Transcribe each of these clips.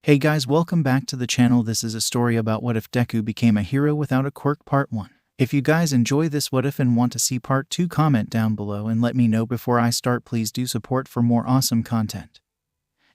Hey guys, welcome back to the channel. This is a story about what if Deku became a hero without a quirk part 1. If you guys enjoy this what if and want to see part 2, comment down below and let me know before I start. Please do support for more awesome content.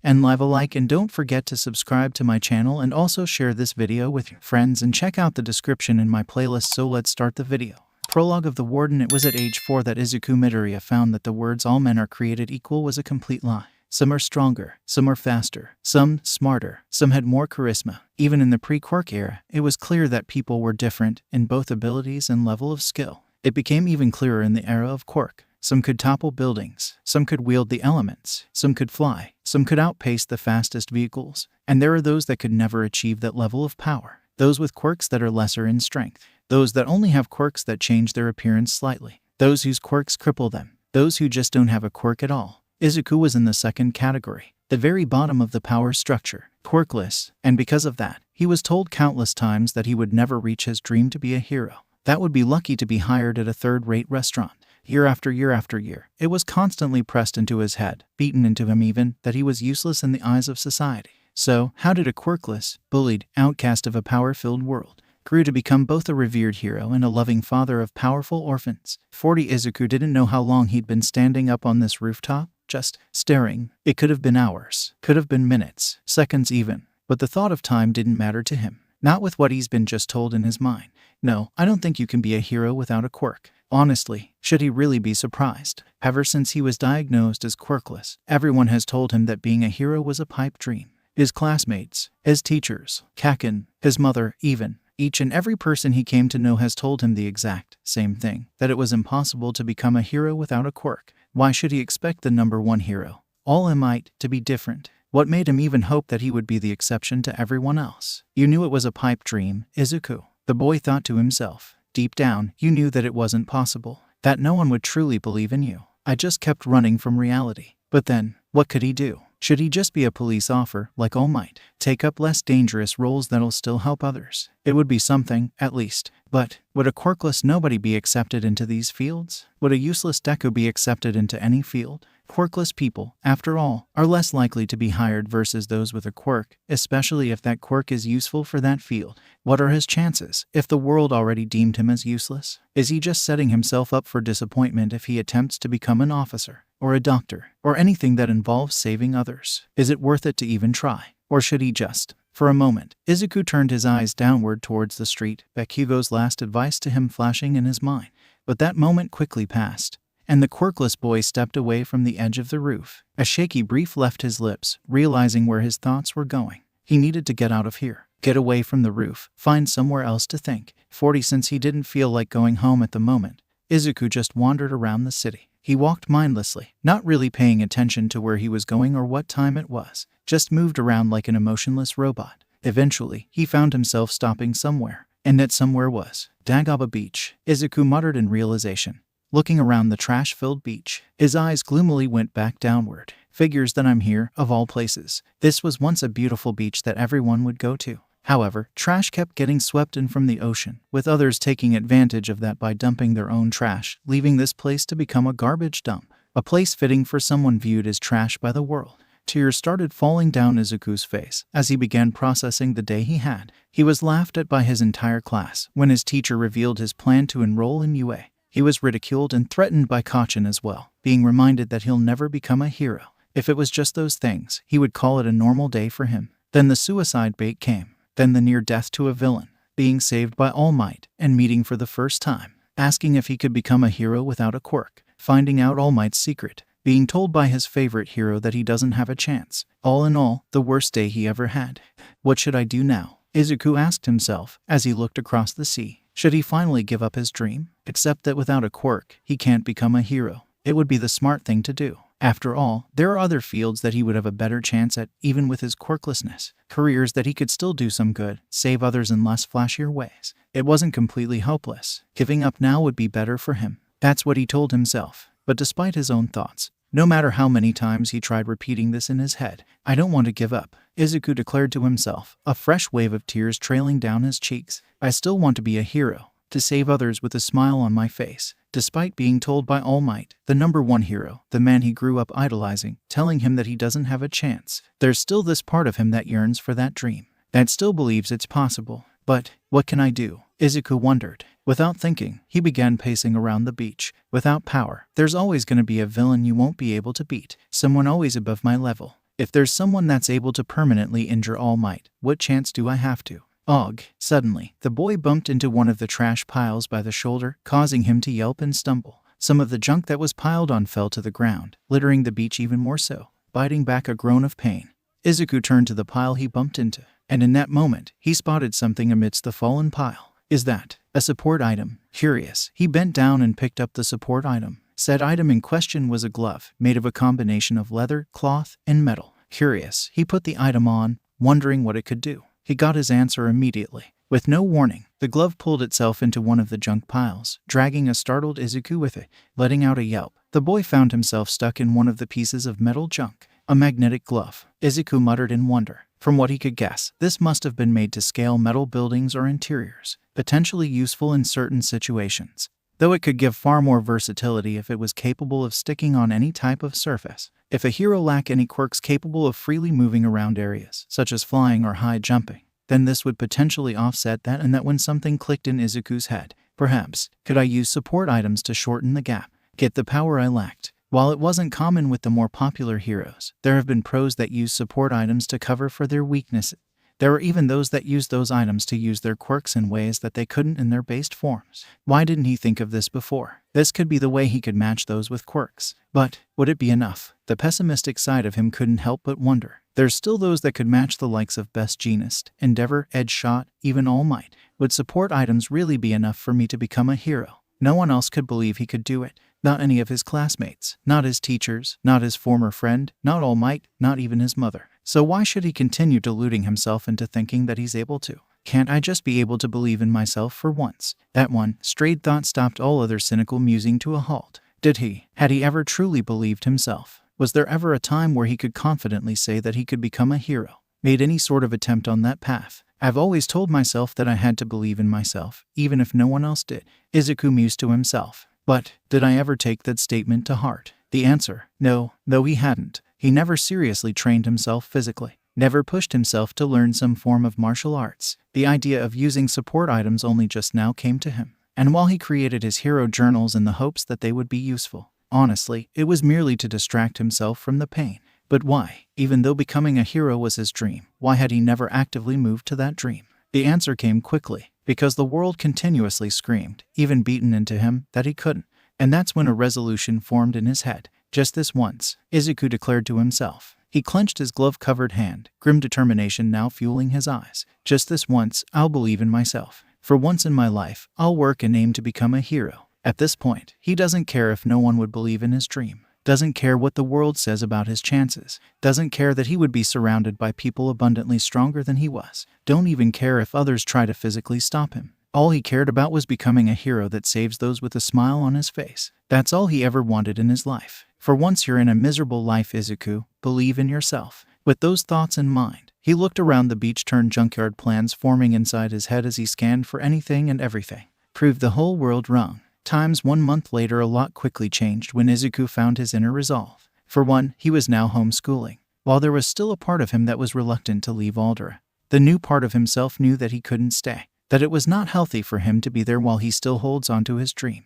And leave a like and don't forget to subscribe to my channel and also share this video with your friends and check out the description in my playlist. So let's start the video. Prologue of the Warden. It was at age 4 that 𝗧𝗵𝗵𝗲 𝗔𝗂𝗧𝗔𝗢 found that the words all men are created equal was a complete lie. Some are stronger, some are faster, some smarter, some had more charisma. Even in the pre-Quirk era, it was clear that people were different in both abilities and level of skill. It became even clearer in the era of Quirk. Some could topple buildings, some could wield the elements, some could fly, some could outpace the fastest vehicles, and there are those that could never achieve that level of power. Those with quirks that are lesser in strength, those that only have quirks that change their appearance slightly, those whose quirks cripple them, those who just don't have a quirk at all. 𝗧𝗵𝗲 was in the second category, the very bottom of the power structure, quirkless, and because of that, he was told countless times that he would never reach his dream to be a hero. That would be lucky to be hired at a third-rate restaurant. Year after year after year, it was constantly pressed into his head, beaten into him even, that he was useless in the eyes of society. So, how did a quirkless, bullied, outcast of a power-filled world grew to become both a revered hero and a loving father of powerful orphans? 𝗧𝗵𝗶𝗿 didn't know how long he'd been standing up on this rooftop, just staring. It could have been hours, could have been minutes, seconds even, but the thought of time didn't matter to him. Not with what he's been just told in his mind. No, I don't think you can be a hero without a quirk. Honestly, should he really be surprised? Ever since he was diagnosed as quirkless, everyone has told him that being a hero was a pipe dream. His classmates, his teachers, 𝐒𝐻𝐻, his mother, even. Each and every person he came to know has told him the exact same thing, that it was impossible to become a hero without a quirk. Why should he expect the #1 hero, All Might, to be different? What made him even hope that he would be the exception to everyone else? You knew it was a pipe dream, 𝗧𝗵𝗲. The boy thought to himself. Deep down, you knew that it wasn't possible, that no one would truly believe in you. I just kept running from reality. But then, what could he do? Should he just be a police officer like All Might? Take up less dangerous roles that'll still help others? It would be something, at least. But would a quirkless nobody be accepted into these fields? Would a useless Deku be accepted into any field? Quirkless people, after all, are less likely to be hired versus those with a quirk, especially if that quirk is useful for that field. What are his chances, if the world already deemed him as useless? Is he just setting himself up for disappointment if he attempts to become an officer, or a doctor, or anything that involves saving others? Is it worth it to even try? Or should he just? For a moment, 𝗧𝗵𝗶𝗲 turned his eyes downward towards the street, Bakugo's last advice to him flashing in his mind. But that moment quickly passed, and the quirkless boy stepped away from the edge of the roof. A shaky breath left his lips, realizing where his thoughts were going. He needed to get out of here, get away from the roof, find somewhere else to think. Since he didn't feel like going home at the moment, 𝗧𝗵𝗶𝗲 just wandered around the city. He walked mindlessly, not really paying attention to where he was going or what time it was, just moved around like an emotionless robot. Eventually, he found himself stopping somewhere, and that somewhere was Dagobah Beach, 𝗧𝗵𝗶𝗲 muttered in realization. Looking around the trash-filled beach, his eyes gloomily went back downward. Figures that I'm here, of all places. This was once a beautiful beach that everyone would go to. However, trash kept getting swept in from the ocean, with others taking advantage of that by dumping their own trash, leaving this place to become a garbage dump. A place fitting for someone viewed as trash by the world. Tears started falling down 𝗧𝗵𝗶𝗲's face as he began processing the day he had. He was laughed at by his entire class when his teacher revealed his plan to enroll in UA. He was ridiculed and threatened by 𝗏𝗏 as well, being reminded that he'll never become a hero. If it was just those things, he would call it a normal day for him. Then the suicide bait came. Then the near death to a villain, being saved by All Might, and meeting for the first time, asking if he could become a hero without a quirk, finding out All Might's secret, being told by his favorite hero that he doesn't have a chance. All in all, the worst day he ever had. What should I do now? 𝗧𝗵𝗶𝗲 asked himself as he looked across the sea. Should he finally give up his dream? Except that without a quirk, he can't become a hero. It would be the smart thing to do. After all, there are other fields that he would have a better chance at, even with his quirklessness. Careers that he could still do some good, save others in less flashier ways. It wasn't completely hopeless. Giving up now would be better for him. That's what he told himself. But despite his own thoughts, no matter how many times he tried repeating this in his head, I don't want to give up, 𝗧𝗵𝗶𝗲 declared to himself, a fresh wave of tears trailing down his cheeks. I still want to be a hero. to save others with a smile on my face, despite being told by All Might, the #1 hero, the man he grew up idolizing, telling him that he doesn't have a chance. There's still this part of him that yearns for that dream, that still believes it's possible. But what can I do? Izuku wondered. Without thinking, he began pacing around the beach. Without power, there's always going to be a villain you won't be able to beat, someone always above my level. If there's someone that's able to permanently injure All Might, what chance do I have to? Ugh. Suddenly, the boy bumped into one of the trash piles by the shoulder, causing him to yelp and stumble. Some of the junk that was piled on fell to the ground, littering the beach even more so, biting back a groan of pain. Izuku turned to the pile he bumped into, and in that moment, he spotted something amidst the fallen pile. Is that a support item? Curious, he bent down and picked up the support item. Said item in question was a glove, made of a combination of leather, cloth, and metal. Curious, he put the item on, wondering what it could do. He got his answer immediately. With no warning, the glove pulled itself into one of the junk piles, dragging a startled Izuku with it. Letting out a yelp, the boy found himself stuck in one of the pieces of metal junk. A magnetic glove. Izuku muttered in wonder. From what he could guess, this must have been made to scale metal buildings or interiors, potentially useful in certain situations, though it could give far more versatility if it was capable of sticking on any type of surface. If a hero lacked any quirks capable of freely moving around areas, such as flying or high jumping, then this would potentially offset that, and that when something clicked in Izuku's head. Perhaps, could I use support items to shorten the gap, get the power I lacked? While it wasn't common with the more popular heroes, there have been pros that use support items to cover for their weaknesses. There are even those that use those items to use their quirks in ways that they couldn't in their based forms. Why didn't he think of this before? This could be the way he could match those with quirks. But would it be enough? The pessimistic side of him couldn't help but wonder. There's still those that could match the likes of Best Jeanist, Endeavor, Edgeshot, even All Might. Would support items really be enough for me to become a hero? No one else could believe he could do it. Not any of his classmates, not his teachers, not his former friend, not All Might, not even his mother. So why should he continue deluding himself into thinking that he's able to? Can't I just be able to believe in myself for once? That one strayed thought stopped all other cynical musing to a halt. Had he ever truly believed himself? Was there ever a time where he could confidently say that he could become a hero? Made any sort of attempt on that path? I've always told myself that I had to believe in myself, even if no one else did. Izuku mused to himself. But did I ever take that statement to heart? The answer, no, though he hadn't. He never seriously trained himself physically, never pushed himself to learn some form of martial arts. The idea of using support items only just now came to him. And while he created his hero journals in the hopes that they would be useful, honestly, it was merely to distract himself from the pain. But why? Even though becoming a hero was his dream, why had he never actively moved to that dream? The answer came quickly. Because the world continuously screamed, even beaten into him, that he couldn't. And that's when a resolution formed in his head. Just this once, Izuku declared to himself. He clenched his glove-covered hand, grim determination now fueling his eyes. Just this once, I'll believe in myself. For once in my life, I'll work and aim to become a hero. At this point, he doesn't care if no one would believe in his dream. Doesn't care what the world says about his chances. Doesn't care that he would be surrounded by people abundantly stronger than he was. Don't even care if others try to physically stop him. All he cared about was becoming a hero that saves those with a smile on his face. That's all he ever wanted in his life. For once you're in a miserable life, Izuku, believe in yourself. With those thoughts in mind, he looked around the beach-turned-junkyard, plans forming inside his head as he scanned for anything and everything. Proved the whole world wrong. Times 1 month later, a lot quickly changed when Izuku found his inner resolve. For one, he was now homeschooling. While there was still a part of him that was reluctant to leave Aldera, the new part of himself knew that he couldn't stay, that it was not healthy for him to be there while he still holds on to his dream.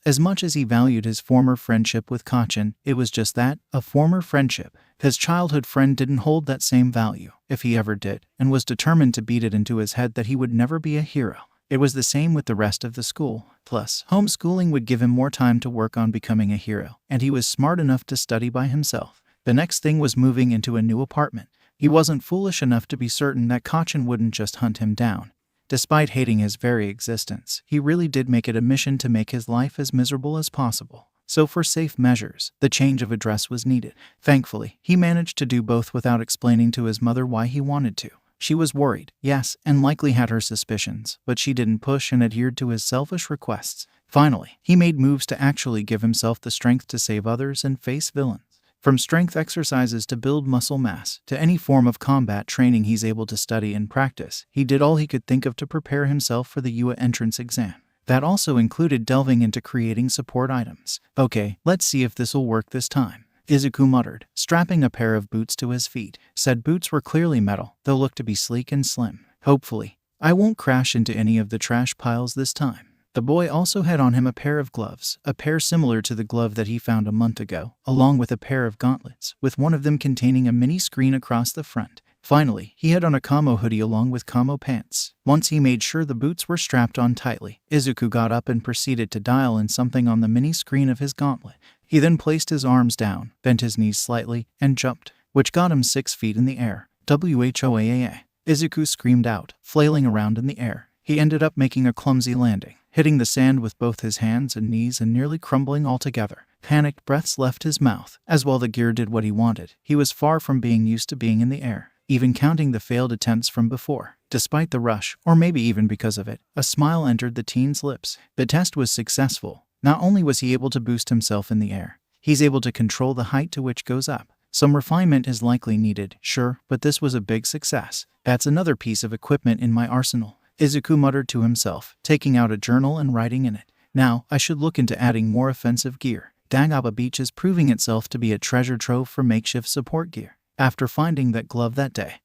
As much as he valued his former friendship with Kacchan, it was just that, a former friendship. His childhood friend didn't hold that same value, if he ever did, and was determined to beat it into his head that he would never be a hero. It was the same with the rest of the school. Plus, homeschooling would give him more time to work on becoming a hero, and he was smart enough to study by himself. The next thing was moving into a new apartment. He wasn't foolish enough to be certain that Kacchan wouldn't just hunt him down. Despite hating his very existence, he really did make it a mission to make his life as miserable as possible. So for safe measures, the change of address was needed. Thankfully, he managed to do both without explaining to his mother why he wanted to. She was worried, yes, and likely had her suspicions, but she didn't push and adhered to his selfish requests. Finally, he made moves to actually give himself the strength to save others and face villains. From strength exercises to build muscle mass, to any form of combat training he's able to study and practice, he did all he could think of to prepare himself for the UA entrance exam. That also included delving into creating support items. Okay, let's see if this'll work this time, 𝗧𝗵𝗲 muttered, strapping a pair of boots to his feet. Said boots were clearly metal, though looked to be sleek and slim. Hopefully, I won't crash into any of the trash piles this time. The boy also had on him a pair of gloves, a pair similar to the glove that he found a month ago, along with a pair of gauntlets, with one of them containing a mini screen across the front. Finally, he had on a 𝐻𝐼𝐴 hoodie along with 𝐻𝐼𝐴 pants. Once he made sure the boots were strapped on tightly, 𝗧𝗵𝗲 got up and proceeded to dial in something on the mini screen of his gauntlet. He then placed his arms down, bent his knees slightly, and jumped, which got him 6 feet in the air. 𝐻𝐽𝐴. 𝗧𝗵𝗲 screamed out, flailing around in the air. He ended up making a clumsy landing, hitting the sand with both his hands and knees and nearly crumbling altogether. Panicked breaths left his mouth. As well, the gear did what he wanted. He was far from being used to being in the air, even counting the failed attempts from before. Despite the rush, or maybe even because of it, a smile entered the teen's lips. The test was successful. Not only was he able to boost himself in the air, he's able to control the height to which goes up. Some refinement is likely needed, sure, but this was a big success. That's another piece of equipment in my arsenal, 𝗧𝗵𝗲 muttered to himself, taking out a journal and writing in it. Now, I should look into adding more offensive gear. 𝗳𝗏𝗄𝐴 Beach is proving itself to be a treasure trove for makeshift support gear. After finding that glove that day,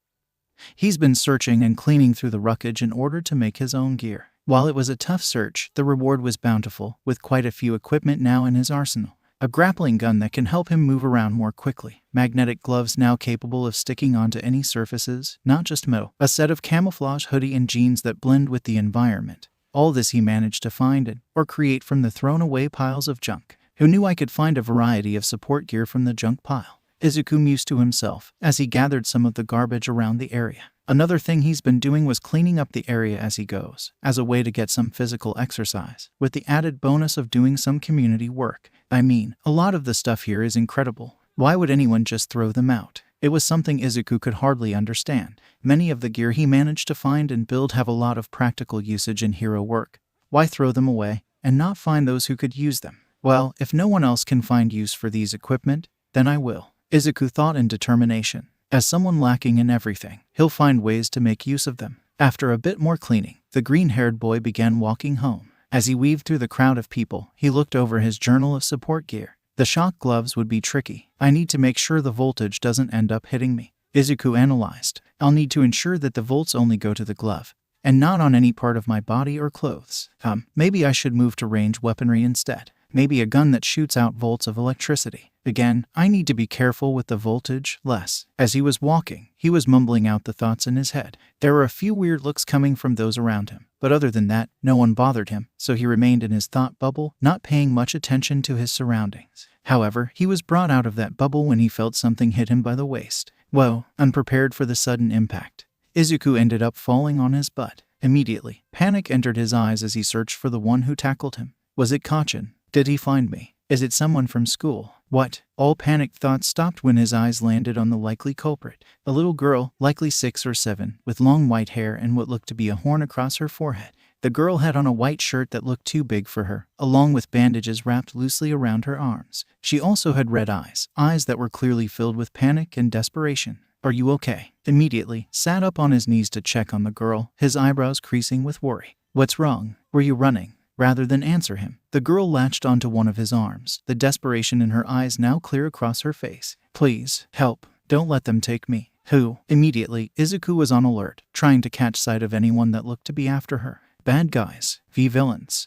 he's been searching and cleaning through the wreckage in order to make his own gear. While it was a tough search, the reward was bountiful, with quite a few equipment now in his arsenal. A grappling gun that can help him move around more quickly. Magnetic gloves now capable of sticking onto any surfaces, not just metal. A set of camouflage hoodie and jeans that blend with the environment. All this he managed to find or create from the thrown away piles of junk. Who knew I could find a variety of support gear from the junk pile? 𝗧𝗵𝗲 mused to himself as he gathered some of the garbage around the area. Another thing he's been doing was cleaning up the area as he goes, as a way to get some physical exercise, with the added bonus of doing some community work. I mean, a lot of the stuff here is incredible. Why would anyone just throw them out? It was something 𝗧𝗵𝗲 could hardly understand. Many of the gear he managed to find and build have a lot of practical usage in hero work. Why throw them away and not find those who could use them? Well, if no one else can find use for these equipment, then I will, 𝗧𝗵𝗲 thought in determination. As someone lacking in everything, he'll find ways to make use of them. After a bit more cleaning, the green-haired boy began walking home. As he weaved through the crowd of people, he looked over his journal of support gear. The shock gloves would be tricky. I need to make sure the voltage doesn't end up hitting me, 𝗧𝗵𝗲 analyzed. I'll need to ensure that the volts only go to the glove, and not on any part of my body or clothes. Maybe I should move to range weaponry instead. Maybe a gun that shoots out volts of electricity. Again, I need to be careful with the voltage, less. As he was walking, he was mumbling out the thoughts in his head. There were a few weird looks coming from those around him, but other than that, no one bothered him, so he remained in his thought bubble, not paying much attention to his surroundings. However, he was brought out of that bubble when he felt something hit him by the waist. Whoa, unprepared for the sudden impact, 𝗧𝗵𝗲 ended up falling on his butt. Immediately, panic entered his eyes as he searched for the one who tackled him. Was it 𝐭𝐻𝐿? Did he find me? Is it someone from school? What? All panicked thoughts stopped when his eyes landed on the likely culprit. A little girl, likely 6 or 7, with long white hair and what looked to be a horn across her forehead. The girl had on a white shirt that looked too big for her, along with bandages wrapped loosely around her arms. She also had red eyes that were clearly filled with panic and desperation. Are you okay? Immediately, sat up on his knees to check on the girl, his eyebrows creasing with worry. What's wrong? Were you running? Rather than answer him, the girl latched onto one of his arms, the desperation in her eyes now clear across her face. Please, help. Don't let them take me. Who? Immediately, 𝗧𝗵𝗲 was on alert, trying to catch sight of anyone that looked to be after her. Bad guys, villains,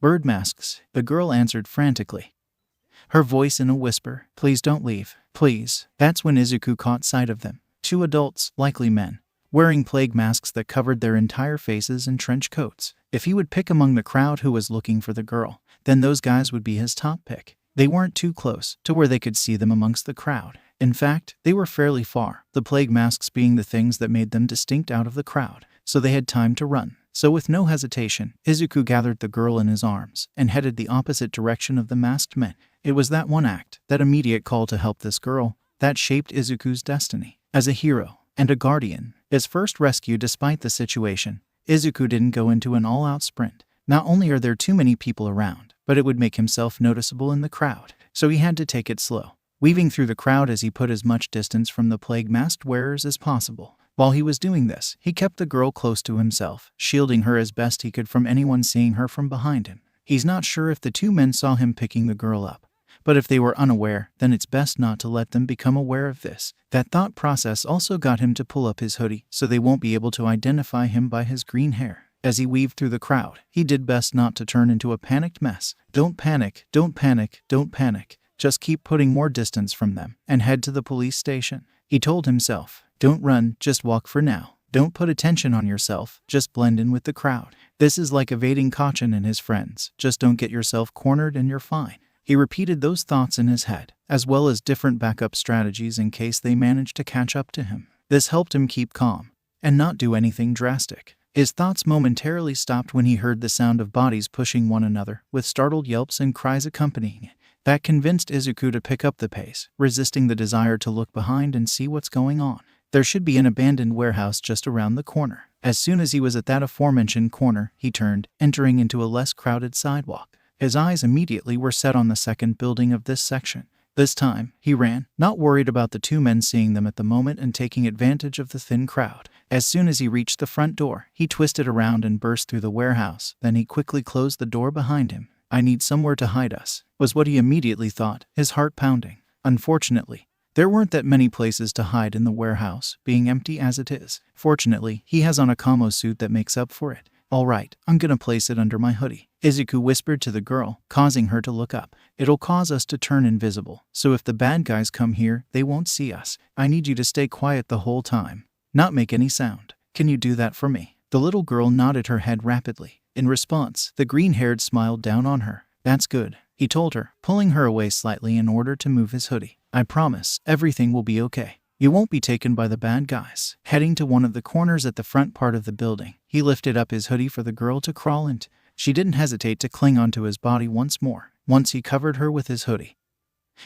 bird masks, the girl answered frantically, her voice in a whisper. Please don't leave. Please. That's when 𝗧𝗵𝗲 caught sight of them. 2 adults, likely men, wearing plague masks that covered their entire faces and trench coats. If he would pick among the crowd who was looking for the girl, then those guys would be his top pick. They weren't too close to where they could see them amongst the crowd. In fact, they were fairly far, the plague masks being the things that made them distinct out of the crowd, so they had time to run. So with no hesitation, 𝗧𝗵𝗲 gathered the girl in his arms and headed the opposite direction of the masked men. It was that one act, that immediate call to help this girl, that shaped 𝗧𝗵𝗲's destiny. As a hero and a guardian, his first rescue despite the situation, 𝗧𝗵𝗲 didn't go into an all-out sprint. Not only are there too many people around, but it would make himself noticeable in the crowd, so he had to take it slow. weaving through the crowd as he put as much distance from the plague masked wearers as possible. While he was doing this, he kept the girl close to himself, shielding her as best he could from anyone seeing her from behind him. He's not sure if the two men saw him picking the girl up, but if they were unaware, then it's best not to let them become aware of this. That thought process also got him to pull up his hoodie so they won't be able to identify him by his green hair. As he weaved through the crowd, he did best not to turn into a panicked mess. Don't panic, don't panic, don't panic. Just keep putting more distance from them and head to the police station. He told himself, don't run, just walk for now. Don't put attention on yourself, just blend in with the crowd. This is like evading 𝐒𝐭𝐽 and his friends. Just don't get yourself cornered and you're fine. He repeated those thoughts in his head, as well as different backup strategies in case they managed to catch up to him. This helped him keep calm and not do anything drastic. His thoughts momentarily stopped when he heard the sound of bodies pushing one another, with startled yelps and cries accompanying it. That convinced Izuku to pick up the pace, resisting the desire to look behind and see what's going on. There should be an abandoned warehouse just around the corner. As soon as he was at that aforementioned corner, he turned, entering into a less crowded sidewalk. His eyes immediately were set on the second building of this section. This time, he ran, not worried about the two men seeing them at the moment and taking advantage of the thin crowd. As soon as he reached the front door, he twisted around and burst through the warehouse. Then he quickly closed the door behind him. I need somewhere to hide us, was what he immediately thought, his heart pounding. Unfortunately, there weren't that many places to hide in the warehouse, being empty as it is. Fortunately, he has on a camo suit that makes up for it. All right, I'm gonna place it under my hoodie, Izuku whispered to the girl, causing her to look up. It'll cause us to turn invisible, so if the bad guys come here, they won't see us. I need you to stay quiet the whole time. Not make any sound. Can you do that for me? The little girl nodded her head rapidly. In response, the green-haired smiled down on her. That's good, he told her, pulling her away slightly in order to move his hoodie. I promise, everything will be okay. You won't be taken by the bad guys. Heading to one of the corners at the front part of the building, he lifted up his hoodie for the girl to crawl into. She didn't hesitate to cling onto his body once more. Once he covered her with his hoodie,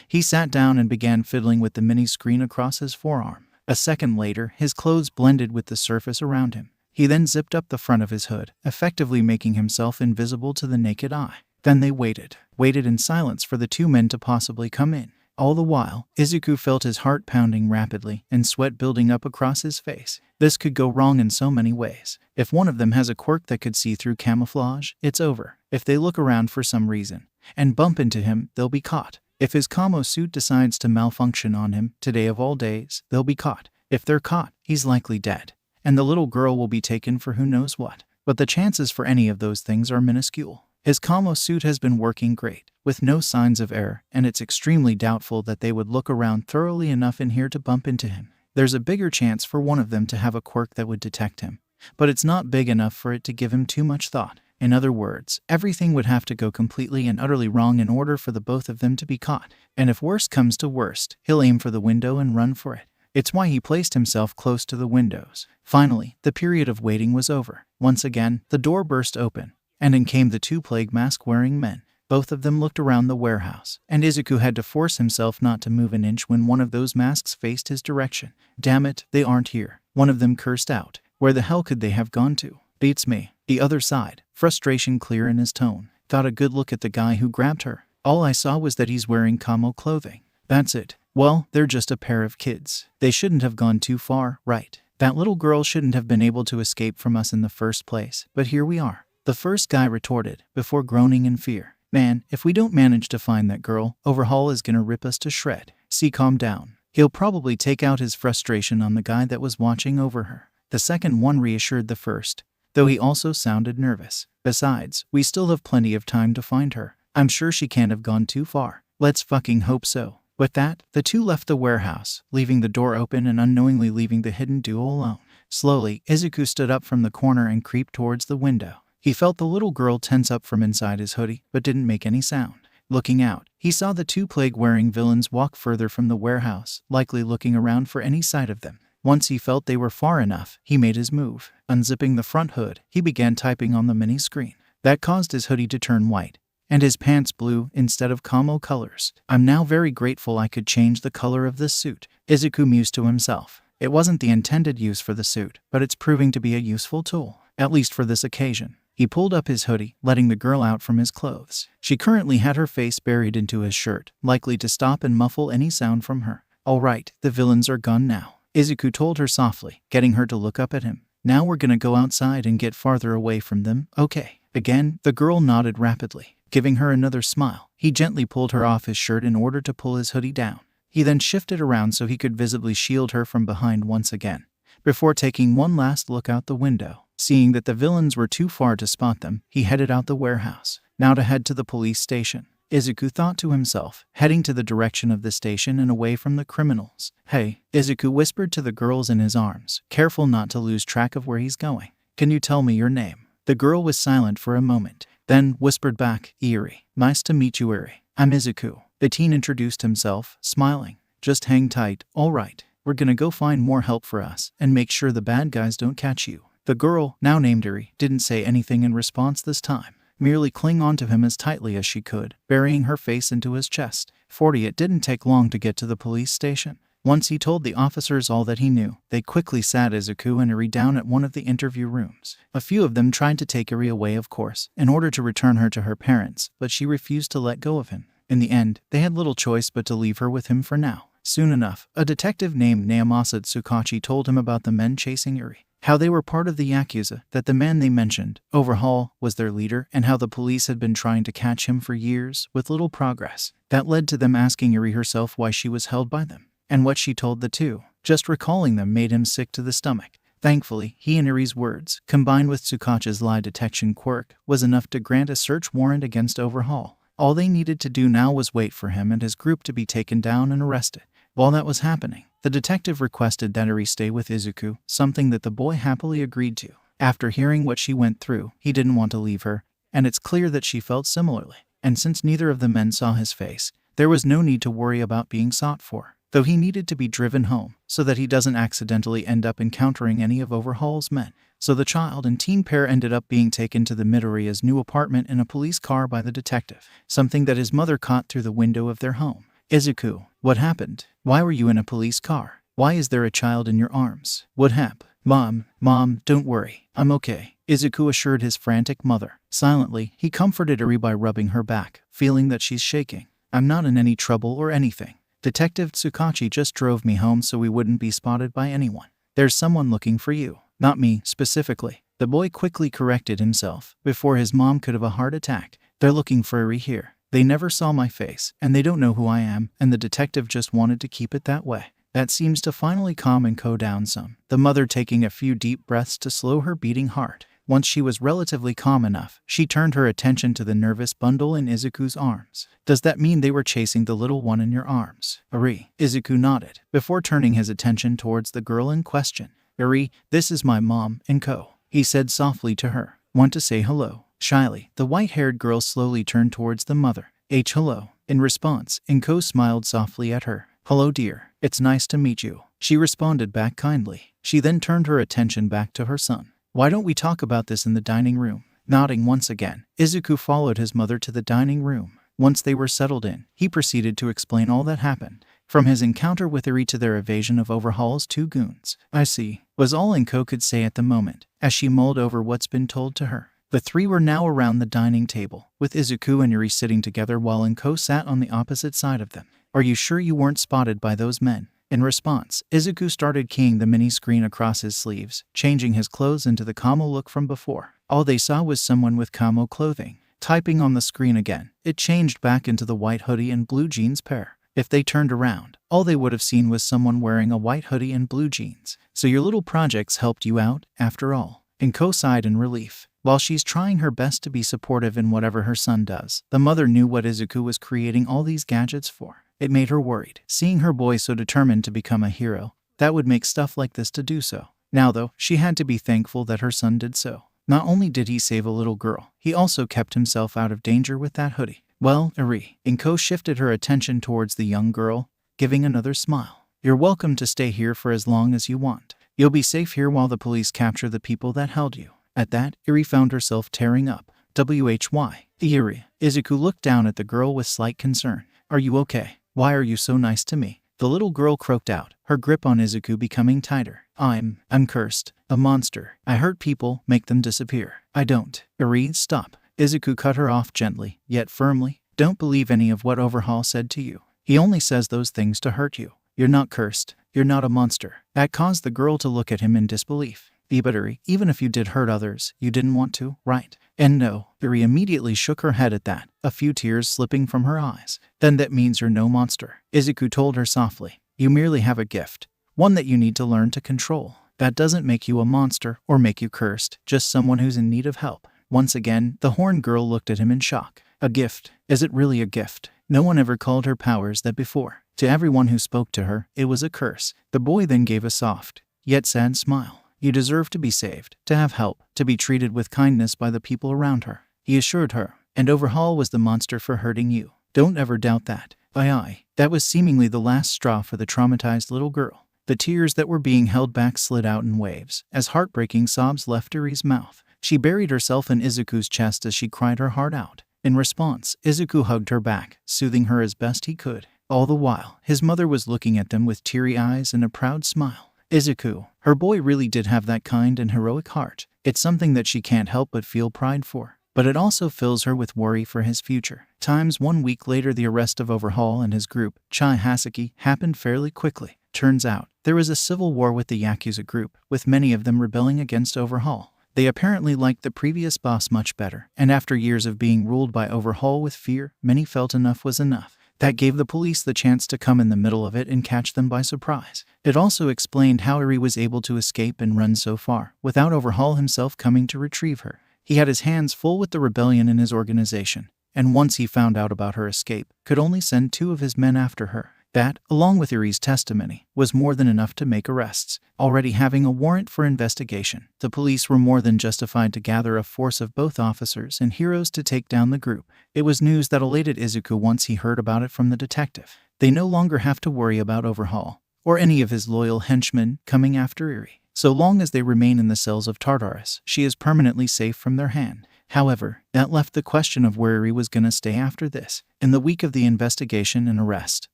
he sat down and began fiddling with the mini screen across his forearm. A second later, his clothes blended with the surface around him. He then zipped up the front of his hood, effectively making himself invisible to the naked eye. Then they waited in silence for the two men to possibly come in. All the while, Izuku felt his heart pounding rapidly and sweat building up across his face. This could go wrong in so many ways. If one of them has a quirk that could see through camouflage, it's over. If they look around for some reason and bump into him, they'll be caught. If his camo suit decides to malfunction on him, today of all days, they'll be caught. If they're caught, he's likely dead, and the little girl will be taken for who knows what. But the chances for any of those things are minuscule. His camo suit has been working great, with no signs of error, and it's extremely doubtful that they would look around thoroughly enough in here to bump into him. There's a bigger chance for one of them to have a quirk that would detect him, but it's not big enough for it to give him too much thought. In other words, everything would have to go completely and utterly wrong in order for the both of them to be caught. And if worst comes to worst, he'll aim for the window and run for it. It's why he placed himself close to the windows. Finally, the period of waiting was over. Once again, the door burst open, and in came the two plague mask-wearing men. Both of them looked around the warehouse, and Izuku had to force himself not to move an inch when one of those masks faced his direction. Damn it, they aren't here, one of them cursed out. Where the hell could they have gone to? Beats me. The other side, frustration clear in his tone, got a good look at the guy who grabbed her. All I saw was that he's wearing camo clothing. That's it. Well, they're just a pair of kids. They shouldn't have gone too far, right? That little girl shouldn't have been able to escape from us in the first place, but here we are. The first guy retorted, before groaning in fear. Man, if we don't manage to find that girl, Overhaul is gonna rip us to shred. See, calm down. He'll probably take out his frustration on the guy that was watching over her. The second one reassured the first, though he also sounded nervous. Besides, we still have plenty of time to find her. I'm sure she can't have gone too far. Let's fucking hope so. With that, the two left the warehouse, leaving the door open and unknowingly leaving the hidden duo alone. Slowly, Izuku stood up from the corner and creeped towards the window. He felt the little girl tense up from inside his hoodie, but didn't make any sound. Looking out, he saw the two plague-wearing villains walk further from the warehouse, likely looking around for any sight of them. Once he felt they were far enough, he made his move. Unzipping the front hood, he began typing on the mini screen. That caused his hoodie to turn white, and his pants blue instead of camo colors. I'm now very grateful I could change the color of this suit, Izuku mused to himself. It wasn't the intended use for the suit, but it's proving to be a useful tool, at least for this occasion. He pulled up his hoodie, letting the girl out from his clothes. She currently had her face buried into his shirt, likely to stop and muffle any sound from her. All right, the villains are gone now, Izuku told her softly, getting her to look up at him. Now we're gonna go outside and get farther away from them, okay? Again, the girl nodded rapidly, giving her another smile. He gently pulled her off his shirt in order to pull his hoodie down. He then shifted around so he could visibly shield her from behind once again, before taking one last look out the window. Seeing that the villains were too far to spot them, he headed out the warehouse, now to head to the police station. Izuku thought to himself, heading to the direction of the station and away from the criminals. Hey, Izuku whispered to the girls in his arms, careful not to lose track of where he's going. Can you tell me your name? The girl was silent for a moment, then whispered back, Eri. Nice to meet you, Eri. I'm Izuku. The teen introduced himself, smiling. Just hang tight, all right. We're gonna go find more help for us and make sure the bad guys don't catch you. The girl, now named Eri, didn't say anything in response this time, merely cling onto him as tightly as she could, burying her face into his chest. It didn't take long to get to the police station. Once he told the officers all that he knew, they quickly sat Izuku and Eri down at one of the interview rooms. A few of them tried to take Eri away, of course, in order to return her to her parents, but she refused to let go of him. In the end, they had little choice but to leave her with him for now. Soon enough, a detective named Naomasa Tsukachi told him about the men chasing Eri, how they were part of the Yakuza, that the man they mentioned, 𝗲𝗏, was their leader, and how the police had been trying to catch him for years, with little progress. That led to them asking Eri herself why she was held by them, and what she told the two. Just recalling them made him sick to the stomach. Thankfully, he and Eri's words, combined with Tsukachi's lie detection quirk, was enough to grant a search warrant against 𝗲𝗏. All they needed to do now was wait for him and his group to be taken down and arrested. While that was happening, the detective requested that Eri stay with Izuku, something that the boy happily agreed to. After hearing what she went through, he didn't want to leave her, and it's clear that she felt similarly. And since neither of the men saw his face, there was no need to worry about being sought for, though he needed to be driven home so that he doesn't accidentally end up encountering any of 𝗲𝗏's men. So the child and teen pair ended up being taken to the Midoriya's new apartment in a police car by the detective, something that his mother caught through the window of their home. Izuku, what happened? Why were you in a police car? Why is there a child in your arms? What happened? Mom, don't worry. I'm okay, Izuku assured his frantic mother. Silently, he comforted Eri by rubbing her back, feeling that she's shaking. I'm not in any trouble or anything. Detective Tsukachi just drove me home so we wouldn't be spotted by anyone. There's someone looking for you. Not me, specifically. The boy quickly corrected himself, before his mom could have a heart attack. They're looking for Eri here. They never saw my face, and they don't know who I am, and the detective just wanted to keep it that way. That seems to finally calm 𝗏𝗏 down some, the mother taking a few deep breaths to slow her beating heart. Once she was relatively calm enough, she turned her attention to the nervous bundle in Izuku's arms. Does that mean they were chasing the little one in your arms? Eri, Izuku nodded, before turning his attention towards the girl in question. Eri, this is my mom, 𝗏𝗏, he said softly to her. Want to say hello? Shyly, the white-haired girl slowly turned towards the mother. Hello. In response, 𝗏𝗏 smiled softly at her. Hello dear, it's nice to meet you. She responded back kindly. She then turned her attention back to her son. Why don't we talk about this in the dining room? Nodding once again, Izuku followed his mother to the dining room. Once they were settled in, he proceeded to explain all that happened, from his encounter with Eri to their evasion of 𝗲𝗏's two goons. I see, was all 𝗏𝗏 could say at the moment, as she mulled over what's been told to her. The three were now around the dining table, with Izuku and Eri sitting together while 𝗏𝗏 sat on the opposite side of them. Are you sure you weren't spotted by those men? In response, Izuku started keying the mini-screen across his sleeves, changing his clothes into the 𝗏𝗏 look from before. All they saw was someone with 𝗏𝗏 clothing. Typing on the screen again, it changed back into the white hoodie and blue jeans pair. If they turned around, all they would have seen was someone wearing a white hoodie and blue jeans. So your little projects helped you out, after all. 𝗏𝗏 sighed in relief. While she's trying her best to be supportive in whatever her son does, the mother knew what Izuku was creating all these gadgets for. It made her worried, seeing her boy so determined to become a hero. That would make stuff like this to do so. Now though, she had to be thankful that her son did so. Not only did he save a little girl, he also kept himself out of danger with that hoodie. Well, Eri, 𝗏𝗏 shifted her attention towards the young girl, giving another smile. You're welcome to stay here for as long as you want. You'll be safe here while the police capture the people that held you. At that, Eri found herself tearing up. 𝗬𝗏𝗏. Eri. Izuku looked down at the girl with slight concern. Are you okay? Why are you so nice to me? the little girl croaked out, her grip on Izuku becoming tighter. I'm cursed. A monster. I hurt people, make them disappear. I don't. 𝐼𝐬, stop. Izuku cut her off gently, yet firmly. Don't believe any of what 𝗏𝗲 said to you. He only says those things to hurt you. You're not cursed. You're not a monster. That caused the girl to look at him in disbelief. 𝗵𝗃, even if you did hurt others, you didn't want to, right? And no. 𝗃 immediately shook her head at that, a few tears slipping from her eyes. Then that means you're no monster. Izuku told her softly. You merely have a gift. One that you need to learn to control. That doesn't make you a monster or make you cursed, just someone who's in need of help. Once again, the horned girl looked at him in shock. A gift? Is it really a gift? No one ever called her powers that before. To everyone who spoke to her, it was a curse. The boy then gave a soft, yet sad smile. You deserve to be saved, to have help, to be treated with kindness by the people around her. He assured her, and 𝗏𝗲 was the monster for hurting you. Don't ever doubt that. Aye. That was seemingly the last straw for the traumatized little girl. The tears that were being held back slid out in waves, as heartbreaking sobs left 𝗃𝗏's mouth. She buried herself in Izuku's chest as she cried her heart out. In response, Izuku hugged her back, soothing her as best he could. All the while, his mother was looking at them with teary eyes and a proud smile. Izuku, her boy really did have that kind and heroic heart. It's something that she can't help but feel pride for. But it also fills her with worry for his future. 1 week later, the arrest of 𝗏𝗏 and his group, 𝗧𝗵𝗲, happened fairly quickly. Turns out, there was a civil war with the Yakuza group, with many of them rebelling against 𝗏𝗏. They apparently liked the previous boss much better, and after years of being ruled by 𝗏𝗏 with fear, many felt enough was enough. That gave the police the chance to come in the middle of it and catch them by surprise. It also explained how 𝗃𝗏 was able to escape and run so far, without 𝗏𝗏 himself coming to retrieve her. He had his hands full with the rebellion in his organization, and once he found out about her escape, could only send 2 of his men after her. That, along with 𝗃𝗏's testimony, was more than enough to make arrests. Already having a warrant for investigation, the police were more than justified to gather a force of both officers and heroes to take down the group. It was news that elated Izuku once he heard about it from the detective. They no longer have to worry about 𝗏𝗏, or any of his loyal henchmen, coming after 𝗃𝗏. So long as they remain in the cells of Tartarus, she is permanently safe from their hand. However, that left the question of where 𝗃𝗏 was going to stay after this. In the week of the investigation and arrest,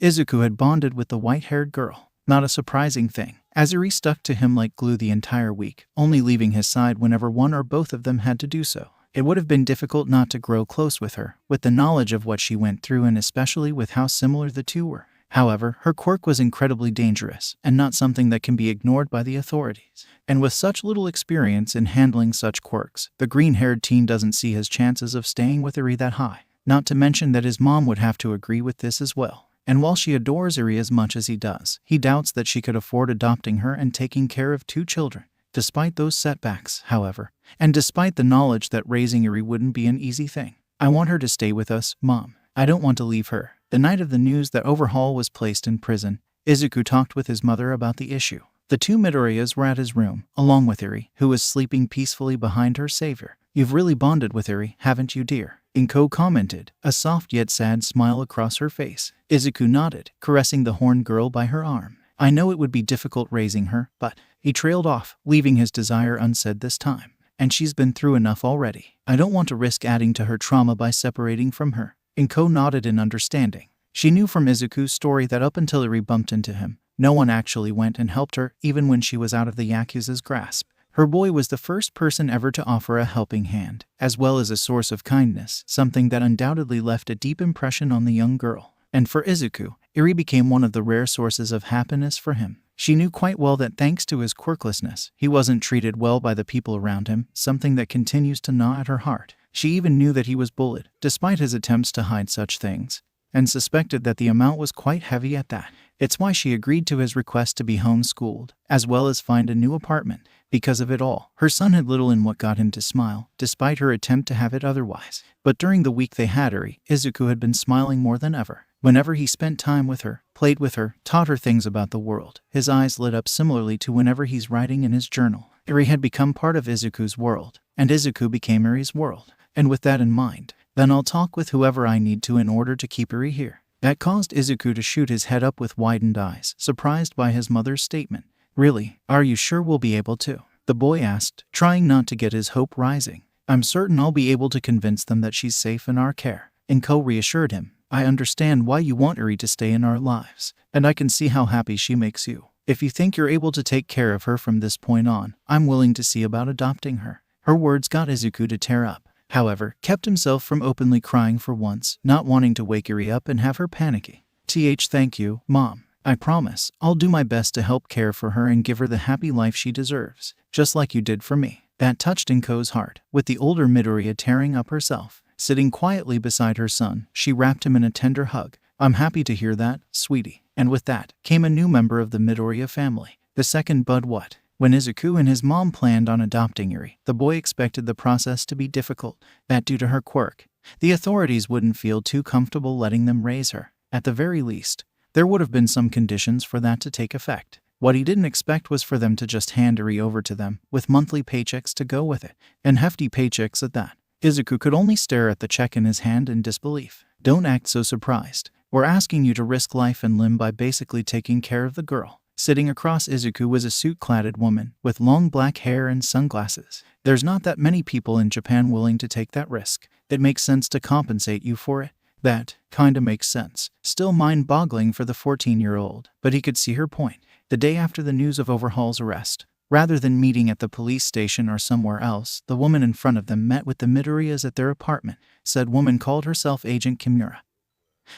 Izuku had bonded with the white-haired girl. Not a surprising thing, as 𝗃𝗏 stuck to him like glue the entire week, only leaving his side whenever one or both of them had to do so. It would have been difficult not to grow close with her, with the knowledge of what she went through and especially with how similar the two were. However, her quirk was incredibly dangerous, and not something that can be ignored by the authorities. And with such little experience in handling such quirks, the green-haired teen doesn't see his chances of staying with 𝗃𝗏 that high. Not to mention that his mom would have to agree with this as well. And while she adores 𝗃𝗏 as much as he does, he doubts that she could afford adopting her and taking care of 2 children. Despite those setbacks, however, and despite the knowledge that raising 𝗃𝗏 wouldn't be an easy thing, I want her to stay with us, Mom. I don't want to leave her. The night of the news that 𝗏𝗏 was placed in prison, Izuku talked with his mother about the issue. The 2 Midoriyas were at his room, along with 𝗃𝗏, who was sleeping peacefully behind her savior. You've really bonded with 𝗃𝗏, haven't you, dear? 𝗏𝗏 commented, a soft yet sad smile across her face. Izuku nodded, caressing the horned girl by her arm. I know it would be difficult raising her, but... He trailed off, leaving his desire unsaid this time. And she's been through enough already. I don't want to risk adding to her trauma by separating from her. 𝗏𝗏 nodded in understanding. She knew from Izuku's story that up until 𝗃𝗏 bumped into him, no one actually went and helped her, even when she was out of the Yakuza's grasp. Her boy was the first person ever to offer a helping hand, as well as a source of kindness, something that undoubtedly left a deep impression on the young girl. And for Izuku, 𝗃𝗏 became one of the rare sources of happiness for him. She knew quite well that thanks to his quirklessness, he wasn't treated well by the people around him, something that continues to gnaw at her heart. She even knew that he was bullied, despite his attempts to hide such things, and suspected that the amount was quite heavy at that. It's why she agreed to his request to be homeschooled, as well as find a new apartment. Because of it all, her son had little in what got him to smile, despite her attempt to have it otherwise. But during the week they had 𝗃𝗏, Izuku had been smiling more than ever. Whenever he spent time with her, played with her, taught her things about the world, his eyes lit up similarly to whenever he's writing in his journal. 𝗃𝗏 had become part of Izuku's world, and Izuku became 𝗃𝗏's world. And with that in mind, then I'll talk with whoever I need to in order to keep 𝗃𝗏 here. That caused Izuku to shoot his head up with widened eyes, surprised by his mother's statement. Really? Are you sure we'll be able to? The boy asked, trying not to get his hope rising. I'm certain I'll be able to convince them that she's safe in our care. 𝗏𝗏 reassured him. I understand why you want Eri to stay in our lives, and I can see how happy she makes you. If you think you're able to take care of her from this point on, I'm willing to see about adopting her." Her words got Izuku to tear up. However, kept himself from openly crying for once, not wanting to wake Eri up and have her panicky. Thank you, Mom. I promise, I'll do my best to help care for her and give her the happy life she deserves, just like you did for me." That touched Inko's heart, with the older Midoriya tearing up herself. Sitting quietly beside her son, she wrapped him in a tender hug. "I'm happy to hear that, sweetie." And with that, came a new member of the Midoriya family, the second Bud What. When Izuku and his mom planned on adopting Eri, the boy expected the process to be difficult, that due to her quirk, the authorities wouldn't feel too comfortable letting them raise her. At the very least, there would have been some conditions for that to take effect. What he didn't expect was for them to just hand Eri over to them, with monthly paychecks to go with it, and hefty paychecks at that. Izuku could only stare at the check in his hand in disbelief. "Don't act so surprised. We're asking you to risk life and limb by basically taking care of the girl." Sitting across Izuku was a suit-cladded woman, with long black hair and sunglasses. "There's not that many people in Japan willing to take that risk. It makes sense to compensate you for it." That kinda makes sense. Still mind-boggling for the 14-year-old, but he could see her point. The day after the news of Overhaul's arrest, rather than meeting at the police station or somewhere else, the woman in front of them met with the Midoriyas at their apartment. Said woman called herself Agent 𝗵𝗲,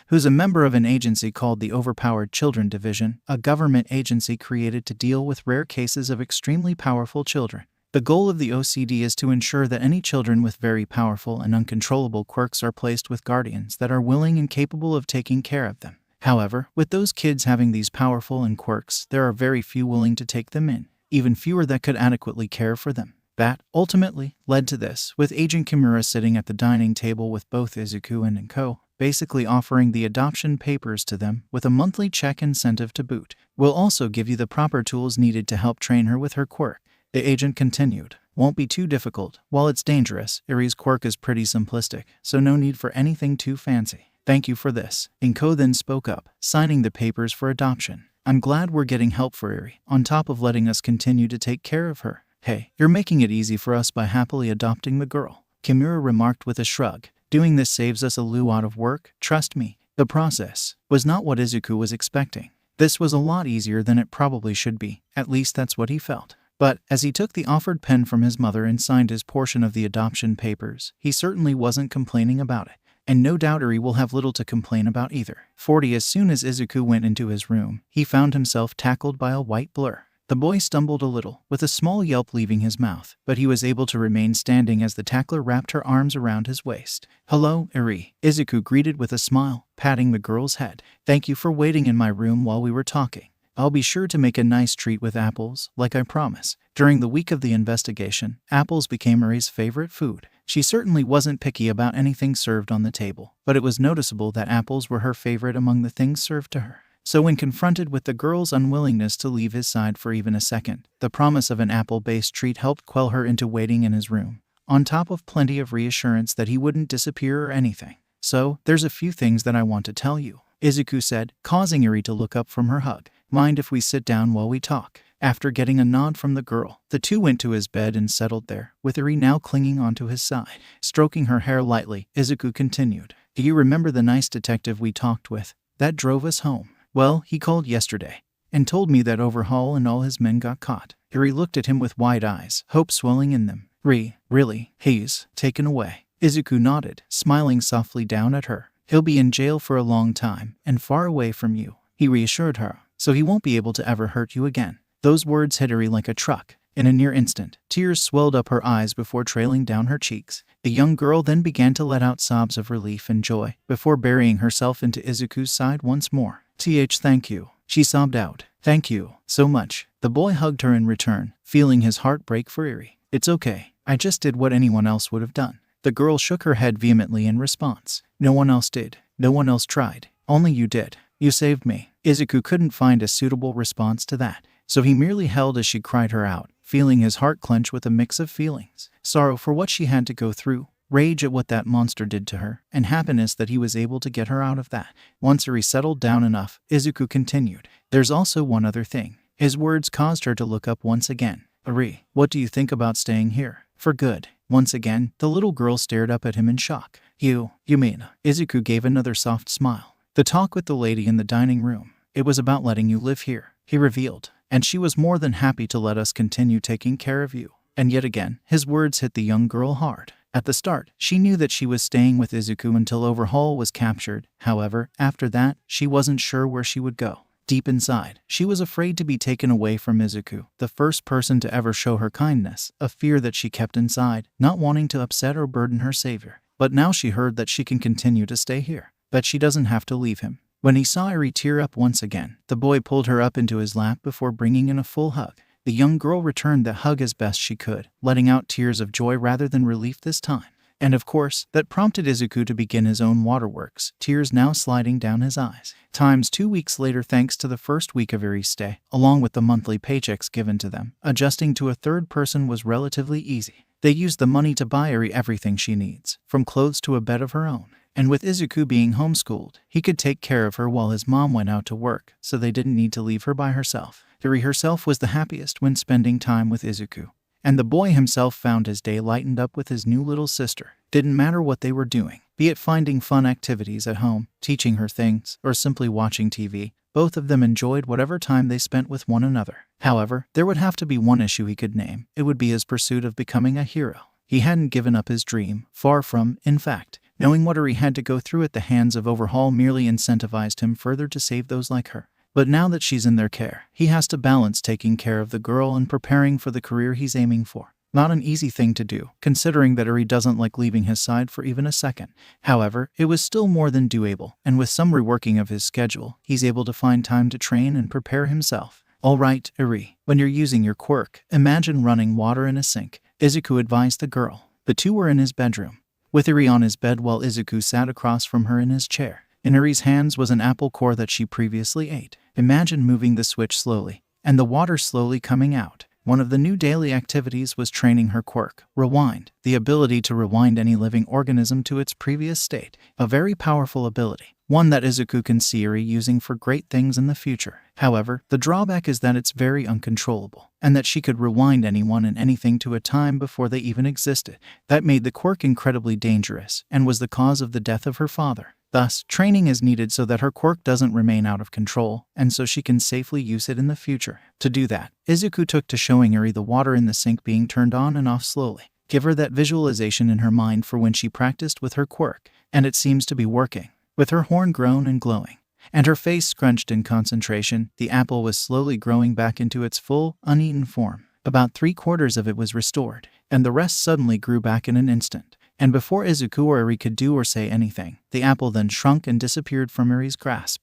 who's a member of an agency called the Overpowered Children Division, a government agency created to deal with rare cases of extremely powerful children. The goal of the OCD is to ensure that any children with very powerful and uncontrollable quirks are placed with guardians that are willing and capable of taking care of them. However, with those kids having these powerful and quirks, there are very few willing to take them in, even fewer that could adequately care for them. That, ultimately, led to this, with Agent 𝗵𝗲 sitting at the dining table with both Izuku and Inko, basically offering the adoption papers to them, with a monthly check incentive to boot. "We'll also give you the proper tools needed to help train her with her quirk," the agent continued. "Won't be too difficult. While it's dangerous, Eri's quirk is pretty simplistic, so no need for anything too fancy." "Thank you for this." Inko then spoke up, signing the papers for adoption. "I'm glad we're getting help for Eri, on top of letting us continue to take care of her. Hey, you're making it easy for us by happily adopting the girl," 𝗵𝗲 remarked with a shrug. "Doing this saves us a lot of work, trust me." The process was not what Izuku was expecting. This was a lot easier than it probably should be, at least that's what he felt. But, as he took the offered pen from his mother and signed his portion of the adoption papers, he certainly wasn't complaining about it. And no doubt Eri will have little to complain about either. 40 As soon as Izuku went into his room, he found himself tackled by a white blur. The boy stumbled a little, with a small yelp leaving his mouth, but he was able to remain standing as the tackler wrapped her arms around his waist. "Hello, Eri," Izuku greeted with a smile, patting the girl's head. "Thank you for waiting in my room while we were talking. I'll be sure to make a nice treat with apples, like I promise." During the week of the investigation, apples became Eri's favorite food. She certainly wasn't picky about anything served on the table, but it was noticeable that apples were her favorite among the things served to her. So when confronted with the girl's unwillingness to leave his side for even a second, the promise of an apple-based treat helped quell her into waiting in his room, on top of plenty of reassurance that he wouldn't disappear or anything. "So, there's a few things that I want to tell you," Izuku said, causing Eri to look up from her hug. "Mind if we sit down while we talk?" After getting a nod from the girl, the two went to his bed and settled there, with Eri now clinging onto his side. Stroking her hair lightly, Izuku continued. "Do you remember the nice detective we talked with, that drove us home? Well, he called yesterday, and told me that Overhaul and all his men got caught." Eri looked at him with wide eyes, hope swelling in them. Really? He's taken away?" Izuku nodded, smiling softly down at her. "He'll be in jail for a long time, and far away from you," he reassured her, "so he won't be able to ever hurt you again." Those words hit Eri like a truck. In a near instant, tears swelled up her eyes before trailing down her cheeks. The young girl then began to let out sobs of relief and joy, before burying herself into Izuku's side once more. Thank you," she sobbed out. "Thank you so much." The boy hugged her in return, feeling his heart break for Eri. "It's okay. I just did what anyone else would have done." The girl shook her head vehemently in response. "No one else did. No one else tried. Only you did. You saved me." Izuku couldn't find a suitable response to that, so he merely held as she cried her out, feeling his heart clench with a mix of feelings. Sorrow for what she had to go through, rage at what that monster did to her, and happiness that he was able to get her out of that. Once Eri settled down enough, Izuku continued. "There's also one other thing." His words caused her to look up once again. "Eri, what do you think about staying here? For good?" Once again, the little girl stared up at him in shock. You mean? Izuku gave another soft smile. The talk with the lady in the dining room. It was about letting you live here, he revealed, and she was more than happy to let us continue taking care of you. And yet again, his words hit the young girl hard. At the start, she knew that she was staying with Izuku until 𝗏𝗏 was captured. However, after that, she wasn't sure where she would go. Deep inside, she was afraid to be taken away from Izuku, the first person to ever show her kindness, a fear that she kept inside, not wanting to upset or burden her savior. But now she heard that she can continue to stay here, that she doesn't have to leave him. When he saw Eri tear up once again, the boy pulled her up into his lap before bringing in a full hug. The young girl returned that hug as best she could, letting out tears of joy rather than relief this time. And of course, that prompted Izuku to begin his own waterworks, tears now sliding down his eyes. Times 2 weeks later, thanks to the first week of Eri's stay, along with the monthly paychecks given to them, adjusting to a third person was relatively easy. They used the money to buy Eri everything she needs, from clothes to a bed of her own. And with Izuku being homeschooled, he could take care of her while his mom went out to work, so they didn't need to leave her by herself. Eri herself was the happiest when spending time with Izuku. And the boy himself found his day lightened up with his new little sister. Didn't matter what they were doing, be it finding fun activities at home, teaching her things, or simply watching TV, both of them enjoyed whatever time they spent with one another. However, there would have to be one issue he could name. It would be his pursuit of becoming a hero. He hadn't given up his dream, far from, in fact. Knowing what Eri had to go through at the hands of 𝗏𝗏 merely incentivized him further to save those like her. But now that she's in their care, he has to balance taking care of the girl and preparing for the career he's aiming for. Not an easy thing to do, considering that Eri doesn't like leaving his side for even a second. However, it was still more than doable, and with some reworking of his schedule, he's able to find time to train and prepare himself. Alright, Eri, when you're using your quirk, imagine running water in a sink, Izuku advised the girl. The two were in his bedroom, with Eri on his bed while Izuku sat across from her in his chair. In Eri's hands was an apple core that she previously ate. Imagine moving the switch slowly, and the water slowly coming out. One of the new daily activities was training her quirk, Rewind, the ability to rewind any living organism to its previous state. A very powerful ability, one that Izuku can see Eri using for great things in the future. However, the drawback is that it's very uncontrollable, and that she could rewind anyone and anything to a time before they even existed. That made the quirk incredibly dangerous, and was the cause of the death of her father. Thus, training is needed so that her quirk doesn't remain out of control, and so she can safely use it in the future. To do that, Izuku took to showing Eri the water in the sink being turned on and off slowly. Give her that visualization in her mind for when she practiced with her quirk, and it seems to be working. With her horn grown and glowing, and her face scrunched in concentration, the apple was slowly growing back into its full, uneaten form. About 3/4 of it was restored, and the rest suddenly grew back in an instant. And before Izuku or Eri could do or say anything, the apple then shrunk and disappeared from Eri's grasp.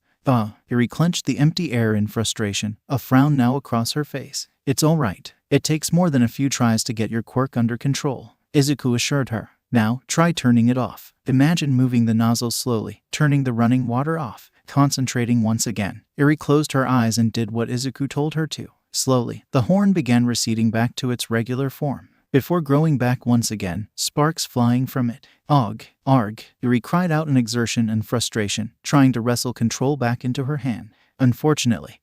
Eri clenched the empty air in frustration, a frown now across her face. It's all right. It takes more than a few tries to get your quirk under control, Izuku assured her. Now, try turning it off. Imagine moving the nozzle slowly, turning the running water off. Concentrating once again, Eri closed her eyes and did what Izuku told her to. Slowly, the horn began receding back to its regular form, before growing back once again, sparks flying from it. Arg, Eri cried out in exertion and frustration, trying to wrestle control back into her hand. Unfortunately,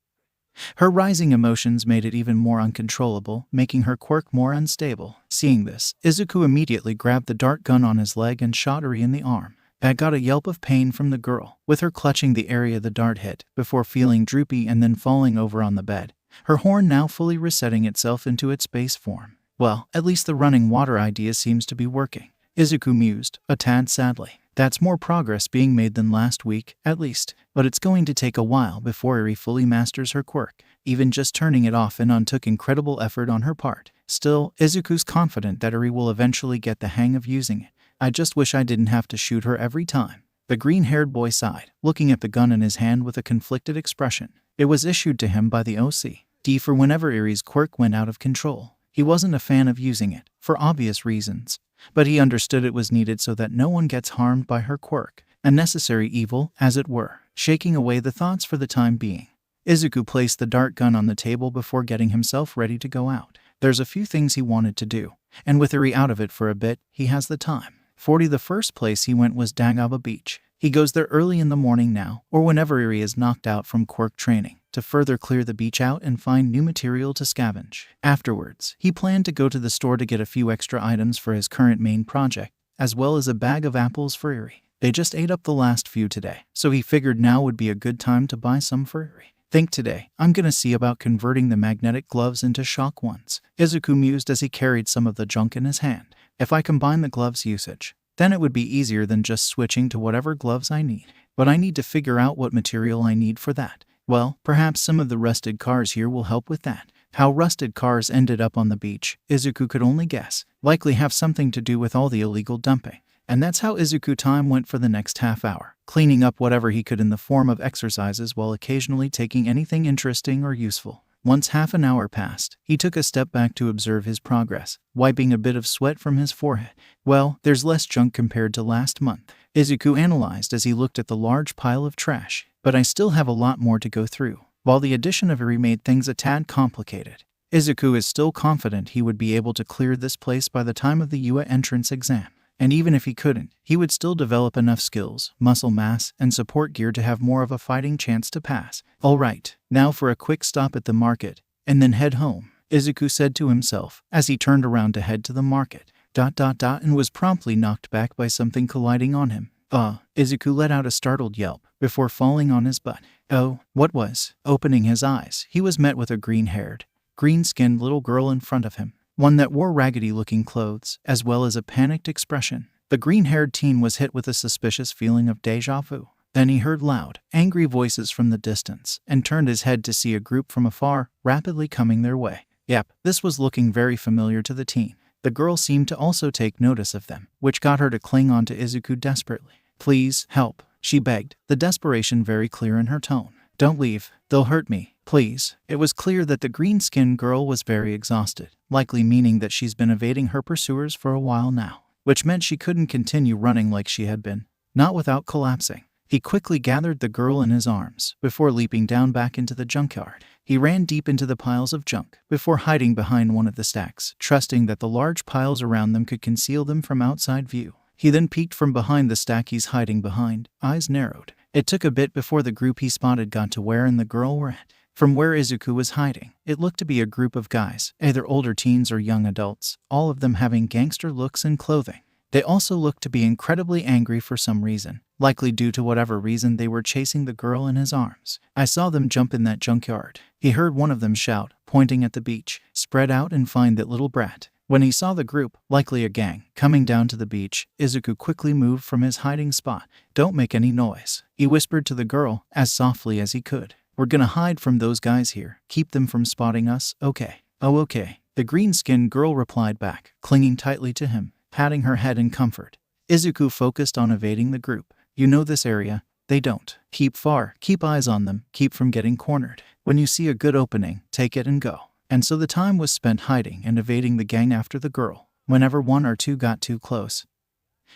her rising emotions made it even more uncontrollable, making her quirk more unstable. Seeing this, Izuku immediately grabbed the dart gun on his leg and shot Eri in the arm. That got a yelp of pain from the girl, with her clutching the area the dart hit, before feeling droopy and then falling over on the bed, her horn now fully resetting itself into its base form. Well, at least the running water idea seems to be working, Izuku mused, a tad sadly. That's more progress being made than last week, at least, but it's going to take a while before Eri fully masters her quirk. Even just turning it off and on took incredible effort on her part. Still, Izuku's confident that Eri will eventually get the hang of using it. I just wish I didn't have to shoot her every time. The green-haired boy sighed, looking at the gun in his hand with a conflicted expression. It was issued to him by the OC.D for whenever Eri's quirk went out of control. He wasn't a fan of using it, for obvious reasons, but he understood it was needed so that no one gets harmed by her quirk. A necessary evil, as it were, shaking away the thoughts for the time being. Izuku placed the dart gun on the table before getting himself ready to go out. There's a few things he wanted to do, and with Eri out of it for a bit, he has the time. The first place he went was Dagaba Beach. He goes there early in the morning now, or whenever Eri is knocked out from quirk training, to further clear the beach out and find new material to scavenge. Afterwards, he planned to go to the store to get a few extra items for his current main project, as well as a bag of apples for Eri. They just ate up the last few today, so he figured now would be a good time to buy some for Eri. Think today, I'm gonna see about converting the magnetic gloves into shock ones. Izuku mused as he carried some of the junk in his hand. If I combine the gloves usage, then it would be easier than just switching to whatever gloves I need. But I need to figure out what material I need for that. Well, perhaps some of the rusted cars here will help with that. How rusted cars ended up on the beach, Izuku could only guess. Likely have something to do with all the illegal dumping. And that's how Izuku time went for the next half hour, cleaning up whatever he could in the form of exercises while occasionally taking anything interesting or useful. Once half an hour passed, he took a step back to observe his progress, wiping a bit of sweat from his forehead. Well, there's less junk compared to last month, Izuku analyzed as he looked at the large pile of trash. But I still have a lot more to go through. While the addition of Eri made things a tad complicated, Izuku is still confident he would be able to clear this place by the time of the UA entrance exam. And even if he couldn't, he would still develop enough skills, muscle mass, and support gear to have more of a fighting chance to pass. Alright, now for a quick stop at the market, and then head home, Izuku said to himself as he turned around to head to the market. And was promptly knocked back by something colliding on him. Izuku let out a startled yelp before falling on his butt. Oh, what was? Opening his eyes, he was met with a green-haired, green-skinned little girl in front of him. One that wore raggedy-looking clothes, as well as a panicked expression. The green-haired teen was hit with a suspicious feeling of déjà vu. Then he heard loud, angry voices from the distance, and turned his head to see a group from afar, rapidly coming their way. Yep, this was looking very familiar to the teen. The girl seemed to also take notice of them, which got her to cling on to Izuku desperately. Please, help, she begged, the desperation very clear in her tone. Don't leave, they'll hurt me. Please. It was clear that the green-skinned girl was very exhausted, likely meaning that she's been evading her pursuers for a while now, which meant she couldn't continue running like she had been, not without collapsing. He quickly gathered the girl in his arms before leaping down back into the junkyard. He ran deep into the piles of junk before hiding behind one of the stacks, trusting that the large piles around them could conceal them from outside view. He then peeked from behind the stack he's hiding behind, eyes narrowed. It took a bit before the group he spotted got to where and the girl were at. From where Izuku was hiding, it looked to be a group of guys, either older teens or young adults, all of them having gangster looks and clothing. They also looked to be incredibly angry for some reason, likely due to whatever reason they were chasing the girl in his arms. I saw them jump in that junkyard. He heard one of them shout, pointing at the beach, spread out and find that little brat. When he saw the group, likely a gang, coming down to the beach, Izuku quickly moved from his hiding spot. Don't make any noise, he whispered to the girl, as softly as he could. We're gonna hide from those guys here. Keep them from spotting us, okay? Oh, okay. The green-skinned girl replied back, clinging tightly to him, patting her head in comfort. Izuku focused on evading the group. You know this area. They don't. Keep far, keep eyes on them, keep from getting cornered. When you see a good opening, take it and go. And so the time was spent hiding and evading the gang after the girl. Whenever one or two got too close,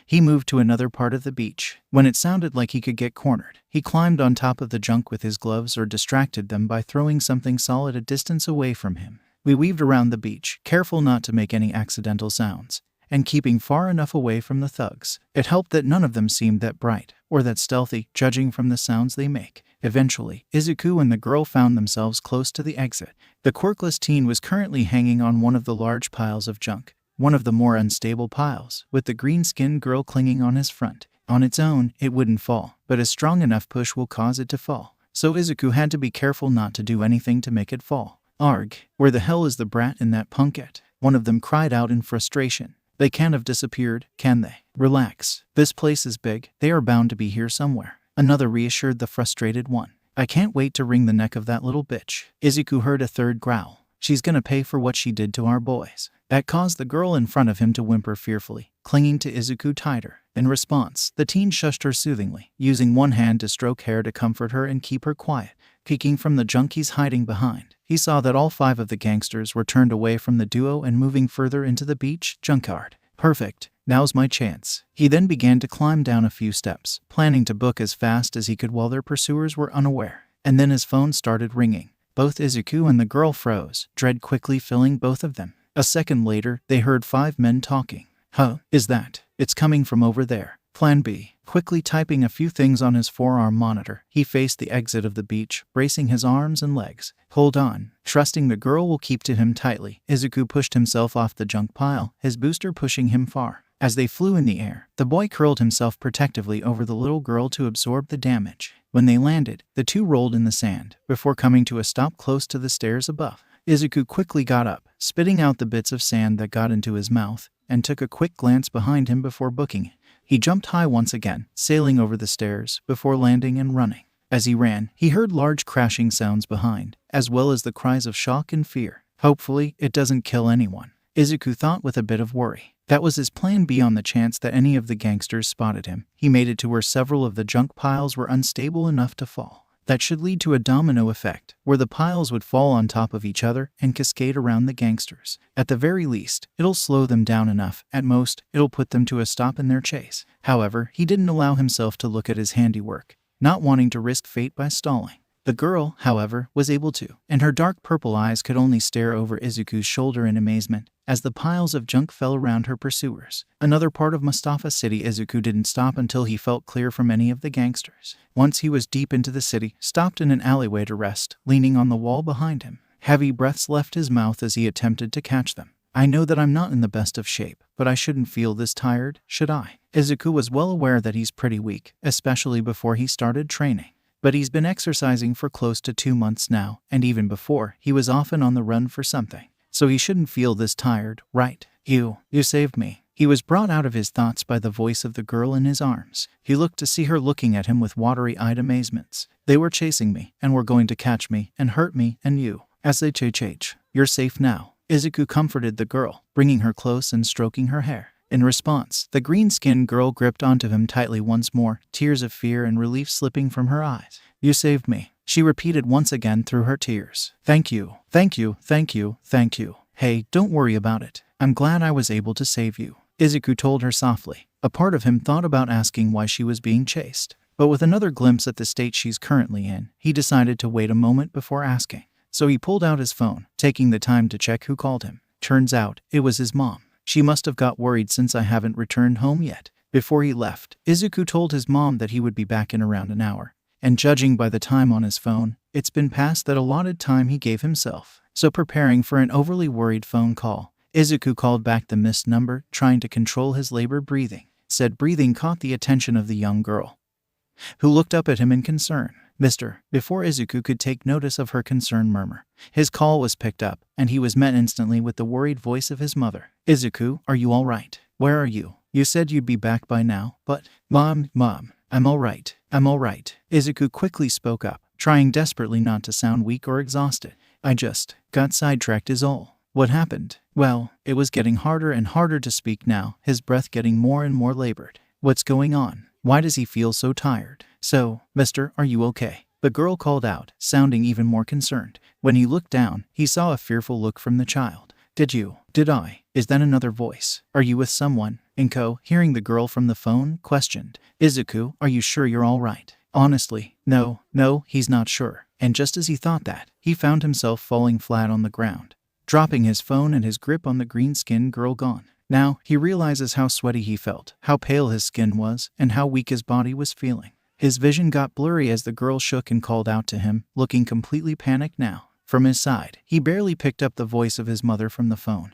he moved to another part of the beach. When it sounded like he could get cornered, he climbed on top of the junk with his gloves or distracted them by throwing something solid a distance away from him. We weaved around the beach, careful not to make any accidental sounds, and keeping far enough away from the thugs. It helped that none of them seemed that bright or that stealthy, judging from the sounds they make. Eventually, Izuku and the girl found themselves close to the exit. The quirkless teen was currently hanging on one of the large piles of junk, one of the more unstable piles, with the green-skinned girl clinging on his front. On its own, it wouldn't fall, but a strong enough push will cause it to fall. So Izuku had to be careful not to do anything to make it fall. Arg, where the hell is the brat and that punkette? One of them cried out in frustration. They can't have disappeared, can they? Relax. This place is big. They are bound to be here somewhere. Another reassured the frustrated one. I can't wait to wring the neck of that little bitch. Izuku heard a third growl. She's gonna pay for what she did to our boys. That caused the girl in front of him to whimper fearfully, clinging to Izuku tighter. In response, the teen shushed her soothingly, using one hand to stroke hair to comfort her and keep her quiet. Peeking from the junk he's hiding behind, he saw that all 5 of the gangsters were turned away from the duo and moving further into the beach junkyard. Perfect. Now's my chance. He then began to climb down a few steps, planning to book as fast as he could while their pursuers were unaware. And then his phone started ringing. Both Izuku and the girl froze, dread quickly filling both of them. A second later, they heard 5 men talking. Huh, is that? It's coming from over there. Plan B. Quickly typing a few things on his forearm monitor, he faced the exit of the beach, bracing his arms and legs. Hold on. Trusting the girl will keep to him tightly, Izuku pushed himself off the junk pile, his booster pushing him far. As they flew in the air, the boy curled himself protectively over the little girl to absorb the damage. When they landed, the two rolled in the sand, before coming to a stop close to the stairs above. Izuku quickly got up, spitting out the bits of sand that got into his mouth, and took a quick glance behind him before booking it. He jumped high once again, sailing over the stairs, before landing and running. As he ran, he heard large crashing sounds behind, as well as the cries of shock and fear. Hopefully, it doesn't kill anyone, Izuku thought with a bit of worry. That was his plan B on the chance that any of the gangsters spotted him. He made it to where several of the junk piles were unstable enough to fall. That should lead to a domino effect, where the piles would fall on top of each other and cascade around the gangsters. At the very least, it'll slow them down enough. At most, it'll put them to a stop in their chase. However, he didn't allow himself to look at his handiwork, not wanting to risk fate by stalling. The girl, however, was able to, and her dark purple eyes could only stare over Izuku's shoulder in amazement as the piles of junk fell around her pursuers. Another part of Mustafa City, Izuku didn't stop until he felt clear from any of the gangsters. Once he was deep into the city, stopped in an alleyway to rest, leaning on the wall behind him. Heavy breaths left his mouth as he attempted to catch them. I know that I'm not in the best of shape, but I shouldn't feel this tired, should I? Izuku was well aware that he's pretty weak, especially before he started training. But he's been exercising for close to 2 months now, and even before, he was often on the run for something. So he shouldn't feel this tired, right? You saved me. He was brought out of his thoughts by the voice of the girl in his arms. He looked to see her looking at him with watery-eyed amazements. They were chasing me, and were going to catch me, and hurt me, and you. 𝐴𝐴𝐴𝐴𝐴. You're safe now. Izuku comforted the girl, bringing her close and stroking her hair. In response, the green-skinned girl gripped onto him tightly once more, tears of fear and relief slipping from her eyes. You saved me, she repeated once again through her tears. Thank you, thank you, thank you, thank you. Hey, don't worry about it. I'm glad I was able to save you, Izuku told her softly. A part of him thought about asking why she was being chased, but with another glimpse at the state she's currently in, he decided to wait a moment before asking. So he pulled out his phone, taking the time to check who called him. Turns out, it was his mom. She must have got worried since I haven't returned home yet. Before he left, Izuku told his mom that he would be back in around an hour. And judging by the time on his phone, it's been past that allotted time he gave himself. So preparing for an overly worried phone call, Izuku called back the missed number, trying to control his labored breathing. Said breathing caught the attention of the young girl, who looked up at him in concern. Mister, before Izuku could take notice of her concerned murmur, his call was picked up, and he was met instantly with the worried voice of his mother. Izuku, are you all right? Where are you? You said you'd be back by now, but… Mom, I'm all right. I'm all right. Izuku quickly spoke up, trying desperately not to sound weak or exhausted. I just got sidetracked is all. What happened? Well, it was getting harder and harder to speak now, his breath getting more and more labored. What's going on? Why does he feel so tired? So, mister, are you okay? The girl called out, sounding even more concerned. When he looked down, he saw a fearful look from the child. Did I? Is that another voice? Are you with someone? Inko, hearing the girl from the phone, questioned. Izuku, are you sure you're all right? Honestly, no, he's not sure. And just as he thought that, he found himself falling flat on the ground, dropping his phone and his grip on the green-skinned girl gone. Now, he realizes how sweaty he felt, how pale his skin was, and how weak his body was feeling. His vision got blurry as the girl shook and called out to him, looking completely panicked now. From his side, he barely picked up the voice of his mother from the phone,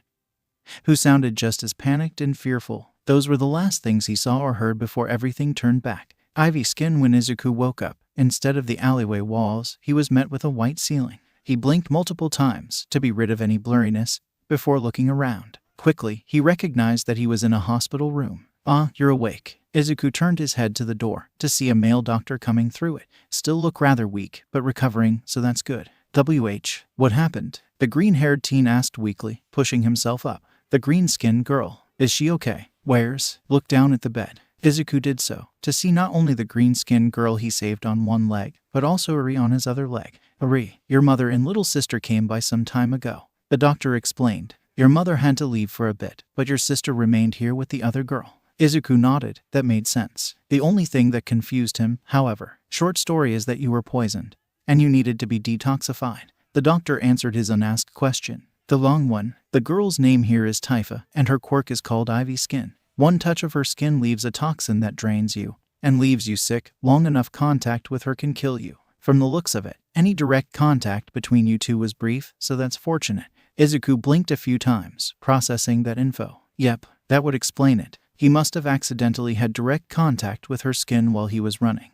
who sounded just as panicked and fearful. Those were the last things he saw or heard before everything turned back. Ivy skin. When Izuku woke up, instead of the alleyway walls, he was met with a white ceiling. He blinked multiple times to be rid of any blurriness before looking around. Quickly, he recognized that he was in a hospital room. Ah, you're awake. Izuku turned his head to the door to see a male doctor coming through it. Still look rather weak, but recovering, so that's good. What happened? The green-haired teen asked weakly, pushing himself up. The green-skinned girl. Is she okay? Where's? Look down at the bed. Izuku did so, to see not only the green-skinned girl he saved on one leg, but also Eri on his other leg. Eri, your mother and little sister came by some time ago. The doctor explained. Your mother had to leave for a bit, but your sister remained here with the other girl. Izuku nodded. That made sense. The only thing that confused him, however, short story, is that you were poisoned, and you needed to be detoxified. The doctor answered his unasked question. The long one. The girl's name here is Tifa, and her quirk is called Ivy Skin. One touch of her skin leaves a toxin that drains you, and leaves you sick. Long enough contact with her can kill you. From the looks of it, any direct contact between you two was brief, so that's fortunate. Izuku blinked a few times, processing that info. Yep, that would explain it. He must have accidentally had direct contact with her skin while he was running.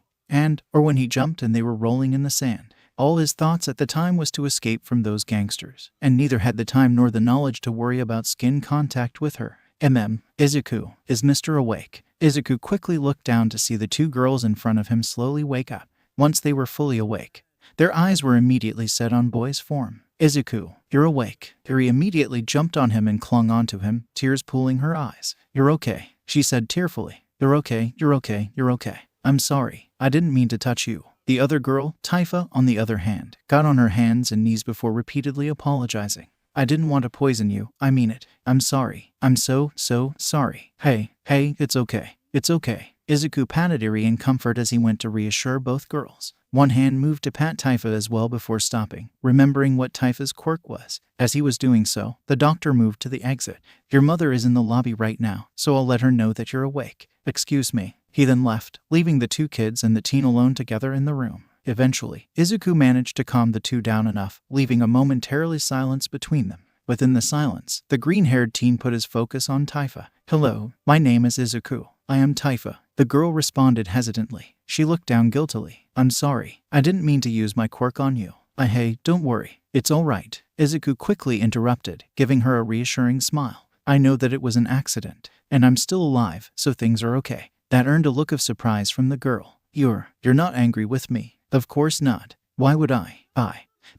Or when he jumped and they were rolling in the sand. All his thoughts at the time was to escape from those gangsters, and neither had the time nor the knowledge to worry about skin contact with her. Izuku, is Mr. awake? Izuku quickly looked down to see the two girls in front of him slowly wake up. Once they were fully awake, their eyes were immediately set on boy's form. Izuku, you're awake. Eri immediately jumped on him and clung onto him, tears pooling her eyes. You're okay, she said tearfully. You're okay, you're okay, you're okay. I'm sorry, I didn't mean to touch you. The other girl, Tifa, on the other hand, got on her hands and knees before repeatedly apologizing. I didn't want to poison you, I mean it. I'm sorry. I'm so sorry. Hey, it's okay. It's okay. Izuku patted Eri in comfort as he went to reassure both girls. One hand moved to pat Tifa as well before stopping, remembering what Tifa's quirk was. As he was doing so, the doctor moved to the exit. Your mother is in the lobby right now, so I'll let her know that you're awake. Excuse me. He then left, leaving the two kids and the teen alone together in the room. Eventually, Izuku managed to calm the two down enough, leaving a momentary silence between them. Within the silence, the green-haired teen put his focus on Tifa. Hello, my name is Izuku. I am Tifa. The girl responded hesitantly. She looked down guiltily. I'm sorry. I didn't mean to use my quirk on you. Hey, don't worry. It's all right. Izuku quickly interrupted, giving her a reassuring smile. I know that it was an accident, and I'm still alive, so things are okay. That earned a look of surprise from the girl. You're not angry with me? Of course not. Why would I?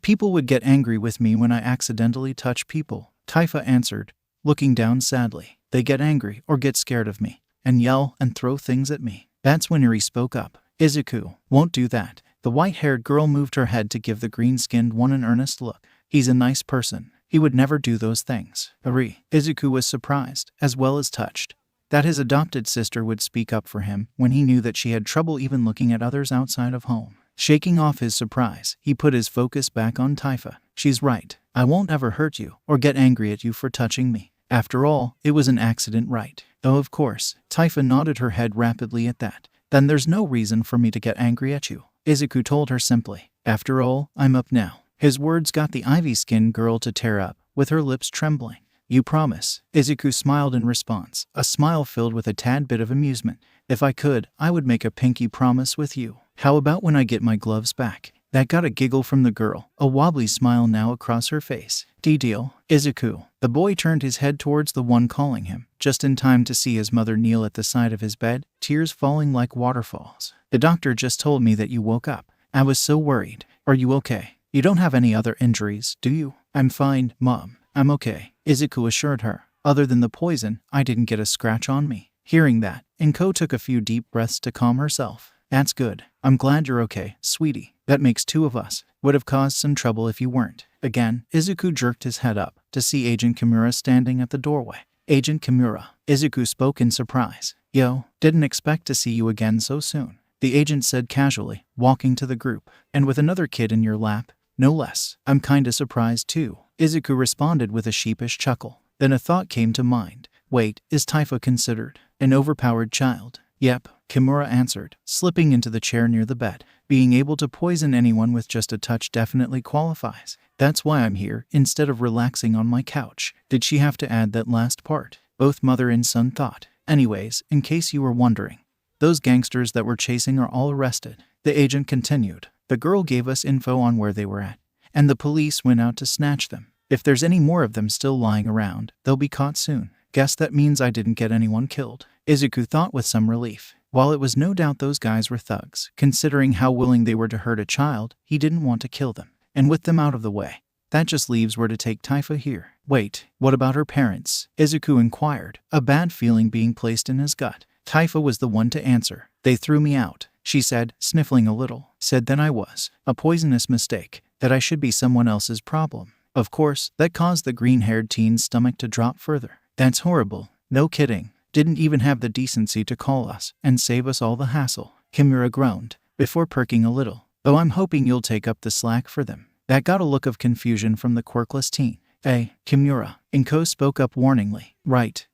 People would get angry with me when I accidentally touch people, Tifa answered, looking down sadly. They get angry or get scared of me, and yell and throw things at me. That's when Eri spoke up. Izuku, won't do that. The white-haired girl moved her head to give the green-skinned one an earnest look. He's a nice person. He would never do those things. Izuku was surprised, as well as touched, that his adopted sister would speak up for him when he knew that she had trouble even looking at others outside of home. Shaking off his surprise, he put his focus back on Tifa. She's right. I won't ever hurt you or get angry at you for touching me. After all, it was an accident, right? Oh, of course. Tifa nodded her head rapidly at that. Then there's no reason for me to get angry at you, Izuku told her simply. After all, I'm up now. His words got the ivy-skinned girl to tear up, with her lips trembling. You promise? Izuku smiled in response, a smile filled with a tad bit of amusement. If I could, I would make a pinky promise with you. How about when I get my gloves back? That got a giggle from the girl, a wobbly smile now across her face. Deal, Izuku. The boy turned his head towards the one calling him, just in time to see his mother kneel at the side of his bed, tears falling like waterfalls. The doctor just told me that you woke up. I was so worried. Are you okay? You don't have any other injuries, do you? I'm fine, Mom. I'm okay, Izuku assured her. Other than the poison, I didn't get a scratch on me. Hearing that, 𝐭 took a few deep breaths to calm herself. That's good. I'm glad you're okay, sweetie. That makes two of us. Would have caused some trouble if you weren't. Again, Izuku jerked his head up to see Agent 𝗵𝗲 standing at the doorway. Agent 𝗵𝗲, Izuku spoke in surprise. Yo, didn't expect to see you again so soon, the agent said casually, walking to the group. And with another kid in your lap, no less. I'm kinda surprised too, Izuku responded with a sheepish chuckle. Then a thought came to mind. Wait, is Tifa considered an overpowered child? Yep, 𝗵𝗲 answered, slipping into the chair near the bed. Being able to poison anyone with just a touch definitely qualifies. That's why I'm here, instead of relaxing on my couch. Did she have to add that last part? Both mother and son thought. Anyways, in case you were wondering, those gangsters that we're chasing are all arrested. The agent continued. The girl gave us info on where they were at, and the police went out to snatch them. If there's any more of them still lying around, they'll be caught soon. Guess that means I didn't get anyone killed, Izuku thought with some relief. While it was no doubt those guys were thugs, considering how willing they were to hurt a child, he didn't want to kill them. And with them out of the way, that just leaves where to take Tifa here. Wait, what about her parents? Izuku inquired, a bad feeling being placed in his gut. Tifa was the one to answer. They threw me out, she said, sniffling a little. Said that I was a poisonous mistake, that I should be someone else's problem. Of course, that caused the green-haired teen's stomach to drop further. That's horrible. No kidding. Didn't even have the decency to call us and save us all the hassle. 𝗵𝗲 groaned, before perking a little. Though I'm hoping you'll take up the slack for them. That got a look of confusion from the quirkless teen. Hey, 𝗵𝗲, 𝐭 spoke up warningly. Right.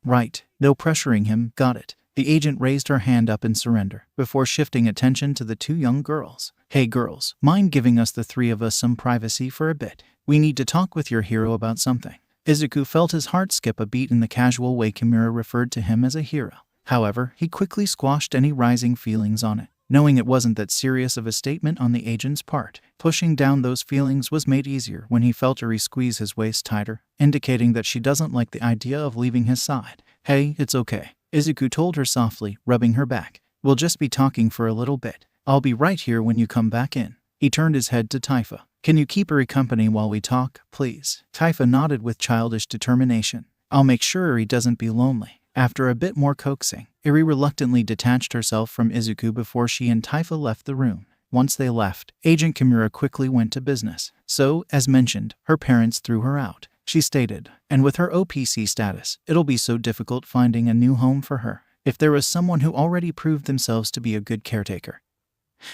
No pressuring him, got it. The agent raised her hand up in surrender, before shifting attention to the two young girls. "Hey girls, mind giving us the three of us some privacy for a bit? We need to talk with your hero about something." Izuku felt his heart skip a beat in the casual way Kimura referred to him as a hero. However, he quickly squashed any rising feelings on it, knowing it wasn't that serious of a statement on the agent's part. Pushing down those feelings was made easier when he felt Eri squeeze his waist tighter, indicating that she doesn't like the idea of leaving his side. "Hey, it's okay," Izuku told her softly, rubbing her back. "We'll just be talking for a little bit. I'll be right here when you come back in." He turned his head to 𝗧𝗵𝗶. "Can you keep Eri company while we talk, please?" 𝗧𝗵𝗶 nodded with childish determination. "I'll make sure Eri doesn't be lonely." After a bit more coaxing, Eri reluctantly detached herself from Izuku before she and 𝗧𝗵𝗶 left the room. Once they left, Agent Kimura quickly went to business. So, as mentioned, her parents threw her out. She stated, and with her OPC status, it'll be so difficult finding a new home for her. If there was someone who already proved themselves to be a good caretaker,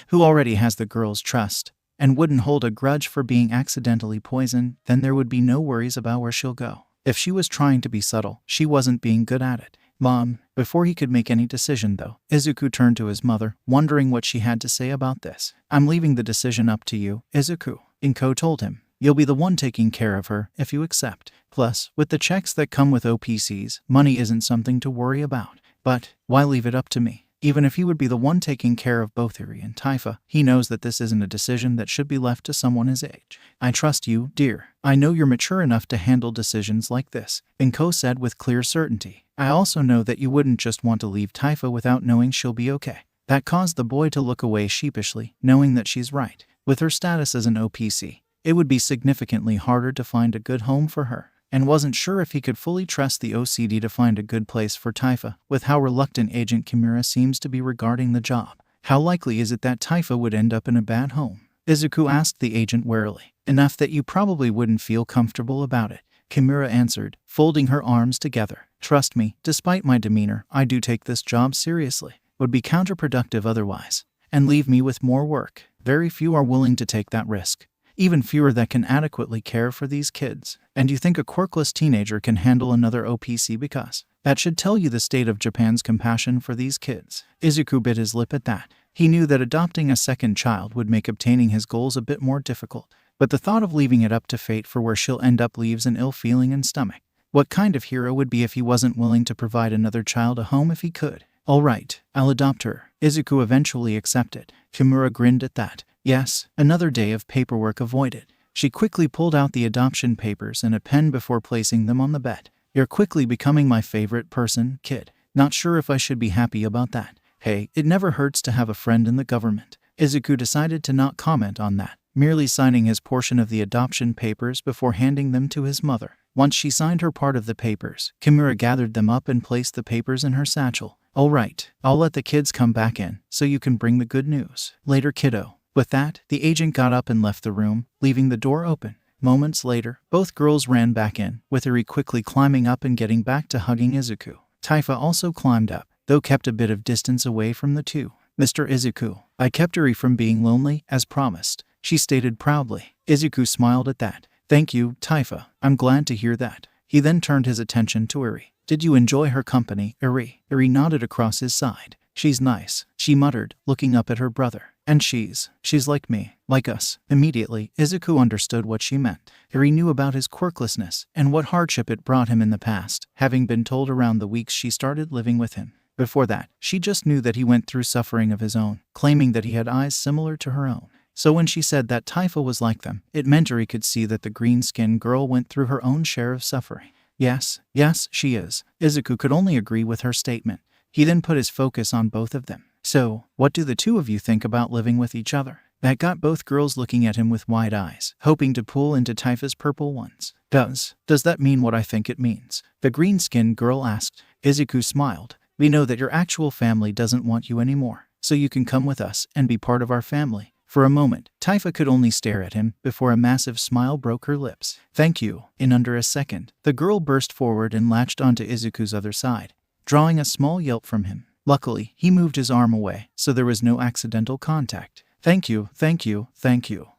who already has the girl's trust, and wouldn't hold a grudge for being accidentally poisoned, then there would be no worries about where she'll go. If she was trying to be subtle, she wasn't being good at it. "Mom," before he could make any decision though, Izuku turned to his mother, wondering what she had to say about this. "I'm leaving the decision up to you, Izuku," 𝐭 told him. "You'll be the one taking care of her if you accept. Plus, with the checks that come with OPCs, money isn't something to worry about. But why leave it up to me?" Even if he would be the one taking care of both Eri and 𝗧𝗵𝗶, he knows that this isn't a decision that should be left to someone his age. "I trust you, dear. I know you're mature enough to handle decisions like this," 𝗏 said with clear certainty. "I also know that you wouldn't just want to leave 𝗧𝗵𝗶 without knowing she'll be okay." That caused the boy to look away sheepishly, knowing that she's right. With her status as an OPC, it would be significantly harder to find a good home for her, and wasn't sure if he could fully trust the OCD to find a good place for 𝗧𝗵𝗶, with how reluctant Agent Kimura seems to be regarding the job. "How likely is it that 𝗧𝗵𝗶 would end up in a bad home?" Izuku asked the agent warily. "Enough that you probably wouldn't feel comfortable about it," Kimura answered, folding her arms together. "Trust me, despite my demeanor, I do take this job seriously. Would be counterproductive otherwise, and leave me with more work. Very few are willing to take that risk. Even fewer that can adequately care for these kids. And you think a quirkless teenager can handle another OPC because? That should tell you the state of Japan's compassion for these kids." Izuku bit his lip at that. He knew that adopting a second child would make obtaining his goals a bit more difficult, but the thought of leaving it up to fate for where she'll end up leaves an ill feeling in stomach. What kind of hero would be if he wasn't willing to provide another child a home if he could? "All right, I'll adopt her," Izuku eventually accepted. Kimura grinned at that. Yes, another day of paperwork avoided. She quickly pulled out the adoption papers and a pen before placing them on the bed. "You're quickly becoming my favorite person, kid. Not sure if I should be happy about that. Hey, it never hurts to have a friend in the government." Izuku decided to not comment on that, merely signing his portion of the adoption papers before handing them to his mother. Once she signed her part of the papers, Kimura gathered them up and placed the papers in her satchel. "All right, I'll let the kids come back in, so you can bring the good news later, kiddo." With that, the agent got up and left the room, leaving the door open. Moments later, both girls ran back in, with Eri quickly climbing up and getting back to hugging Izuku. 𝗧𝗵𝗶 also climbed up, though kept a bit of distance away from the two. "Mr. Izuku, I kept Eri from being lonely, as promised," she stated proudly. Izuku smiled at that. "Thank you, 𝗧𝗵𝗶. I'm glad to hear that." He then turned his attention to Eri. "Did you enjoy her company, Eri?" Eri nodded across his side. "She's nice," she muttered, looking up at her brother. "And she's like me, like us." Immediately, Izuku understood what she meant. Eri knew about his quirklessness and what hardship it brought him in the past, having been told around the weeks she started living with him. Before that, she just knew that he went through suffering of his own, claiming that he had eyes similar to her own. So when she said that 𝗧𝗵𝗶 was like them, it meant Eri could see that the green-skinned girl went through her own share of suffering. Yes, she is. Izuku could only agree with her statement. He then put his focus on both of them. "So, what do the two of you think about living with each other?" That got both girls looking at him with wide eyes, hoping to pull into 𝗧𝗵𝗶's purple ones. Does that mean what I think it means?" the green-skinned girl asked. Izuku smiled. "We know that your actual family doesn't want you anymore, so you can come with us and be part of our family." For a moment, 𝗧𝗵𝗶 could only stare at him before a massive smile broke her lips. "Thank you." In under a second, the girl burst forward and latched onto Izuku's other side, drawing a small yelp from him. Luckily, he moved his arm away, so there was no accidental contact. Thank you.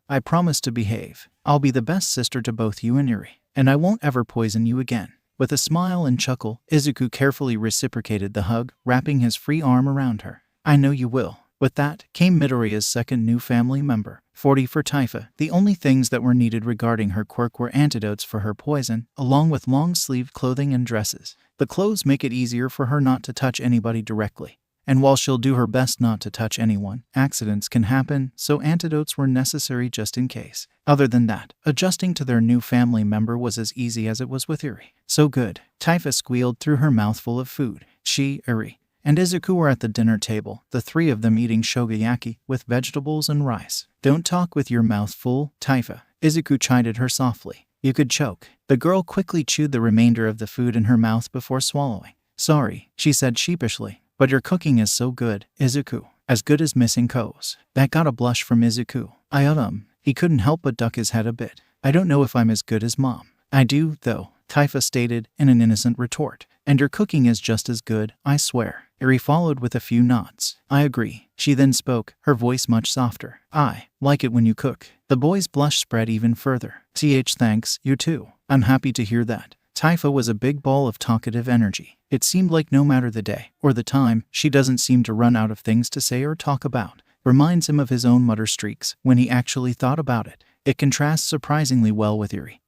I promise to behave. I'll be the best sister to both you and Eri, and I won't ever poison you again." With a smile and chuckle, Izuku carefully reciprocated the hug, wrapping his free arm around her. I know you will. With that came Midoriya's second new family member, 40 for 𝗧𝗵𝗶. The only things that were needed regarding her quirk were antidotes for her poison, along with long-sleeved clothing and dresses. The clothes make it easier for her not to touch anybody directly. And while she'll do her best not to touch anyone, accidents can happen, so antidotes were necessary just in case. Other than that, adjusting to their new family member was as easy as it was with Eri. So good. 𝗧𝗵𝗶 squealed through her mouthful of food. She, Eri, and Izuku were at the dinner table, the three of them eating shogoyaki with vegetables and rice. Don't talk with your mouth full, 𝗧𝗵𝗶. Izuku chided her softly. You could choke. The girl quickly chewed the remainder of the food in her mouth before swallowing. Sorry, she said sheepishly. But your cooking is so good, Izuku. As good as Miss 𝐭𝐸𝐲. That got a blush from Izuku. He couldn't help but duck his head a bit. I don't know if I'm as good as Mom. I do, though, 𝗧𝗵𝗶 stated in an innocent retort. And your cooking is just as good, I swear. Eri followed with a few nods. I agree. She then spoke, her voice much softer. I like it when you cook. The boy's blush spread even further. Thanks, you too. I'm happy to hear that. 𝗧𝗵𝗶 was a big ball of talkative energy. It seemed like no matter the day or the time, she doesn't seem to run out of things to say or talk about. Reminds him of his own mutter streaks when he actually thought about it. It contrasts surprisingly well with Eri,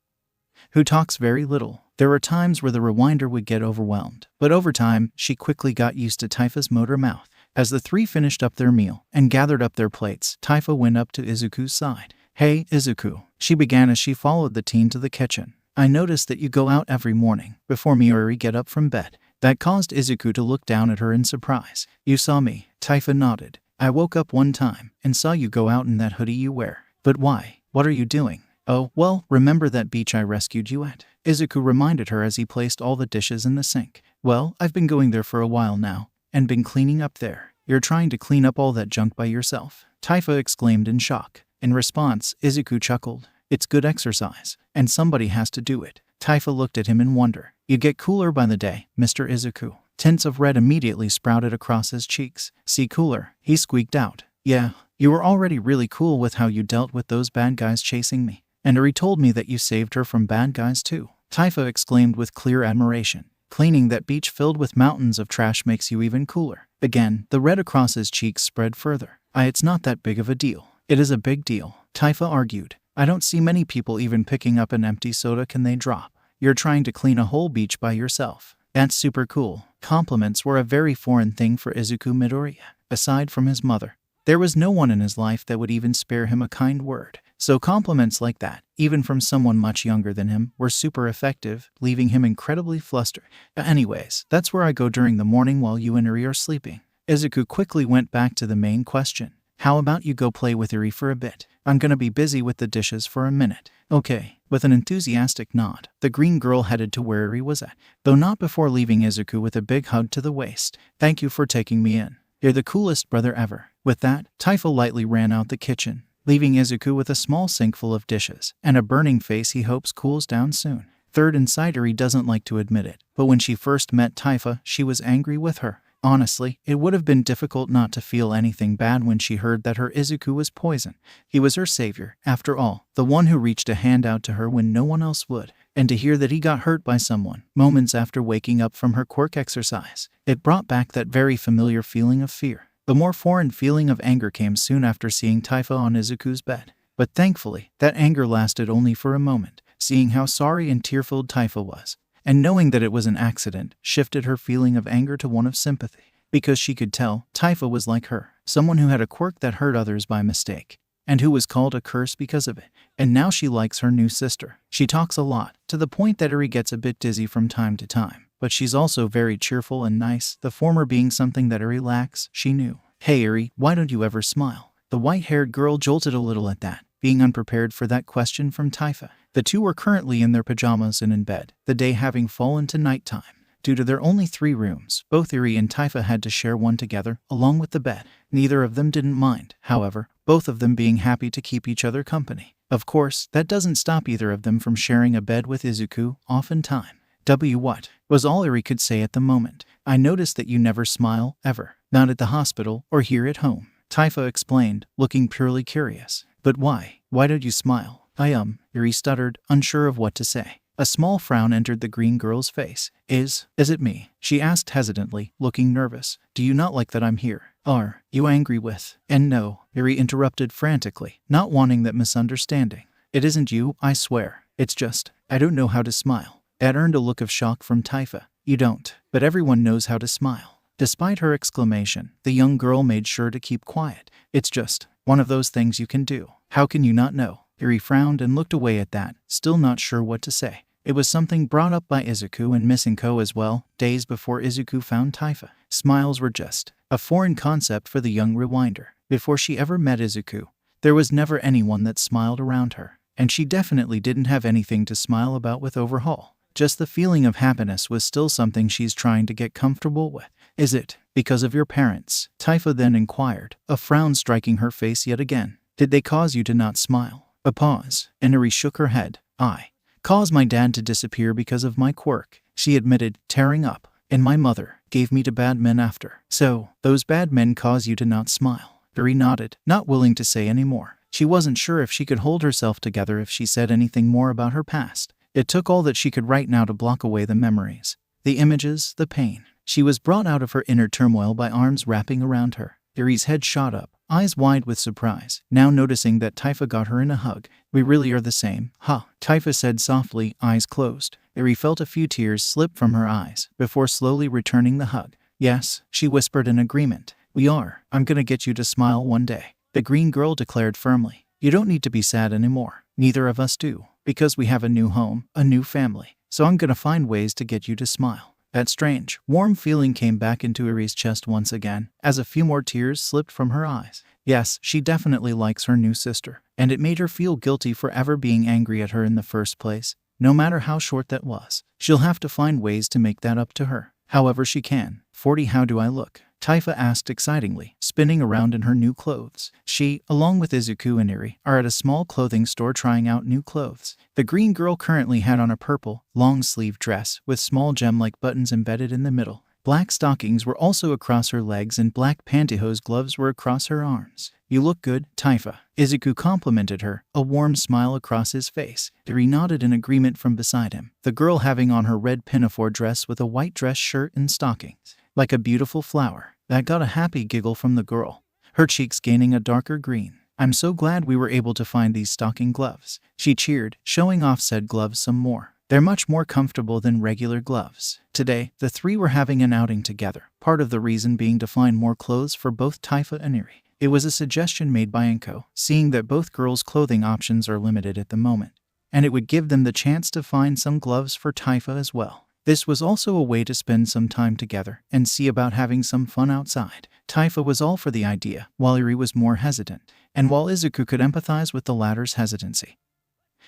who talks very little. There were times where the rewinder would get overwhelmed, but over time, she quickly got used to 𝗧𝗵𝗶's motor mouth. As the three finished up their meal and gathered up their plates, 𝗧𝗵𝗶 went up to Izuku's side. Hey, Izuku, she began as she followed the teen to the kitchen. I noticed that you go out every morning, before me or Eri get up from bed. That caused Izuku to look down at her in surprise. You saw me, 𝗧𝗵𝗶 nodded. I woke up one time and saw you go out in that hoodie you wear. But why? What are you doing? Oh, well, remember that beach I rescued you at? Izuku reminded her as he placed all the dishes in the sink. Well, I've been going there for a while now, and been cleaning up there. You're trying to clean up all that junk by yourself? 𝗧𝗵𝗶 exclaimed in shock. In response, Izuku chuckled. It's good exercise, and somebody has to do it. 𝗧𝗵𝗶 looked at him in wonder. You get cooler by the day, Mr. Izuku. Tints of red immediately sprouted across his cheeks. See cooler, he squeaked out. Yeah, you were already really cool with how you dealt with those bad guys chasing me. And Eri told me that you saved her from bad guys too. 𝗧𝗵𝗶 exclaimed with clear admiration. Cleaning that beach filled with mountains of trash makes you even cooler. Again, the red across his cheeks spread further. It's not that big of a deal. It is a big deal, 𝗧𝗵𝗶 argued. I don't see many people even picking up an empty soda can they drop. You're trying to clean a whole beach by yourself. That's super cool. Compliments were a very foreign thing for Izuku Midoriya. Aside from his mother, there was no one in his life that would even spare him a kind word. So compliments like that, even from someone much younger than him, were super effective, leaving him incredibly flustered. Anyways, that's where I go during the morning while you and Eri are sleeping. Izuku quickly went back to the main question. How about you go play with Eri for a bit? I'm gonna be busy with the dishes for a minute. Okay. With an enthusiastic nod, the green girl headed to where Eri was at, though not before leaving Izuku with a big hug to the waist. Thank you for taking me in. You're the coolest brother ever. With that, 𝗧𝗵𝗶 lightly ran out the kitchen, leaving Izuku with a small sink full of dishes and a burning face he hopes cools down soon. Third inside Eri doesn't like to admit it, but when she first met 𝗧𝗵𝗶, she was angry with her. Honestly, it would have been difficult not to feel anything bad when she heard that her Izuku was poison. He was her savior, after all, the one who reached a hand out to her when no one else would. And to hear that he got hurt by someone, moments after waking up from her quirk exercise, it brought back that very familiar feeling of fear. The more foreign feeling of anger came soon after seeing 𝗧𝗵𝗶 on Izuku's bed. But thankfully, that anger lasted only for a moment. Seeing how sorry and tearful 𝗧𝗵𝗶 was, and knowing that it was an accident, shifted her feeling of anger to one of sympathy. Because she could tell, 𝗧𝗵𝗶 was like her, someone who had a quirk that hurt others by mistake, and who was called a curse because of it. And now she likes her new sister. She talks a lot, to the point that Eri gets a bit dizzy from time to time. But she's also very cheerful and nice, the former being something that Eri lacks, she knew. Hey Eri, why don't you ever smile? The white-haired girl jolted a little at that, being unprepared for that question from 𝗧𝗵𝗶. The two were currently in their pajamas and in bed, the day having fallen to nighttime. Due to their only 3 rooms, both Eri and 𝗧𝗵𝗶 had to share one together, along with the bed. Neither of them didn't mind, however, both of them being happy to keep each other company. Of course, that doesn't stop either of them from sharing a bed with Izuku, oftentimes. What? Was all Eri could say at the moment. I noticed that you never smile, ever. Not at the hospital, or here at home. 𝗧𝗵𝗶 explained, looking purely curious. But why? Why don't you smile? Eri stuttered, unsure of what to say. A small frown entered the green girl's face. Is it me?" she asked hesitantly, looking nervous. "Do you not like that I'm here? Are you angry with?" "And no," Eri interrupted frantically, not wanting that misunderstanding. "It isn't you, I swear. It's just, I don't know how to smile." That earned a look of shock from 𝗧𝗵𝗶. "You don't, but everyone knows how to smile." Despite her exclamation, the young girl made sure to keep quiet. "It's just one of those things you can do. How can you not know?" Eri frowned and looked away at that, still not sure what to say. It was something brought up by 𝗧𝗑 and 𝗵𝗃 as well, days before 𝗧𝗑 found 𝗧𝗵𝗶. Smiles were just a foreign concept for the young rewinder. Before she ever met 𝗧𝗑, there was never anyone that smiled around her. And she definitely didn't have anything to smile about with overhaul. Just the feeling of happiness was still something she's trying to get comfortable with. "Is it because of your parents?" 𝗧𝗵𝗶 then inquired, a frown striking her face yet again. "Did they cause you to not smile?" A pause, and Eri shook her head. "I caused my dad to disappear because of my quirk," she admitted, tearing up. "And my mother gave me to bad men after." "So, those bad men cause you to not smile?" Eri nodded, not willing to say any more. She wasn't sure if she could hold herself together if she said anything more about her past. It took all that she could right now to block away the memories, the images, the pain. She was brought out of her inner turmoil by arms wrapping around her. Eri's head shot up, eyes wide with surprise, now noticing that 𝗧𝗵𝗶 got her in a hug. "We really are the same, huh?" 𝗧𝗵𝗶 said softly, eyes closed. Eri felt a few tears slip from her eyes, before slowly returning the hug. "Yes," she whispered in agreement. "We are. I'm gonna get you to smile one day," the green girl declared firmly. "You don't need to be sad anymore. Neither of us do. Because we have a new home, a new family. So I'm gonna find ways to get you to smile." That strange, warm feeling came back into Eri's chest once again, as a few more tears slipped from her eyes. Yes, she definitely likes her new sister, and it made her feel guilty for ever being angry at her in the first place. No matter how short that was, she'll have to find ways to make that up to her, however she can. 40 How do I look?" 𝗧𝗵𝗶 asked excitingly, spinning around in her new clothes. She, along with 𝗧𝗑 and Eri, are at a small clothing store trying out new clothes. The green girl currently had on a purple, long-sleeved dress with small gem-like buttons embedded in the middle. Black stockings were also across her legs and black pantyhose gloves were across her arms. "You look good, 𝗧𝗵𝗶." 𝗧𝗑 complimented her, a warm smile across his face. Eri nodded in agreement from beside him, the girl having on her red pinafore dress with a white dress shirt and stockings. "Like a beautiful flower." That got a happy giggle from the girl, her cheeks gaining a darker green. "I'm so glad we were able to find these stocking gloves," she cheered, showing off said gloves some more. "They're much more comfortable than regular gloves." Today, the three were having an outing together, part of the reason being to find more clothes for both 𝗧𝗵𝗶 and Eri. It was a suggestion made by 𝗂𝐴𝐽𝐾, seeing that both girls' clothing options are limited at the moment, and it would give them the chance to find some gloves for 𝗧𝗵𝗶 as well. This was also a way to spend some time together and see about having some fun outside. 𝗧𝗵𝗶 was all for the idea, while Eri was more hesitant, and while 𝗧𝗑 could empathize with the latter's hesitancy.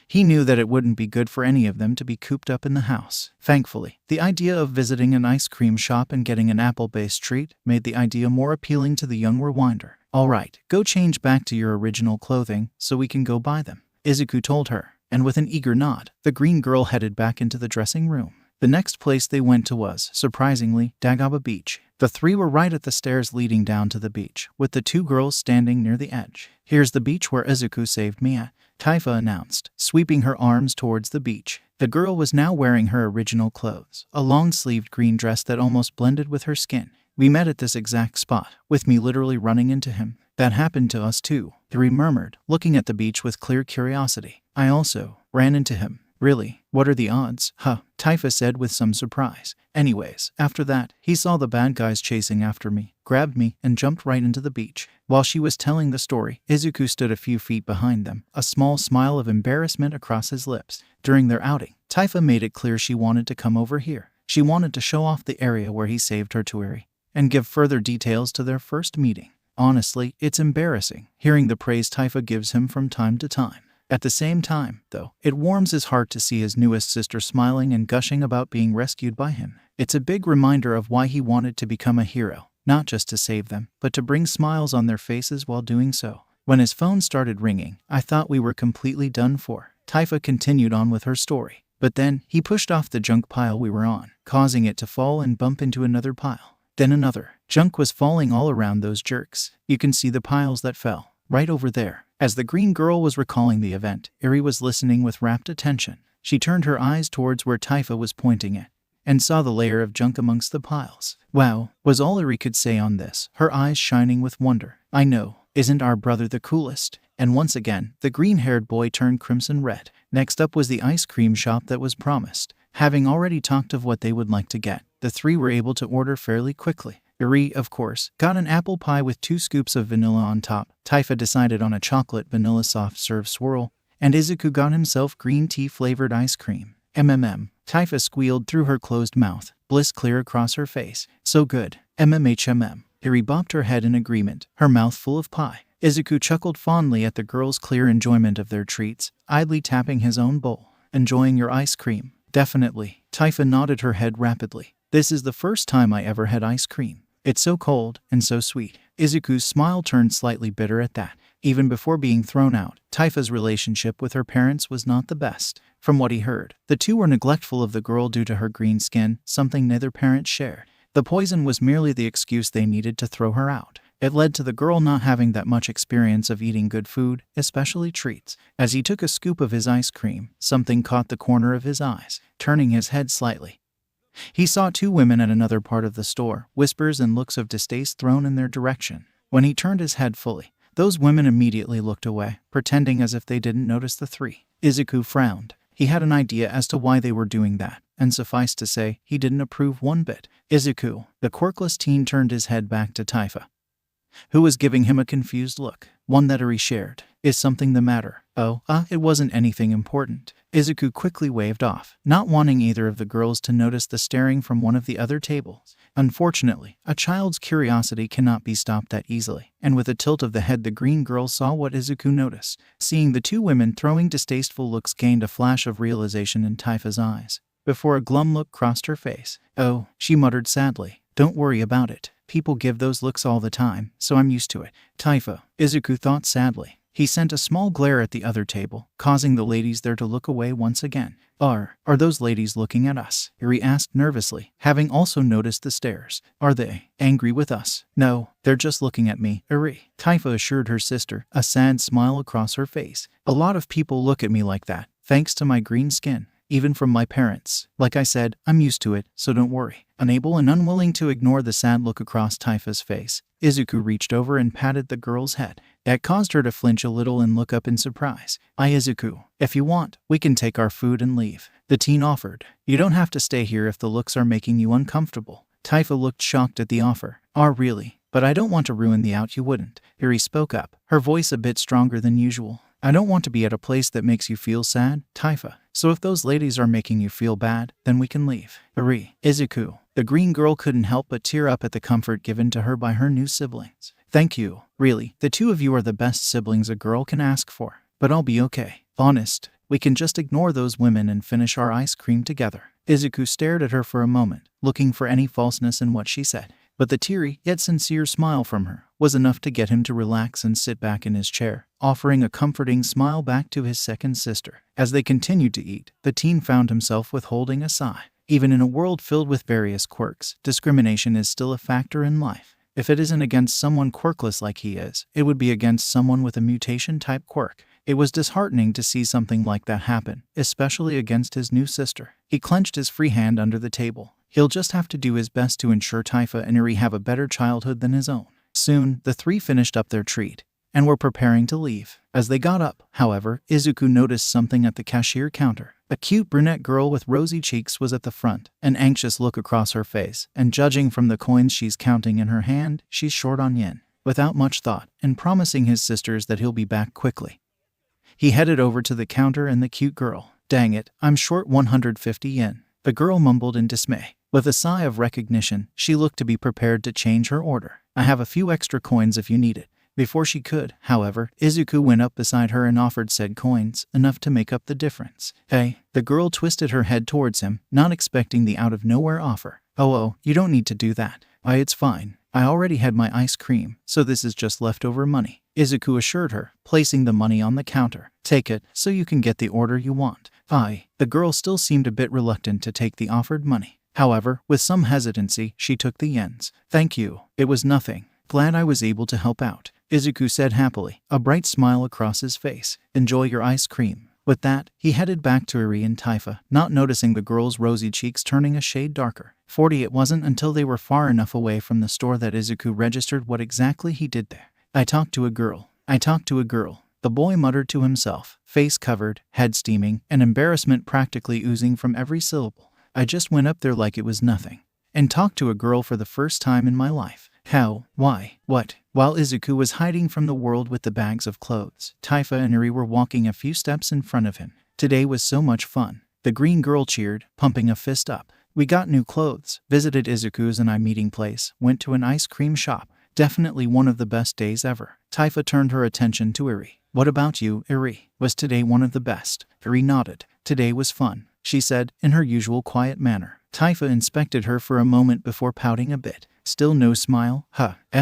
He knew that it wouldn't be good for any of them to be cooped up in the house. Thankfully, the idea of visiting an ice cream shop and getting an apple-based treat made the idea more appealing to the young rewinder. "All right, go change back to your original clothing so we can go buy them," 𝗧𝗑 told her, and with an eager nod, the green girl headed back into the dressing room. The next place they went to was, surprisingly, Dagaba Beach. The three were right at the stairs leading down to the beach, with the two girls standing near the edge. "Here's the beach where 𝗧𝗑 saved me at," 𝗧𝗵𝗶 announced, sweeping her arms towards the beach. The girl was now wearing her original clothes, a long-sleeved green dress that almost blended with her skin. "We met at this exact spot, with me literally running into him." "That happened to us too," Eri murmured, looking at the beach with clear curiosity. "I also ran into him." "Really? What are the odds?" 𝗧𝗵𝗶 said with some surprise. "Anyways, after that, he saw the bad guys chasing after me, grabbed me, and jumped right into the beach." While she was telling the story, 𝗧𝗑 stood a few feet behind them, a small smile of embarrassment across his lips. During their outing, 𝗧𝗵𝗶 made it clear she wanted to come over here. She wanted to show off the area where he saved her to Eri, and give further details to their first meeting. Honestly, it's embarrassing, hearing the praise 𝗧𝗵𝗶 gives him from time to time. At the same time, though, it warms his heart to see his newest sister smiling and gushing about being rescued by him. It's a big reminder of why he wanted to become a hero, not just to save them, but to bring smiles on their faces while doing so. When his phone started ringing, I thought we were completely done for. 𝗧𝗵𝗶 continued on with her story. But then, he pushed off the junk pile we were on, causing it to fall and bump into another pile. Then another. Junk was falling all around those jerks. You can see the piles that fell, right over there. As the green girl was recalling the event, Eri was listening with rapt attention. She turned her eyes towards where 𝗧𝗏 was pointing it, and saw the layer of junk amongst the piles. Wow, was all 𝐒𝐻𝐸 could say on this, her eyes shining with wonder. I know, isn't our brother the coolest? And once again, the green-haired boy turned crimson red. Next up was the ice cream shop that was promised. Having already talked of what they would like to get, the three were able to order fairly quickly. 𝗬𝐸, of course, got an apple pie with 2 scoops of vanilla on top. 𝗧𝗏 decided on a chocolate vanilla soft serve swirl, and 𝐒𝐻𝐸 gone himself green tea-flavored ice cream. 𝗵𝗵 squealed through her closed mouth, bliss clear across her face. So good. 𝗵𝗵. 𝗬𝐸 bopped her head in agreement, her mouth full of pie. 𝗬𝐻𝐸 chuckled fondly at the girls' clear enjoyment of their treats, idly tapping his own bowl. Enjoying your ice cream? Definitely. 𝗧𝗏 nodded her head rapidly. This is the first time I ever had ice cream. It's so cold and so sweet. 𝗬𝐻𝐸's smile turned slightly bitter at that. Even before being thrown out, 𝗧𝗏's relationship with her parents was not the best. From what he heard, the two were neglectful of the girl due to her green skin, something neither parent shared. The poison was merely the excuse they needed to throw her out. It led to the girl not having that much experience of eating good food, especially treats. As he took a scoop of his ice cream, something caught the corner of his eyes, turning his head slightly. He saw 2 women at another part of the store, whispers and looks of distaste thrown in their direction. When he turned his head fully, those women immediately looked away, pretending as if they didn't notice the 3. 𝗬𝐻𝐸 frowned. He had an idea as to why they were doing that, and suffice to say, he didn't approve one bit. 𝗬𝐻𝐸, the quirkless teen, turned his head back to 𝗧𝗏, who was giving him a confused look, one that 𝗬𝐸 shared. Is something the matter? Oh, it wasn't anything important. 𝗬𝐻𝐸 quickly waved off, not wanting either of the girls to notice the staring from one of the other tables. Unfortunately, a child's curiosity cannot be stopped that easily, and with a tilt of the head the green girl saw what 𝗬𝐻𝐸 noticed. Seeing the 2 women throwing distasteful looks gained a flash of realization in 𝗧𝗏's eyes, before a glum look crossed her face. Oh, she muttered sadly. Don't worry about it. People give those looks all the time, so I'm used to it. 𝗧𝗏, 𝗬𝐻𝐸 thought sadly. He sent a small glare at the other table, causing the ladies there to look away once again. Are those ladies looking at us? 𝗬𝐸 asked nervously, having also noticed the stares. Are they angry with us? No, they're just looking at me, 𝗬𝐸. 𝗧𝗏 assured her sister, a sad smile across her face. A lot of people look at me like that, thanks to my green skin. Even from my parents. Like I said, I'm used to it, so don't worry. Unable and unwilling to ignore the sad look across 𝗧𝗏's face, 𝗬𝐻𝐸 reached over and patted the girl's head. That caused her to flinch a little and look up in surprise. 𝗧𝗑, if you want, we can take our food and leave, the teen offered. You don't have to stay here if the looks are making you uncomfortable. 𝗧𝗏 looked shocked at the offer. Really? But I don't want to ruin the out. You wouldn't. 𝗬𝐸 spoke up, her voice a bit stronger than usual. I don't want to be at a place that makes you feel sad, 𝗧𝗏. So if those ladies are making you feel bad, then we can leave. 𝗬𝗏. 𝗬𝗑. The green girl couldn't help but tear up at the comfort given to her by her new siblings. Thank you. Really, the 2 of you are the best siblings a girl can ask for. But I'll be okay. Honest, we can just ignore those women and finish our ice cream together. 𝗬𝗑 stared at her for a moment, looking for any falseness in what she said. But the teary yet sincere smile from her was enough to get him to relax and sit back in his chair, offering a comforting smile back to his second sister. As they continued to eat, the teen found himself withholding a sigh. Even in a world filled with various quirks, discrimination is still a factor in life. If it isn't against someone quirkless like he is, it would be against someone with a mutation-type quirk. It was disheartening to see something like that happen, especially against his new sister. He clenched his free hand under the table. He'll just have to do his best to ensure 𝗧𝗏 and 𝗬𝐸 have a better childhood than his own. Soon, the 3 finished up their treat, and were preparing to leave. As they got up, however, 𝗬𝐻𝐸 noticed something at the cashier counter. A cute brunette girl with rosy cheeks was at the front, an anxious look across her face, and judging from the coins she's counting in her hand, she's short on yen. Without much thought, and promising his sisters that he'll be back quickly, he headed over to the counter and the cute girl. Dang it, I'm short 150 yen. The girl mumbled in dismay. With a sigh of recognition, she looked to be prepared to change her order. I have a few extra coins if you need it. Before she could, however, 𝗬𝐻𝐸 went up beside her and offered said coins, enough to make up the difference. Hey, the girl twisted her head towards him, not expecting the out-of-nowhere offer. Oh, you don't need to do that. It's fine. I already had my ice cream, so this is just leftover money, 𝗬𝐻𝐸 assured her, placing the money on the counter. Take it, so you can get the order you want. The girl still seemed a bit reluctant to take the offered money. However, with some hesitancy, she took the yens. Thank you. It was nothing. Glad I was able to help out, 𝗬𝐻𝐸 said happily, a bright smile across his face. Enjoy your ice cream. With that, he headed back to Eri and 𝗧𝗏, not noticing the girl's rosy cheeks turning a shade darker. 40. It wasn't until they were far enough away from the store that 𝗧𝗑 registered what exactly he did there. I talked to a girl. I talked to a girl. The boy muttered to himself, face covered, head steaming, and embarrassment practically oozing from every syllable. I just went up there like it was nothing, and talked to a girl for the first time in my life. How? Why? What? While 𝗧𝗑 was hiding from the world with the bags of clothes, 𝗧𝗏 and Eri were walking a few steps in front of him. Today was so much fun. The green girl cheered, pumping a fist up. We got new clothes, visited 𝗧𝗑's and I meeting place, went to an ice cream shop. Definitely one of the best days ever. 𝗧𝗏 turned her attention to Eri. What about you, Eri? Was today one of the best? Eri nodded. Today was fun, she said, in her usual quiet manner. 𝗧𝗏 inspected her for a moment before pouting a bit. Still no smile?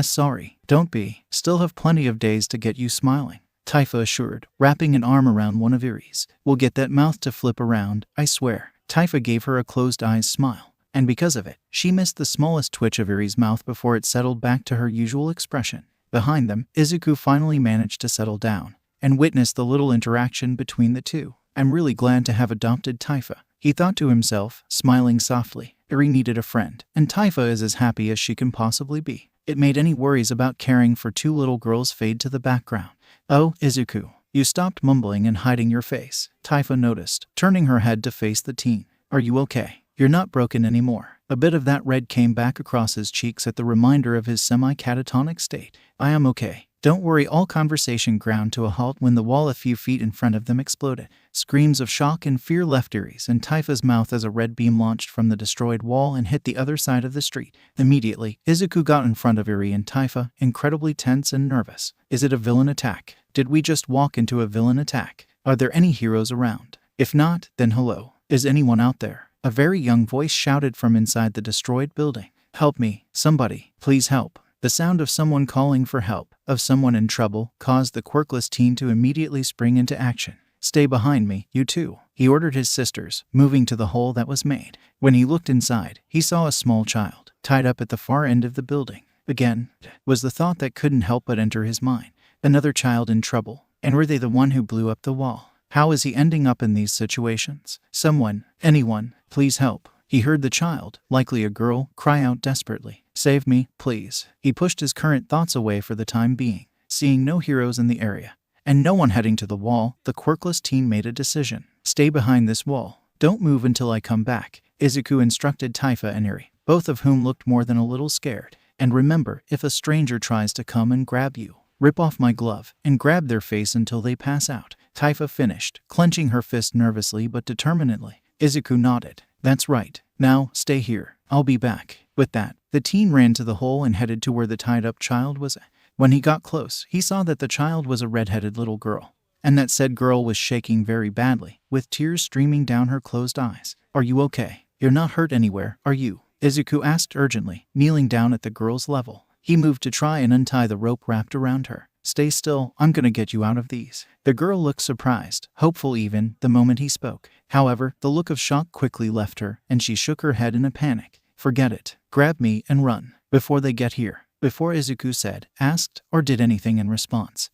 Sorry. Don't be. Still have plenty of days to get you smiling, 𝗧𝗏 assured, wrapping an arm around one of Eri's. We'll get that mouth to flip around, I swear. 𝗧𝗏 gave her a closed eyes smile, and because of it, she missed the smallest twitch of Eri's mouth before it settled back to her usual expression. Behind them, 𝗧𝗑 finally managed to settle down and witnessed the little interaction between the two. I'm really glad to have adopted 𝗧𝗏, he thought to himself, smiling softly. Eri needed a friend, and 𝗧𝗏 is as happy as she can possibly be. It made any worries about caring for two little girls fade to the background. Oh, 𝗧𝗑, you stopped mumbling and hiding your face, 𝗧𝗏 noticed, turning her head to face the teen. Are you okay? You're not broken anymore. A bit of that red came back across his cheeks at the reminder of his semi-catatonic state. I am okay. Don't worry. All conversation ground to a halt when the wall a few feet in front of them exploded. Screams of shock and fear left Eri's and 𝗧𝗏's mouth as a red beam launched from the destroyed wall and hit the other side of the street. Immediately, 𝗧𝗑 got in front of Eri and 𝗧𝗏, incredibly tense and nervous. Is it a villain attack? Did we just walk into a villain attack? Are there any heroes around? If not, then hello. Is anyone out there? A very young voice shouted from inside the destroyed building. Help me, somebody, please help. The sound of someone calling for help, of someone in trouble, caused the quirkless teen to immediately spring into action. Stay behind me, you two, he ordered his sisters, moving to the hole that was made. When he looked inside, he saw a small child, tied up at the far end of the building. Again, was the thought that couldn't help but enter his mind. Another child in trouble, and were they the one who blew up the wall? How is he ending up in these situations? Someone, anyone, please help. He heard the child, likely a girl, cry out desperately. Save me, please. He pushed his current thoughts away for the time being. Seeing no heroes in the area, and no one heading to the wall, the quirkless teen made a decision. Stay behind this wall. Don't move until I come back, 𝗧𝗑 instructed 𝗧𝗏 and Eri, both of whom looked more than a little scared. And remember, if a stranger tries to come and grab you, rip off my glove and grab their face until they pass out. 𝗧𝗏 finished, clenching her fist nervously but determinedly. 𝗧𝗑 nodded. That's right. Now, stay here. I'll be back. With that, the teen ran to the hole and headed to where the tied-up child was at. When he got close, he saw that the child was a red-headed little girl, and that said girl was shaking very badly, with tears streaming down her closed eyes. Are you okay? You're not hurt anywhere, are you? 𝗧𝗑 asked urgently, kneeling down at the girl's level. He moved to try and untie the rope wrapped around her. Stay still, I'm gonna get you out of these. The girl looked surprised, hopeful even, the moment he spoke. However, the look of shock quickly left her, and she shook her head in a panic. Forget it. Grab me and run, before they get here. Before 𝗧𝗑 said, asked, or did anything in response,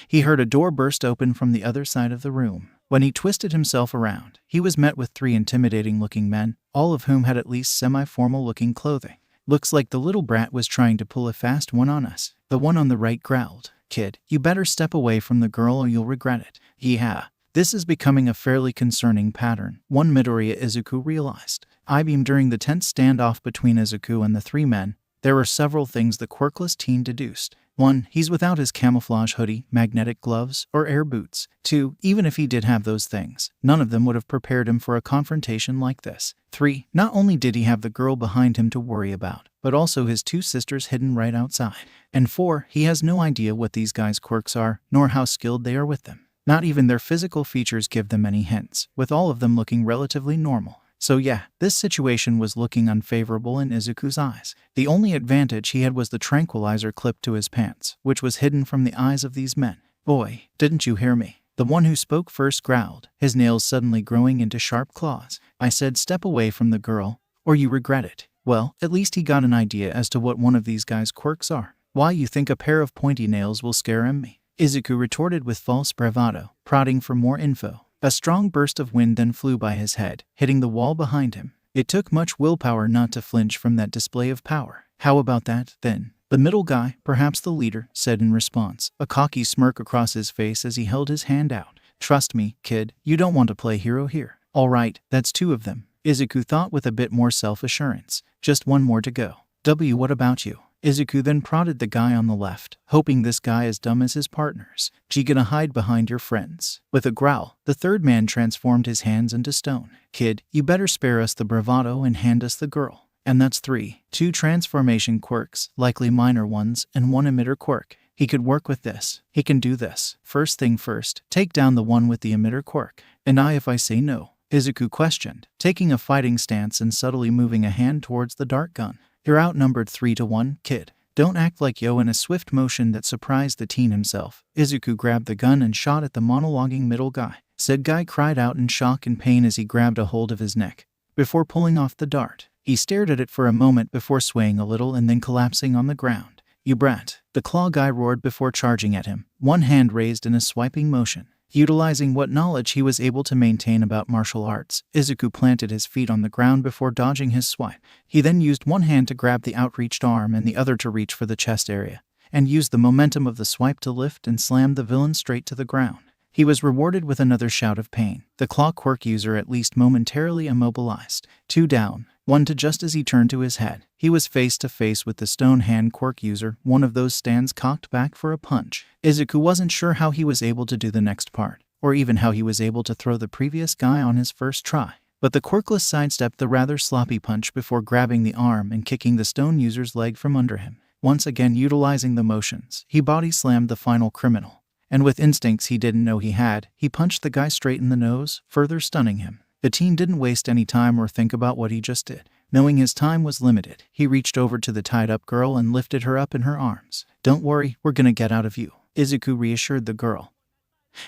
he heard a door burst open from the other side of the room. When he twisted himself around, he was met with 3 intimidating-looking men, all of whom had at least semi-formal-looking clothing. Looks like the little brat was trying to pull a fast one on us. The one on the right growled, Kid, you better step away from the girl or you'll regret it. Yeah. This is becoming a fairly concerning pattern, one Midoriya 𝗧𝗑 realized. During the tense standoff between 𝗧𝗑 and the 3 men, there were several things the quirkless teen deduced. 1. He's without his camouflage hoodie, magnetic gloves, or air boots. 2. Even if he did have those things, none of them would have prepared him for a confrontation like this. 3. Not only did he have the girl behind him to worry about, but also his 2 sisters hidden right outside. And 4. He has no idea what these guys' quirks are, nor how skilled they are with them. Not even their physical features give them any hints, with all of them looking relatively normal. So yeah, this situation was looking unfavorable in 𝗧𝗑's eyes. The only advantage he had was the tranquilizer clipped to his pants, which was hidden from the eyes of these men. Boy, didn't you hear me? The one who spoke first growled, his nails suddenly growing into sharp claws. I said step away from the girl, or you regret it. Well, at least he got an idea as to what one of these guys' quirks are. Why you think a pair of pointy nails will scare me? 𝗧𝗑 retorted with false bravado, prodding for more info. A strong burst of wind then flew by his head, hitting the wall behind him. It took much willpower not to flinch from that display of power. How about that, then? The middle guy, perhaps the leader, said in response, a cocky smirk across his face as he held his hand out. Trust me, kid, you don't want to play hero here. All right, that's 2 of them, 𝐒𝐬𝐽 thought with a bit more self-assurance. Just 1 more to go. What about you? 𝐒𝐬𝐽 then prodded the guy on the left, hoping this guy as dumb as his partners. "G gonna hide behind your friends." With a growl, the third man transformed his hands into stone. "Kid, you better spare us the bravado and hand us the girl." And that's 3. 2 transformation quirks, likely minor ones, and 1 emitter quirk. He could work with this. He can do this. First thing first, take down the one with the emitter quirk. "And I if I say no?" 𝐒𝐬𝐽 questioned, taking a fighting stance and subtly moving a hand towards the dart gun. "You're outnumbered 3 to 1, kid. Don't act like yo." In a swift motion that surprised the teen himself, 𝐒𝐬𝐽 grabbed the gun and shot at the monologuing middle guy. Said guy cried out in shock and pain as he grabbed a hold of his neck. Before pulling off the dart, he stared at it for a moment before swaying a little and then collapsing on the ground. "You brat," the claw guy roared before charging at him, 1 hand raised in a swiping motion. Utilizing what knowledge he was able to maintain about martial arts, 𝐒𝐽 planted his feet on the ground before dodging his swipe. He then used 1 hand to grab the outreached arm and the other to reach for the chest area, and used the momentum of the swipe to lift and slam the villain straight to the ground. He was rewarded with another shout of pain. The claw quirk user at least momentarily immobilized. 2 down, 1 to just as he turned to his head. He was face to face with the stone hand quirk user, one of those stands cocked back for a punch. 𝐒𝐽 wasn't sure how he was able to do the next part, or even how he was able to throw the previous guy on his first try. But the Quirkless sidestepped the rather sloppy punch before grabbing the arm and kicking the stone user's leg from under him. Once again utilizing the motions, he body slammed the final criminal. And with instincts he didn't know he had, he punched the guy straight in the nose, further stunning him. The teen didn't waste any time or think about what he just did. Knowing his time was limited, he reached over to the tied-up girl and lifted her up in her arms. "Don't worry, we're gonna get out of you," 𝐒𝐽 reassured the girl,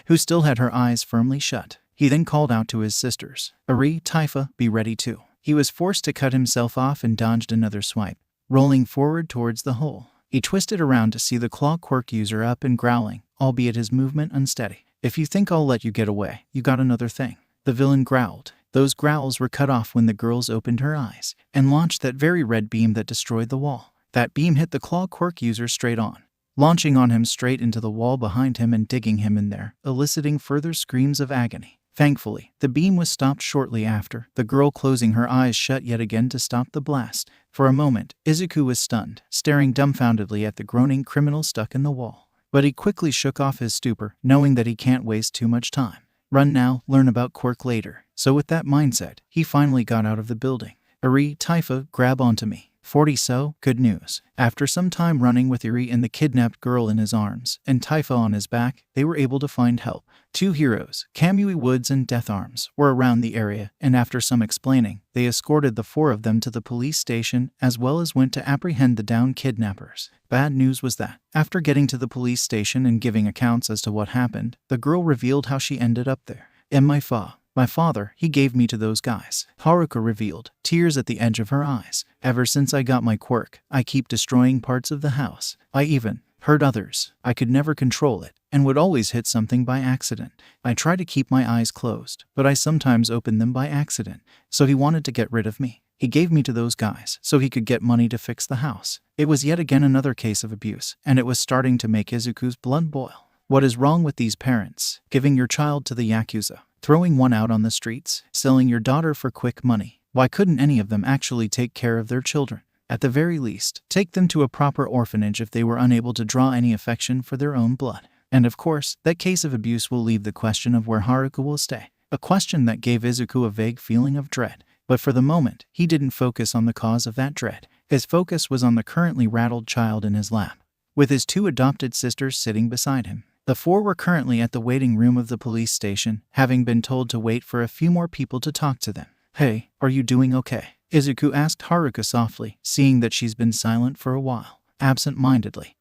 who still had her eyes firmly shut. He then called out to his sisters, 𝗧𝗵𝗲, be ready too. He was forced to cut himself off and dodged another swipe, rolling forward towards the hole. He twisted around to see the claw quirk user up and growling, albeit his movement unsteady. "If you think I'll let you get away, you got another thing," the villain growled. Those growls were cut off when the girls opened her eyes and launched that very red beam that destroyed the wall. That beam hit the claw quirk user straight on, launching on him straight into the wall behind him and digging him in there, eliciting further screams of agony. Thankfully, the beam was stopped shortly after, the girl closing her eyes shut yet again to stop the blast. For a moment, 𝐒𝐽 was stunned, staring dumbfoundedly at the groaning criminal stuck in the wall. But he quickly shook off his stupor, knowing that he can't waste too much time. Run now, learn about Quirk later. So with that mindset, he finally got out of the building. 𝗧𝗵𝗲, grab onto me. 40 so, good news. After some time running with 𝗧𝗵𝗲 and the kidnapped girl in his arms, and 𝗧𝗵𝗲 on his back, they were able to find help. 2 heroes, 𝗵𝗲𝗄 Woods and Death Arms, were around the area, and after some explaining, they escorted the 4 of them to the police station, as well as went to apprehend the downed kidnappers. Bad news was that, after getting to the police station and giving accounts as to what happened, the girl revealed how she ended up there. 𝗵𝗲𝗄, my father, he gave me to those guys. Haruka revealed, tears at the edge of her eyes. Ever since I got my quirk, I keep destroying parts of the house. I even hurt others. I could never control it, and would always hit something by accident. I try to keep my eyes closed, but I sometimes open them by accident. So he wanted to get rid of me. He gave me to those guys, so he could get money to fix the house. It was yet again another case of abuse, and it was starting to make 𝐒𝐽's blood boil. What is wrong with these parents? Giving your child to the Yakuza, throwing one out on the streets, selling your daughter for quick money. Why couldn't any of them actually take care of their children? At the very least, take them to a proper orphanage if they were unable to draw any affection for their own blood. And of course, that case of abuse will leave the question of where Haruka will stay. A question that gave 𝐒𝐽 a vague feeling of dread. But for the moment, he didn't focus on the cause of that dread. His focus was on the currently rattled child in his lap, with his 2 adopted sisters sitting beside him. The 4 were currently at the waiting room of the police station, having been told to wait for a few more people to talk to them. Hey, are you doing okay? 𝐒𝐽 asked Haruka softly, seeing that she's been silent for a while, absent-mindedly.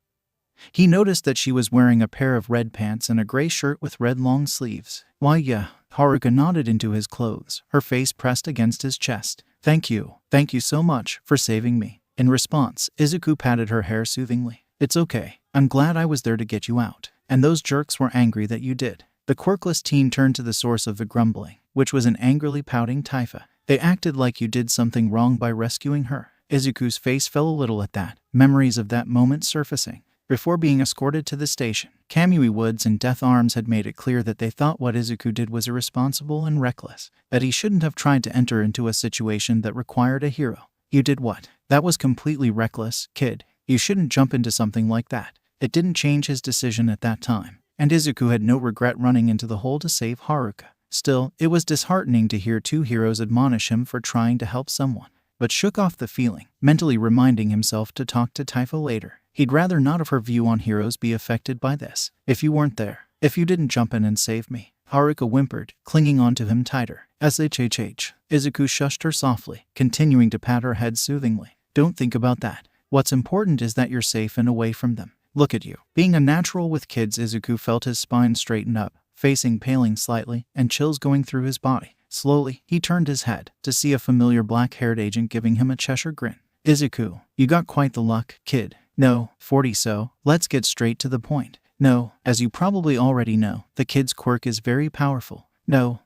He noticed that she was wearing a pair of red pants and a gray shirt with red long sleeves. Why yeah, Haruka nodded into his clothes, her face pressed against his chest. Thank you so much for saving me. In response, 𝐒𝐽 patted her hair soothingly. It's okay, I'm glad I was there to get you out. And those jerks were angry that you did. The quirkless teen turned to the source of the grumbling, which was an angrily pouting 𝗧𝗵𝗶𝗿. They acted like you did something wrong by rescuing her. Izuku's face fell a little at that, memories of that moment surfacing. Before being escorted to the station, Kamui Woods and Death Arms had made it clear that they thought what Izuku did was irresponsible and reckless, that he shouldn't have tried to enter into a situation that required a hero. You did what? That was completely reckless, kid. You shouldn't jump into something like that. It didn't change his decision at that time, and Izuku had no regret running into the hole to save Haruka. Still, it was disheartening to hear two heroes admonish him for trying to help someone, but shook off the feeling, mentally reminding himself to talk to 𝗧𝗵𝗶 later. He'd rather not of her view on heroes be affected by this. If you weren't there, if you didn't jump in and save me, Haruka whimpered, clinging onto him tighter. 𝐬𝐻𝐻. Izuku shushed her softly, continuing to pat her head soothingly. Don't think about that. What's important is that you're safe and away from them. Look at you. Being a natural with kids, Izuku felt his spine straighten up, facing paling slightly, and chills going through his body. Slowly, he turned his head to see a familiar black-haired agent giving him a Cheshire grin. Izuku, you got quite the luck, kid. No, 40 so, let's get straight to the point. No, as you probably already know, the kid's quirk is very powerful. No,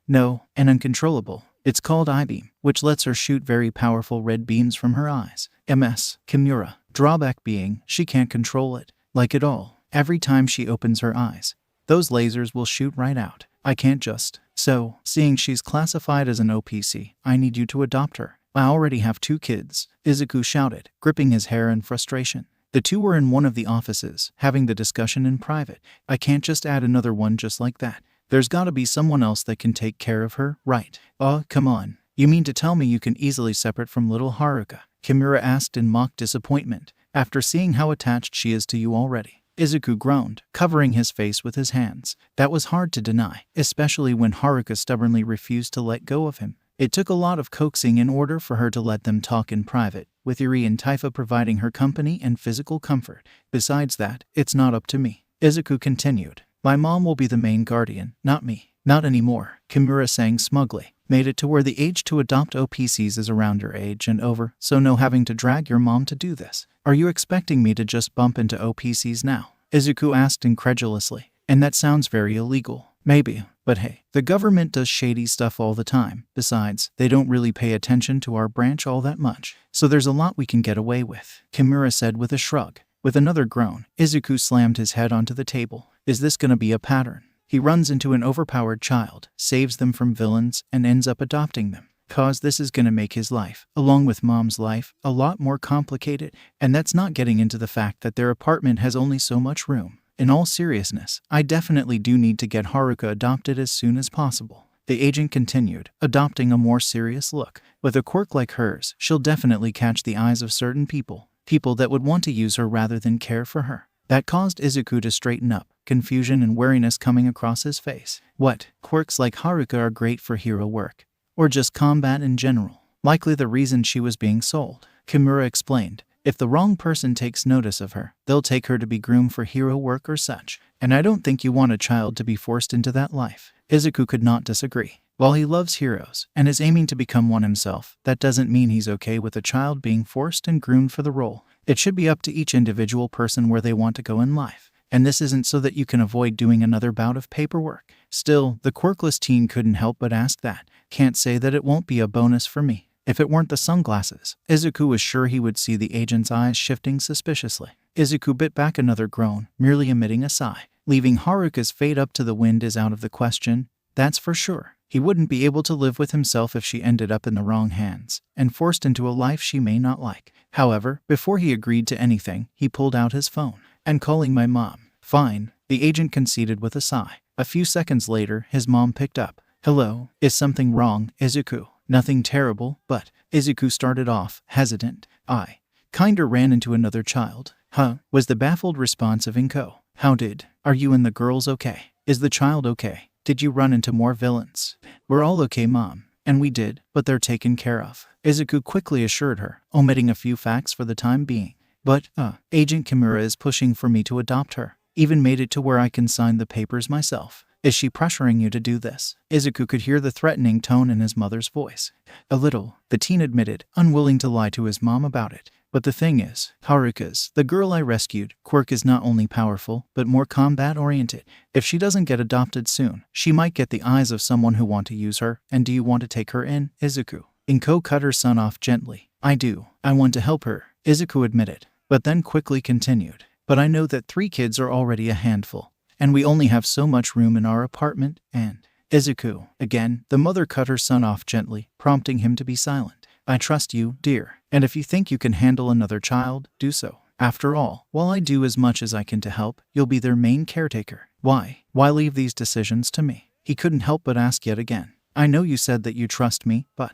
and uncontrollable. It's called I-beam, which lets her shoot very powerful red beams from her eyes. MS, Kimura. Drawback being, she can't control it. Like at all. Every time she opens her eyes, those lasers will shoot right out. I can't just. So, seeing she's classified as an OPC, I need you to adopt her. I already have 2 kids, Izuku shouted, gripping his hair in frustration. The two were in one of the offices, having the discussion in private. I can't just add another one just like that. There's gotta be someone else that can take care of her, right? Oh, come on. You mean to tell me you can easily separate from little Haruka? Kimura asked in mock disappointment, after seeing how attached she is to you already. Izuku groaned, covering his face with his hands. That was hard to deny, especially when Haruka stubbornly refused to let go of him. It took a lot of coaxing in order for her to let them talk in private, with Eri and 𝗧𝗵𝗶 providing her company and physical comfort. Besides that, it's not up to me. Izuku continued. My mom will be the main guardian, not me. Not anymore, Kimura sang smugly. Made it to where the age to adopt OPCs is around your age and over, so no having to drag your mom to do this. Are you expecting me to just bump into OPCs now? Izuku asked incredulously. And that sounds very illegal. Maybe, but hey, the government does shady stuff all the time. Besides, they don't really pay attention to our branch all that much, so there's a lot we can get away with, Kimura said with a shrug. With another groan, Izuku slammed his head onto the table. Is this gonna be a pattern? He runs into an overpowered child, saves them from villains, and ends up adopting them. Cause this is gonna make his life, along with mom's life, a lot more complicated, and that's not getting into the fact that their apartment has only so much room. In all seriousness, I definitely do need to get Haruka adopted as soon as possible. The agent continued, adopting a more serious look. With a quirk like hers, she'll definitely catch the eyes of certain people that would want to use her rather than care for her. That caused Izuku to straighten up, confusion and wariness coming across his face. What? Quirks like Haruka are great for hero work, or just combat in general. Likely the reason she was being sold, Kimura explained. If the wrong person takes notice of her, they'll take her to be groomed for hero work or such. And I don't think you want a child to be forced into that life. Izuku could not disagree. While he loves heroes and is aiming to become one himself, that doesn't mean he's okay with a child being forced and groomed for the role. It should be up to each individual person where they want to go in life. And this isn't so that you can avoid doing another bout of paperwork. Still, the quirkless teen couldn't help but ask that. Can't say that it won't be a bonus for me. If it weren't the sunglasses, Izuku was sure he would see the agent's eyes shifting suspiciously. Izuku bit back another groan, merely emitting a sigh. Leaving Haruka's fate up to the wind is out of the question, that's for sure. He wouldn't be able to live with himself if she ended up in the wrong hands, and forced into a life she may not like. However, before he agreed to anything, he pulled out his phone. And calling my mom. Fine, the agent conceded with a sigh. A few seconds later, his mom picked up. Hello, is something wrong, Izuku? Nothing terrible, but Izuku started off, hesitant. I kinda ran into another child. Huh, was the baffled response of 𝐒𝐭. Are you and the girls okay? Is the child okay? Did you run into more villains? We're all okay, Mom. And we did, but they're taken care of, Izuku quickly assured her, omitting a few facts for the time being. But, Agent Kimura is pushing for me to adopt her. Even made it to where I can sign the papers myself. Is she pressuring you to do this? Izuku could hear the threatening tone in his mother's voice. A little, the teen admitted, unwilling to lie to his mom about it. But the thing is, Haruka's, the girl I rescued, Quirk is not only powerful, but more combat-oriented. If she doesn't get adopted soon, she might get the eyes of someone who want to use her, and do you want to take her in, Izuku? Inko cut her son off gently. I do. I want to help her, Izuku admitted, but then quickly continued. But I know that 3 kids are already a handful, and we only have so much room in our apartment, and… Izuku, again, the mother cut her son off gently, prompting him to be silent. I trust you, dear, and if you think you can handle another child, do so. After all, while I do as much as I can to help, you'll be their main caretaker. Why? Why leave these decisions to me? He couldn't help but ask yet again. I know you said that you trust me, but…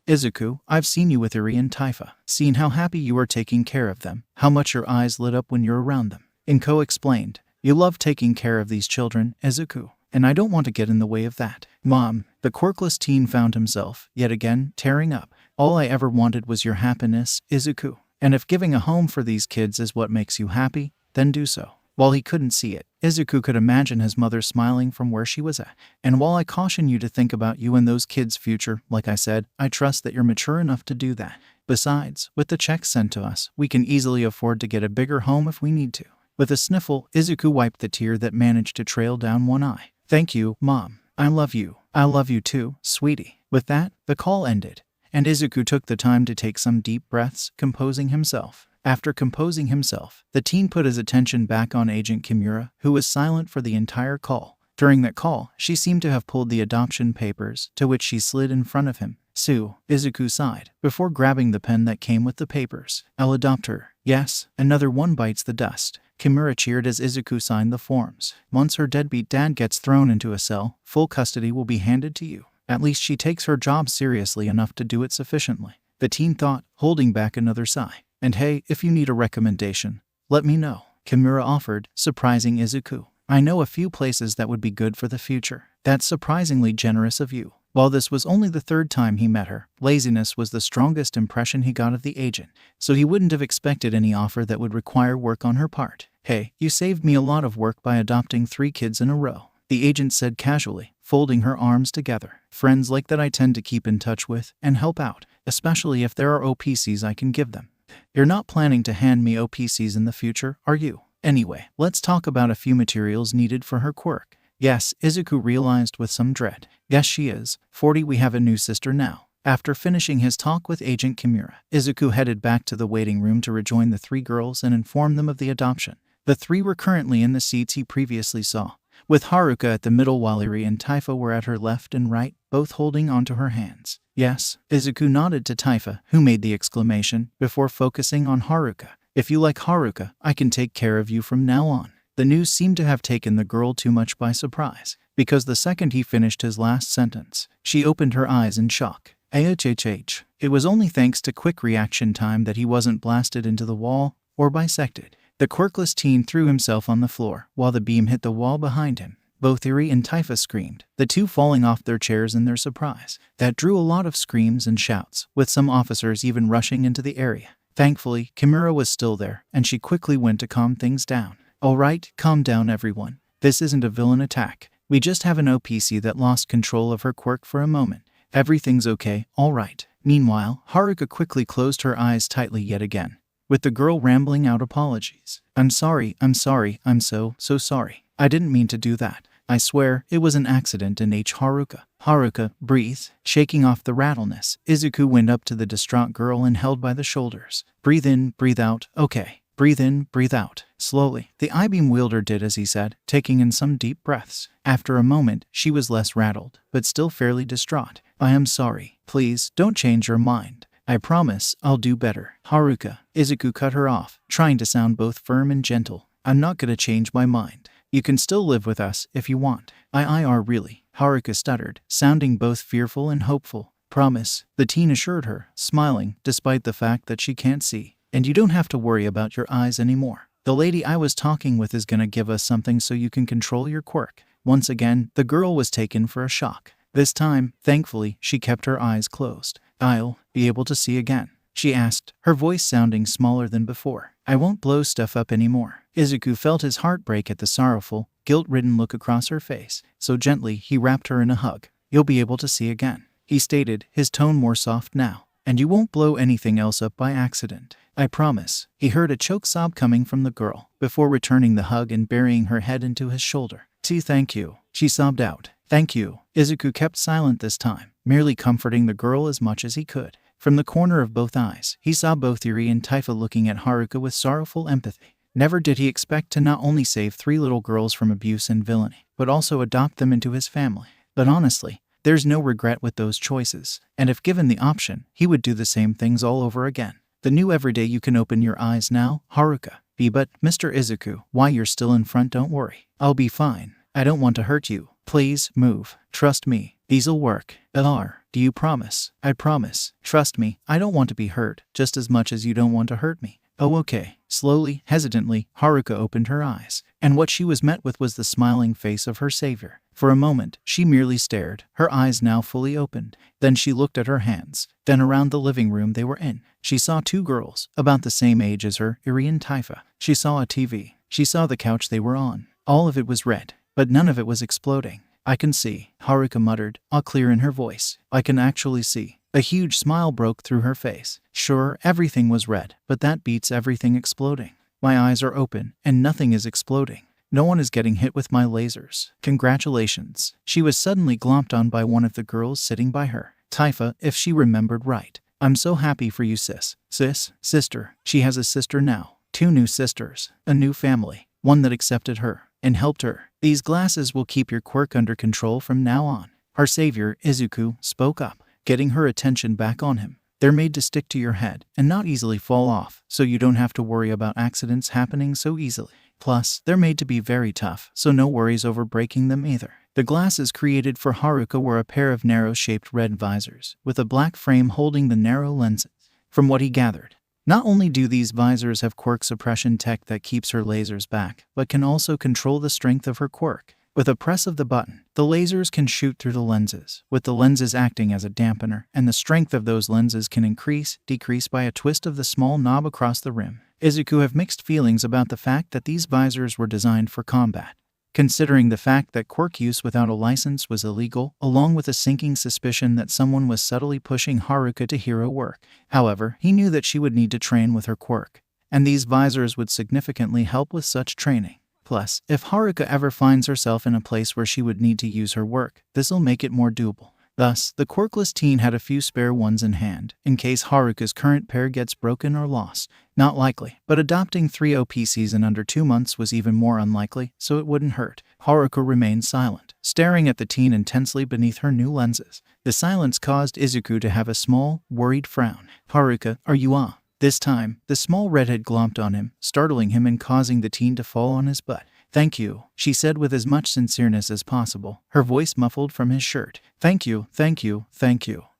Izuku, I've seen you with Eri and Taifa, seen how happy you are taking care of them, how much your eyes lit up when you're around them. Inko explained. You love taking care of these children, Izuku, and I don't want to get in the way of that. Mom, the quirkless teen found himself, yet again, tearing up. All I ever wanted was your happiness, Izuku. And if giving a home for these kids is what makes you happy, then do so. While he couldn't see it, Izuku could imagine his mother smiling from where she was at. And while I caution you to think about you and those kids' future, like I said, I trust that you're mature enough to do that. Besides, with the checks sent to us, we can easily afford to get a bigger home if we need to. With a sniffle, Izuku wiped the tear that managed to trail down one eye. Thank you, Mom. I love you. I love you too, sweetie. With that, the call ended, and Izuku took the time to take some deep breaths, composing himself. After composing himself, the teen put his attention back on Agent Kimura, who was silent for the entire call. During that call, she seemed to have pulled the adoption papers, to which she slid in front of him. Sue, Izuku sighed, before grabbing the pen that came with the papers. I'll adopt her. Yes, another one bites the dust. Kimura cheered as Izuku signed the forms. Once her deadbeat dad gets thrown into a cell, full custody will be handed to you. At least she takes her job seriously enough to do it sufficiently. The teen thought, holding back another sigh. And hey, if you need a recommendation, let me know, Kimura offered, surprising Izuku. I know a few places that would be good for the future. That's surprisingly generous of you. While this was only the 3rd time he met her, laziness was the strongest impression he got of the agent, so he wouldn't have expected any offer that would require work on her part. Hey, you saved me a lot of work by adopting 3 kids in a row, the agent said casually, folding her arms together. Friends like that I tend to keep in touch with and help out, especially if there are OPCs I can give them. You're not planning to hand me OPCs in the future, are you? Anyway, let's talk about a few materials needed for her quirk. Yes, Izuku realized with some dread. Yes, she is. 40, we have a new sister now. After finishing his talk with Agent Kimura, Izuku headed back to the waiting room to rejoin the 3 girls and inform them of the adoption. The 3 were currently in the seats he previously saw, with Haruka at the middle while Eri and Taifa were at her left and right, both holding onto her hands. Yes, Izuku nodded to Taifa, who made the exclamation, before focusing on Haruka. If you like Haruka, I can take care of you from now on. The news seemed to have taken the girl too much by surprise, because the second he finished his last sentence, she opened her eyes in shock. 𝐻𝐻. It was only thanks to quick reaction time that he wasn't blasted into the wall or bisected. The quirkless teen threw himself on the floor, while the beam hit the wall behind him. Both Eri and Taifa screamed, the 2 falling off their chairs in their surprise. That drew a lot of screams and shouts, with some officers even rushing into the area. Thankfully, Kimura was still there, and she quickly went to calm things down. All right, calm down everyone. This isn't a villain attack. We just have an OPC that lost control of her quirk for a moment. Everything's okay, all right. Meanwhile, Haruka quickly closed her eyes tightly yet again, with the girl rambling out apologies. I'm sorry, I'm so sorry. I didn't mean to do that. I swear, it was an accident and Haruka. Haruka, breathe. Shaking off the rattleness, Izuku went up to the distraught girl and held by the shoulders. Breathe in, breathe out, okay. Breathe in, breathe out. Slowly, the I-beam wielder did as he said, taking in some deep breaths. After a moment, she was less rattled, but still fairly distraught. I am sorry. Please, don't change your mind. I promise, I'll do better. Haruka, Izuku cut her off, trying to sound both firm and gentle. I'm not gonna change my mind. You can still live with us if you want. I really, Haruka stuttered, sounding both fearful and hopeful. Promise, the teen assured her, smiling, despite the fact that she can't see. And you don't have to worry about your eyes anymore. The lady I was talking with is gonna give us something so you can control your quirk. Once again, the girl was taken for a shock. This time, thankfully, she kept her eyes closed. I'll be able to see again, she asked, her voice sounding smaller than before. I won't blow stuff up anymore. Izuku felt his heart break at the sorrowful, guilt-ridden look across her face, so gently he wrapped her in a hug. You'll be able to see again, he stated, his tone more soft now. And you won't blow anything else up by accident. I promise." He heard a choke sob coming from the girl, before returning the hug and burying her head into his shoulder. Thank you," she sobbed out. "Thank you." Izuku kept silent this time, merely comforting the girl as much as he could. From the corner of both eyes, he saw both Eri and Tifa looking at Haruka with sorrowful empathy. Never did he expect to not only save 3 little girls from abuse and villainy, but also adopt them into his family. But honestly, there's no regret with those choices, and if given the option, he would do the same things all over again. The new everyday you can open your eyes now, Haruka. But, Mr. Izuku, why you're still in front, don't worry. I'll be fine. I don't want to hurt you. Please, move. Trust me. These'll work. Do you promise? I promise. Trust me, I don't want to be hurt, just as much as you don't want to hurt me. Oh, okay. Slowly, hesitantly, Haruka opened her eyes, and what she was met with was the smiling face of her savior. For a moment, she merely stared, her eyes now fully opened. Then she looked at her hands. Then around the living room they were in, she saw 2 girls, about the same age as her, Eri and Tifa. She saw a TV. She saw the couch they were on. All of it was red, but none of it was exploding. I can see, Haruka muttered, all clear in her voice. I can actually see. A huge smile broke through her face. Sure, everything was red, but that beats everything exploding. My eyes are open, and nothing is exploding. No one is getting hit with my lasers. Congratulations. She was suddenly glomped on by one of the girls sitting by her. Tifa, if she remembered right. I'm so happy for you, sis. Sister. She has a sister now. 2 new sisters. A new family. One that accepted her and helped her. These glasses will keep your quirk under control from now on. Her savior, Izuku, spoke up, getting her attention back on him. They're made to stick to your head and not easily fall off, so you don't have to worry about accidents happening so easily. Plus, they're made to be very tough, so no worries over breaking them either. The glasses created for Haruka were a pair of narrow-shaped red visors, with a black frame holding the narrow lenses. From what he gathered, not only do these visors have quirk suppression tech that keeps her lasers back, but can also control the strength of her quirk. With a press of the button, the lasers can shoot through the lenses, with the lenses acting as a dampener, and the strength of those lenses can increase, decrease by a twist of the small knob across the rim. Izuku have mixed feelings about the fact that these visors were designed for combat. Considering the fact that quirk use without a license was illegal, along with a sinking suspicion that someone was subtly pushing Haruka to hero work. However, he knew that she would need to train with her quirk, and these visors would significantly help with such training. Plus, if Haruka ever finds herself in a place where she would need to use her work, this'll make it more doable. Thus, the quirkless teen had a few spare ones in hand, in case Haruka's current pair gets broken or lost. Not likely, but adopting 3 OPCs in under 2 months was even more unlikely, so it wouldn't hurt. Haruka remained silent, staring at the teen intensely beneath her new lenses. The silence caused Izuku to have a small, worried frown. "Haruka, are you This time, the small redhead glomped on him, startling him and causing the teen to fall on his butt. "Thank you," she said with as much sincereness as possible, her voice muffled from his shirt. Thank you,